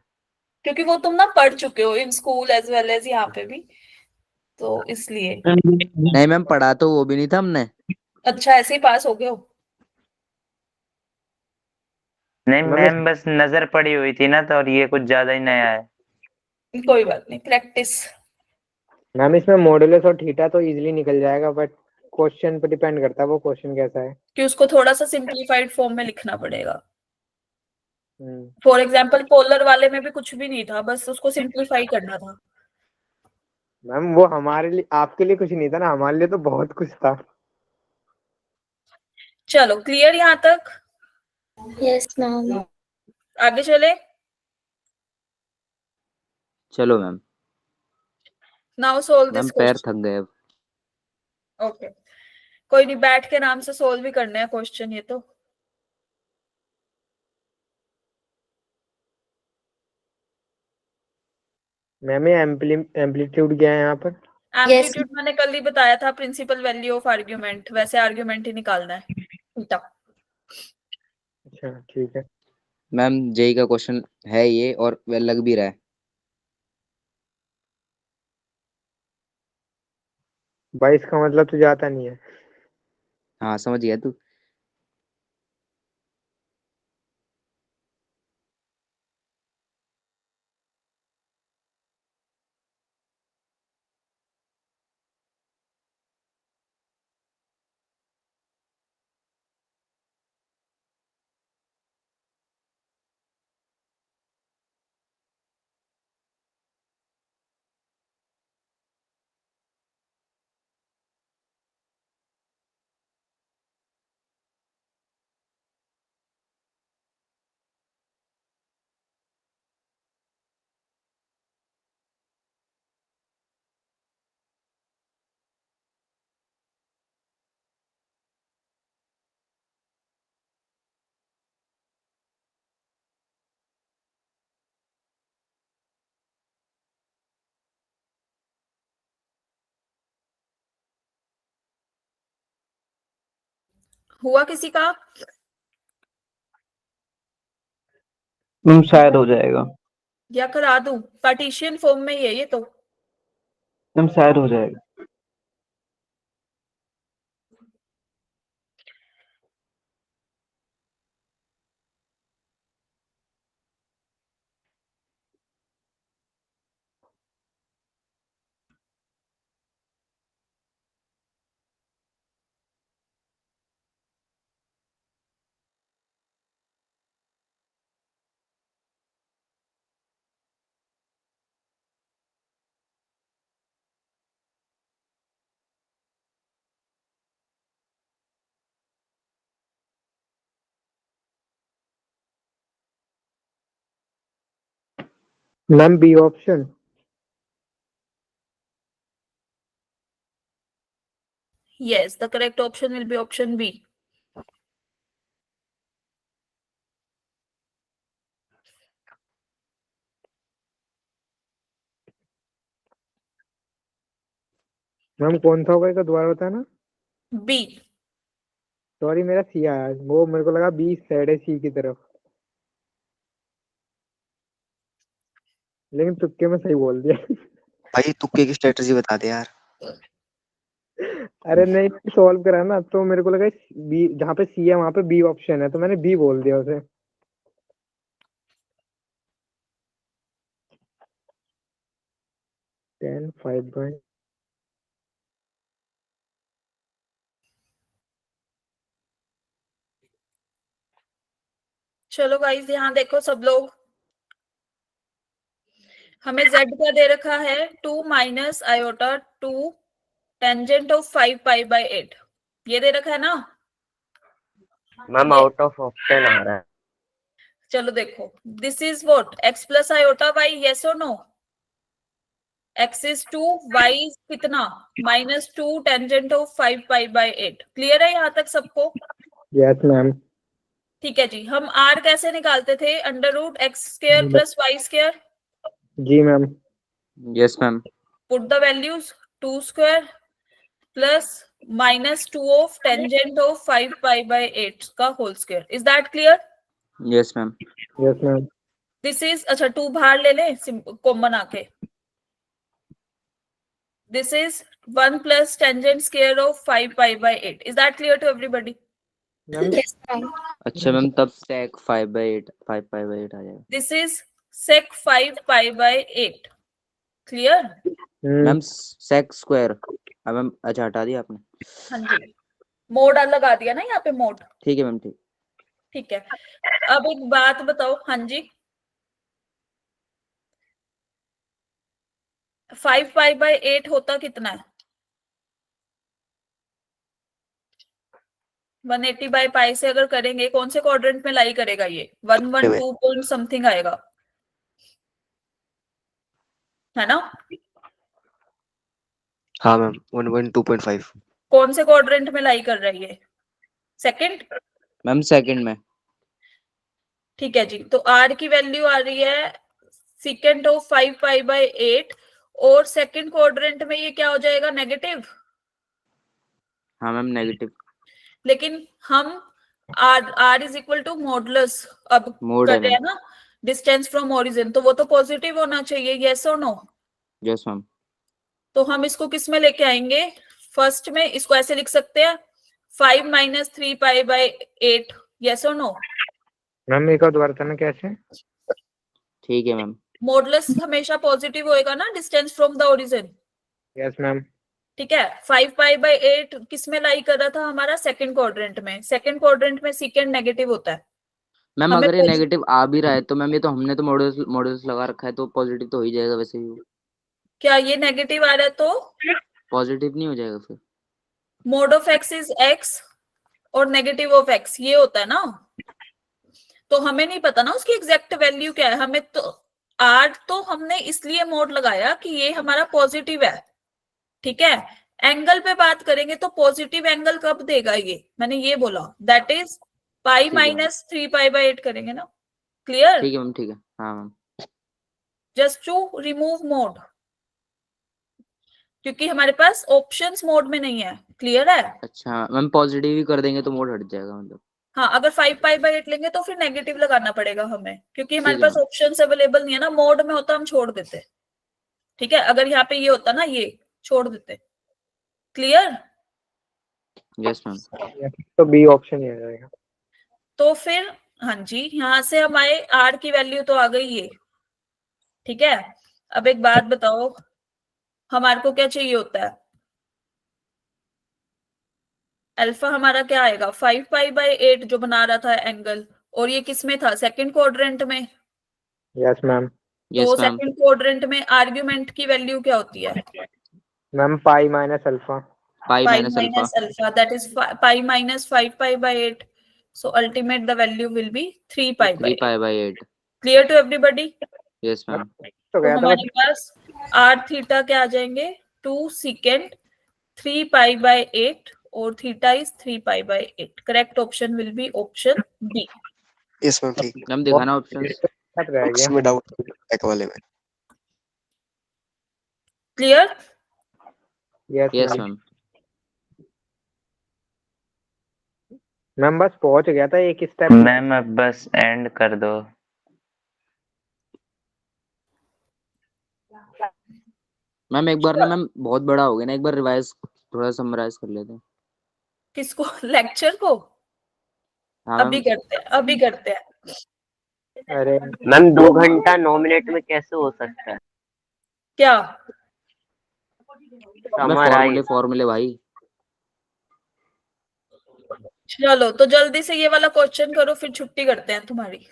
क्योंकि वो तुम ना पढ़ चुके हो in school as well as यहाँ पे भी, तो इसलिए। नहीं मैम, पढ़ा तो वो भी नहीं था हमने। अच्छा, ऐसे ही पास हो गए हो? नहीं मैम मैम, बस नजर पड़ी हुई थी ना, तो और ये कुछ ज्यादा ही नया है। कोई बात नहीं, प्रैक्टिस। मैम इसमें मॉडुलस और थीटा तो इजीली निकल जाएगा, बट क्वेश्चन पे डिपेंड करता है वो क्वेश्चन कैसा है। कि उसको थोड़ा सा सिंप्लीफाइड फॉर्म में लिखना पड़ेगा। हम्म। फॉर एग्जाम्पल पोलर वाले में भी कुछ भी नहीं था, बस उसको सिंप्लीफाई करना था। मैम वो हमारे लिए, आपके लिए कुछ नहीं था ना, हमारे लिए तो बहुत कुछ था। चलो क्लियर यहाँ तक? Yes, ma'am. आगे चले। चलो ma'am. Now solve this ma'am पैर क्वेश्चन। थक गए अब। ओके, कोई नहीं, बैठ के आराम से सोल्व भी करने हैं क्वेश्चन ये तो। मैम ये एम्पलीट्यूड क्या है यहाँ पर? एम्पलीट्यूड मैंने कल ही बताया था, प्रिंसिपल वैल्यू ऑफ आर्ग्यूमेंट, वैसे आर्ग्यूमेंट ही निकालना है थीटा। अच्छा ठीक है। मैम जेई का क्वेश्चन है ये, और वह लग भी रहा है। भाई इसका मतलब तुझे आता नहीं है। हाँ समझ गया तू। हुआ किसी का? मैम शायद हो जाएगा। या करा दूं? पार्टीशियन फॉर्म में ही है ये तो। मैम शायद हो जाएगा। Ma'am B option. Yes, the correct option will be option B. Ma'am कौन सा होगा इसका दोबारा बताना। B. सॉरी मेरा सी आया, वो मेरे को लगा बी साइड है सी की तरफ, लेकिन तुक्के में सही बोल दिया। भाई तुक्के की स्ट्रेटजी बता दे यार। अरे नहीं, सॉल्व करा ना तो मेरे को लगा बी, जहाँ पे सी है वहां पे बी ऑप्शन है, तो मैंने बी बोल दिया उसे। 10 5 बाय। चलो गाइस यहाँ देखो सब लोग, हमें z क्या दे रखा है? 2 minus iota 2 tangent of 5 pi by 8, ये दे रखा है ना? मैम ये आउट ऑफ ऑप्शन आ रहा है। चलो देखो, this is what? x plus iota y, yes और no? x is 2, y is कितना? -2 tangent of 5 pi by 8। Clear है यहाँ तक सबको? Yes ma'am. ठीक है जी। हम r कैसे निकालते थे? Under root x square plus y square. जी ma'am. Yes ma'am. Put the values, 2 square plus -2 of tangent of 5 pi by 8 का whole square. Is that clear? Yes ma'am. Yes ma'am. This is, अच्छा 2 बाहर ले ले common आके। This is 1 plus tangent square of 5 pi by 8। Is that clear to everybody? Ma'am Yes, ma'am. अच्छा ma'am, तब sec 5/8 5/8 आ जाएगा। This is sec 5 pi by 8। Clear? Ma'am sec square, अब ma'am अच्छा हटा दिया आपने। हाँ जी, मोड लगा दिया ना यहाँ पे, मोड। ठीक है मैम, ठीक। ठीक है, अब एक बात बताओ। हाँ जी, 5 पाई बाय 8 होता कितना है? 180 बाय पाई से अगर करेंगे, कौन से क्वाड्रेंट में लाई करेगा ये? 112 पॉइंट समथिंग आएगा, है ना? हाँ मैम 112.5। कौन से क्वाड्रेंट में लाई कर रहा है ये? सेकंड? मैम सेकंड में। ठीक है जी, तो आर की वैल्यू आ रही है secant of 5 पाई बाय 8 और सेकंड क्वाड्रेंट में ये क्या हो जाएगा, नेगेटिव। हाँ मैम नेगेटिव। लेकिन हम r is equal to modulus अब मोड कर है रहे हैं मैम। ना, डिस्टेंस फ्रॉम ओरिजिन, तो वो तो पॉजिटिव होना चाहिए, यस और नो। Yes ma'am. तो हम इसको किस में लेके आएंगे, फर्स्ट में इसको ऐसे लिख सकते हैं 5 माइनस 3 पाई बाय 8, यस और नो। मैम एक और दोबारा बताना कैसे। ठीक है मैम। मॉडुलस हमेशा पॉजिटिव होएगा ना, distance from the origin. Yes ma'am. ठीक है, 5 पाई बाय 8 किस में लाई कर रहा था हमारा, सेकंड क्वाड्रेंट में। सेकंड क्वाड्रेंट में सेकंड नेगेटिव होता है। मैम हमें अगर ये नेगेटिव आ भी रहा है तो मैम ये तो हमने तो मॉडल्स लगा रखा है, तो पॉजिटिव तो हो ही जाएगा वैसे ही। क्या ये नेगेटिव आ रहा है तो पॉजिटिव नहीं हो जाएगा फिर? Mode of x is x और नेगेटिव ऑफ एक्स ये होता है ना, तो हमें नहीं पता ना उसकी एग्जैक्ट वैल्यू क्या है। हमें तो आर तो हमने इसलिए मोड लगाया कि ये हमारा पॉजिटिव है। ठीक है, एंगल पे बात करेंगे तो पॉजिटिव एंगल कब देगा ये, मैंने ये बोला, दैट इज पाई ठीक है। माइनस 3 पाई बाय 8 करेंगे ना। क्लियर? ठीक है मैम, ठीक है। हाँ ma'am. Just to remove mod, क्योंकि हमारे पास ऑप्शंस मोड में नहीं है। क्लियर है? अच्छा मैम, पॉजिटिव ही कर देंगे तो मोड हट जाएगा मतलब? हाँ, अगर 5 पाई बाय 8 लेंगे तो फिर नेगेटिव लगाना पड़ेगा हमें, क्योंकि हमारे ठीक है पास ऑप्शंस अवेलेबल नहीं है ना। मोड में होता हम छोड़ देते। ठीक है, अगर यहाँ पे ये होता ना, ये छोड़ देते। क्लियर? Yes ma'am. तो बी ऑप्शन ही आ जाएगा। तो फिर हाँ जी, यहाँ से हमारे आर की वैल्यू तो आ गई है। ठीक है, अब एक बात बताओ, हमारे को क्या चाहिए होता है, अल्फा हमारा क्या आएगा, 5 पाई बाय 8 जो बना रहा था एंगल, और ये किस में था, सेकंड क्वाड्रेंट में। Yes ma'am. तो सेकंड क्वाड्रेंट में आर्ग्यूमेंट की वैल्यू क्या होती है, ma'am pi minus alpha. Pi pi minus alpha. Minus alpha, that is pi minus 5 pi by 8, so ultimate the value will be 3 pi by 3 8. Pi by 8। Clear to everybody? Yes ma'am. तो तो गया था हमारे पास r theta क्या आ जाएंगे, 2 secant 3 pi by 8 और theta is 3 pi by 8. Correct option will be option B. यस मैम ठीक। मैम दिखाना ऑप्शंस। रह गया। उसमें डाउट बैक वाले में। Clear? Yes yes ma'am. Ma'am. Ma'am बस पहुंच गया था एक स्टेप। मैम अब बस एंड कर दो। मैम एक बार ना मैम, बहुत बड़ा हो गया ना, एक बार रिवाइज थोड़ा समराइज कर लेते हैं। किसको, लेक्चर को? हाँ अभी मैम। करते हैं, अभी करते हैं। अरे मैम 2 घंटा 9 मिनट में कैसे हो सकता है? क्या? मैं समराइज। फॉर्मूले भाई। चलो तो जल्दी से ये वाला क्वेश्चन करो, फिर छुट्टी करते हैं तुम्हारी।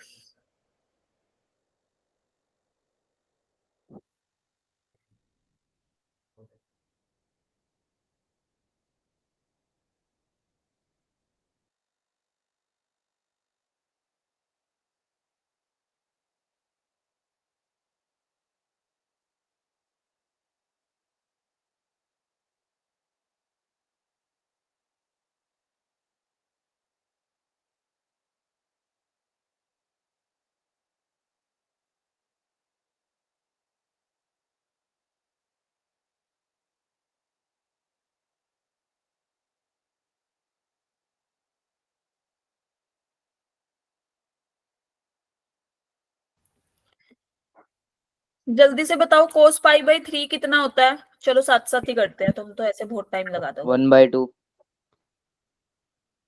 जल्दी से बताओ, cos पाई बाय 3 कितना होता है? चलो साथ साथ ही करते हैं, तुम तो ऐसे बहुत टाइम लगा दोगे। 1/2।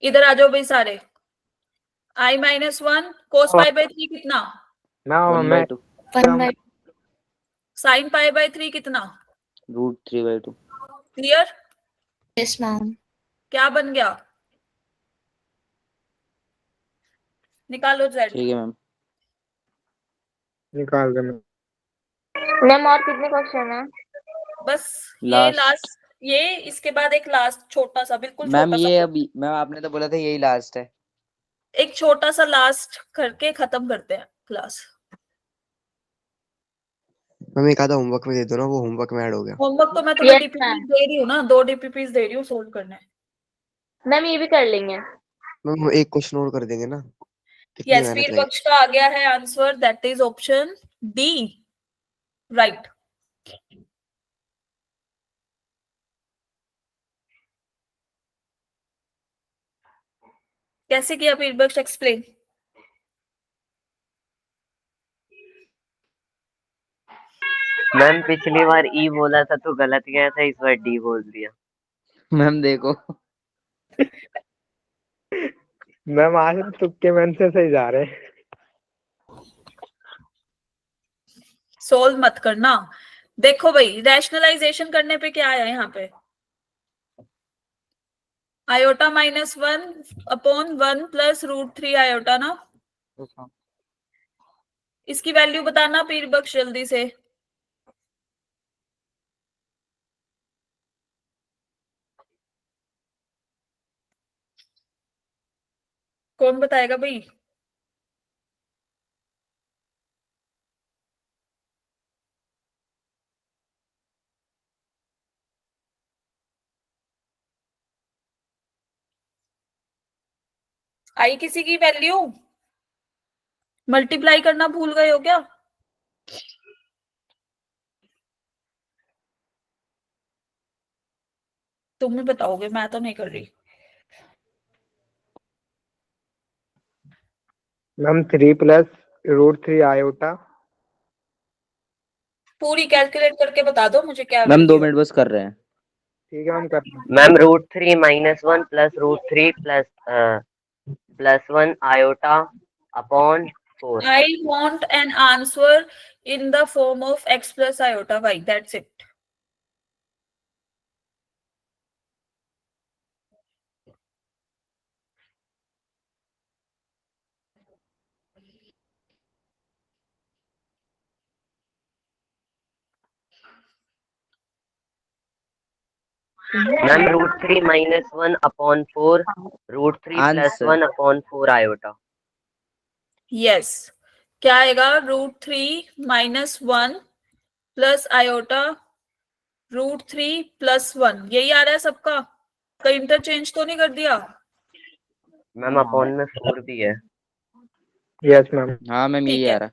इधर आ जाओ भाई सारे। i minus 1 cos pi by 3 कितना, मैं 1/2। 1 by sin पाई बाय 3 कितना। √3/2। क्लियर? yes ma'am. क्या बन गया, निकालो z। ठीक है मैम। निकाल दे मैम। मैम और कितने क्वेश्चन है? बस ये Last। लास्ट, ये इसके बाद एक लास्ट छोटा सा, बिल्कुल मैम छोटा ये सा, अभी मैम आपने तो बोला था यही लास्ट है। एक छोटा सा लास्ट करके खत्म करते हैं क्लास। मैम एक आधा होमवर्क में दे दो ना, वो होमवर्क में ऐड हो गया। होमवर्क तो मैं तुम्हें Yes, डीपीपी ma'am. दे रही हूँ ना, 2 डीपीपीस दे रही हूँ, सोल्व करने। मैम ये भी कर लेंगे। मैम एक क्वेश्चन और कर देंगे ना, कितनी यस, मेहनत वीर लगी। पक्ष का आ गया है answer, that is option D. Right. कैसे किया पीरबक्श, एक्सप्लेन। मैम पिछली बार ई बोला था तो गलत गया था, इस बार डी बोल दिया। मैम देखो मैम आज हम तुक्के मैम से सही जा रहे हैं। सोल्व मत करना। देखो भाई, रैशनलाइजेशन करने पे क्या आया यहाँ पे, आयोटा -1/1 प्लस √3 आयोटा ना। Yes, ma'am. इसकी वैल्यू बताना पीरबक्श जल्दी से। कौन बताएगा भाई। आई किसी की वैल्यू, मल्टीप्लाई करना भूल गए हो क्या। तुम ही बताओगे, मैं तो नहीं कर रही। Ma'am 3 plus √3 iota. पूरी कैलकुलेट करके बता दो मुझे क्या मैम 2 वैल्यू। मिनट बस कर रहे हैं। ठीक है मैम, करते हैं। Ma'am √3 -1 plus √3 +1 iota upon 4। I want an answer in the form of x plus iota y. That's it. Ma'am √3 -1 upon 4, √3 answer +1 upon 4 iota. Yes. क्या आएगा, √3 -1 प्लस आयोटा √3 +1, यही आ रहा है सबका। कहीं इंटरचेंज तो नहीं कर दिया। मैम अपॉन में 4 भी है। Yes ma'am. हाँ मैम यही ठीक आ है, रहा।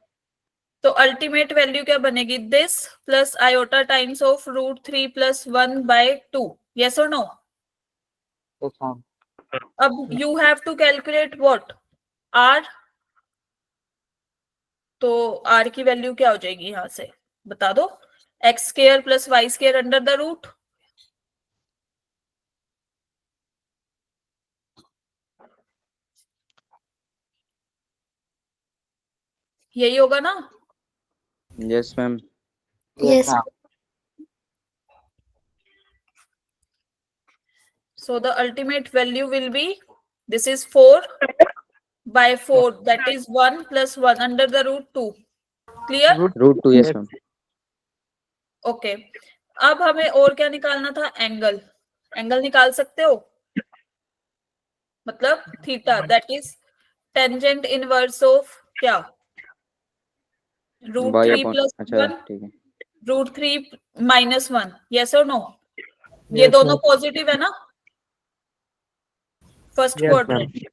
तो अल्टीमेट वैल्यू क्या बनेगी, this plus iota times of √3 +1/2। Yes और नो। Yes, ma'am. अब you have to calculate what, r. तो आर की वैल्यू क्या हो जाएगी यहां से, बता दो। x² + y² under the root. यही होगा ना। Yes ma'am. Yes. ma'am. So the ultimate value will be, this is 4/4, that is 1 + 1 under the √2. Clear? √2 yes ma'am. Okay. अब हमें और क्या निकालना था, एंगल। एंगल निकाल सकते हो, मतलब theta, that is tangent inverse of क्या, y √3 अपॉन, + अच्छा 1 ठीक है। √3 - 1। यस और नो। ये Yes, दोनों ma'am. पॉजिटिव है ना, फर्स्ट Yes, क्वाड्रेंट। ma'am.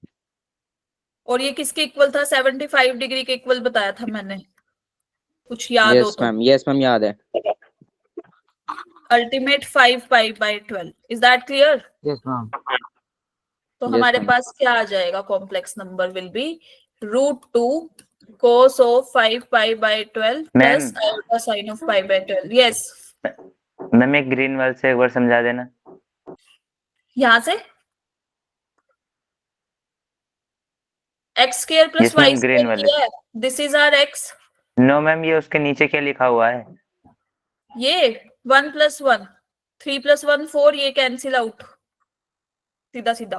और ये किसके इक्वल था, 75 डिग्री के इक्वल बताया था मैंने, कुछ याद हो यस तो। मैम, यस मैम याद है। Ultimate 5π/12। Is that clear. Yes, ma'am. तो Yes, हमारे ma'am. पास क्या आ जाएगा, complex number will be √2 cos of 5π/12 ma'am plus iota sine of π/12। Yes, ma'am एक ग्रीन वाल से एक बार समझा देना। यहां से x² + Yes, ma'am, y² green वाले। है, this is r x। No ma'am, ये उसके नीचे क्या लिखा हुआ है। ये 1 + 1, 3 + 1 4, ये कैंसिल आउट सीधा सीधा।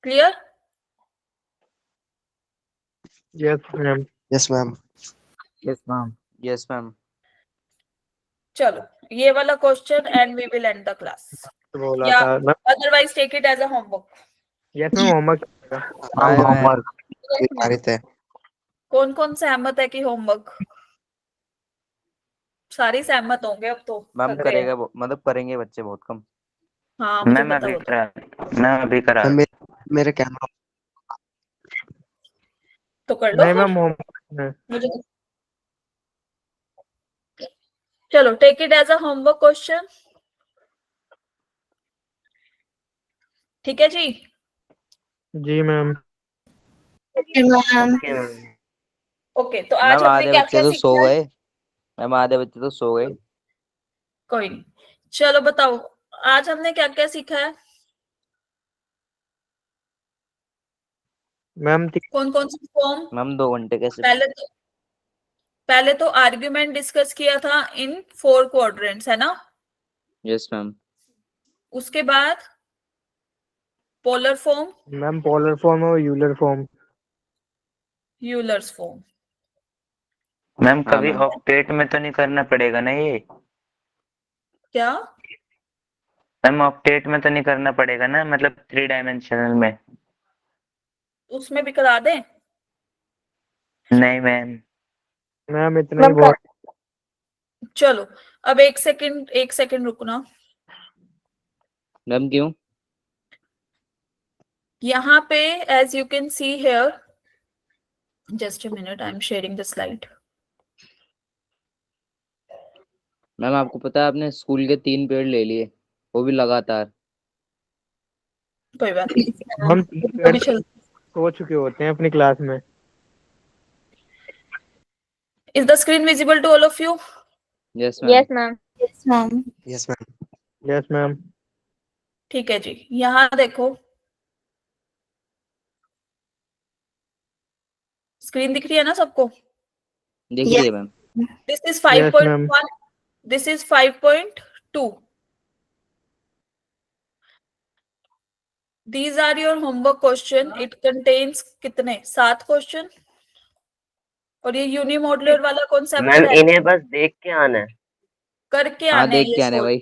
Clear. Yes, ma'am. Yes, ma'am. Yes, ma'am. Yes ma'am. चलो ये वाला question and we will end the class, बोला या था ma'am. Otherwise take it as a homework. Yes ma'am, homework. Bye Ma'am, ma'am. homework. निर्धारित है। कौन कौन सहमत है कि होमवर्क, सारे सहमत होंगे अब तो। मैम थक गए। करेगा मतलब करेंगे बच्चे बहुत कम। हाँ मुझे मैम पता अभी होता। करा, मैम अभी करा। मैम मेरे कैमरा तो कर लो नहीं फिर। Ma'am, homework. मुझे चलो take it as a homework question, ठीक है जी। जी ma'am. Okay ma'am. Okay ma'am. Okay, तो आज मैम हमने आधे क्या बच्चे क्या तो सो सीखा है? गए। मैम आधे बच्चे तो सो गए। कोई नहीं, चलो बताओ आज हमने क्या क्या सीखा है? मैम कौन कौन सी फॉर्म? मैम 2 घंटे कैसे? पहले तो आर्ग्यूमेंट डिस्कस किया था इन 4 क्वाड्रेंट्स, है ना? Yes ma'am. उसके बाद polar form, ma'am polar form और Euler form. Euler's form. Ma'am हाँ कभी मैम। ऑक्टेट में तो नहीं करना पड़ेगा ना ये? क्या? मैम ऑक्टेट में तो नहीं करना पड़ेगा ना, मतलब 3 डायमेंशनल में? उसमें भी करा दें? नहीं मैम। मैम इतना ही मैम बहुत। चलो अब एक सेकंड रुकना। मैम क्यों? यहाँ पे as you can see here, just a minute, I am sharing the slide. Ma'am आपको पता है आपने स्कूल के 3 पीरियड ले लिए, वो भी लगातार। कोई बात नहीं, हम कभी चल। सो चुके होते हैं अपनी क्लास में। Is the screen visible to all of you? Yes ma'am. Yes ma'am. Yes ma'am. Yes ma'am. Yes ma'am. ठीक है जी, यहाँ देखो स्क्रीन दिख रही है ना सबको? दिख रही है ma'am. This is yes ma'am. 5.1, this is 5.2। These are your homework question. It contains कितने? 7 क्वेश्चन। और ये यूनिमॉड्यूलर वाला कॉन्सेप्ट मैम है, इन्हें बस देख के आना है। करके हाँ आने हैं देख ये के आने सोल्व, भाई।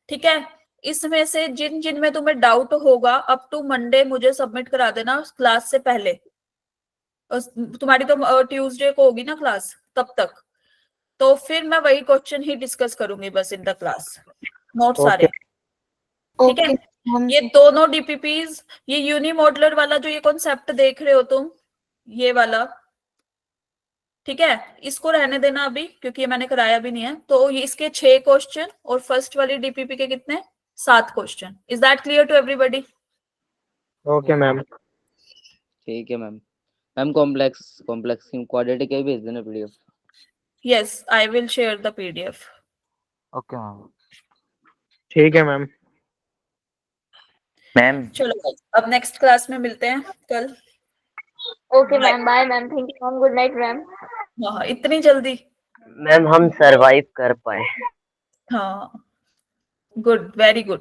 ठीक है? इसमें से जिन जिन में तुम्हें डाउट होगा अप टू मंडे मुझे सबमिट करा देना क्लास से पहले। तुम्हारी तो ट्यूसडे को होगी ना क्लास, तब तक तो फिर मैं वही क्वेश्चन ही डिस्कस करूंगी बस इन द क्लास, नोट सारे, ठीक है? ये दोनों डीपीपीज, ये यूनिमॉड्यूलर वाला जो ये कॉन्सेप्ट देख रहे हो तुम, ये वाला, ठीक है, इसको रहने देना अभी क्योंकि ये मैंने कराया भी नहीं है। तो ये इसके 6 क्वेश्चन और फर्स्ट वाली डीपीपी के कितने? 7 question. Is that clear to everybody? Okay ma'am. ठीक है ma'am. Ma'am complex complex quadratic के भी भेज देना PDF. Yes, I will share the PDF. Okay ma'am. ठीक है मैम। मैम चलो अब नेक्स्ट क्लास में मिलते हैं कल। Okay ma'am, bye ma'am, thank you ma'am, good night ma'am. हाँ, इतनी जल्दी? मैम हम सरवाइव कर पाए। हाँ, गुड, वेरी गुड।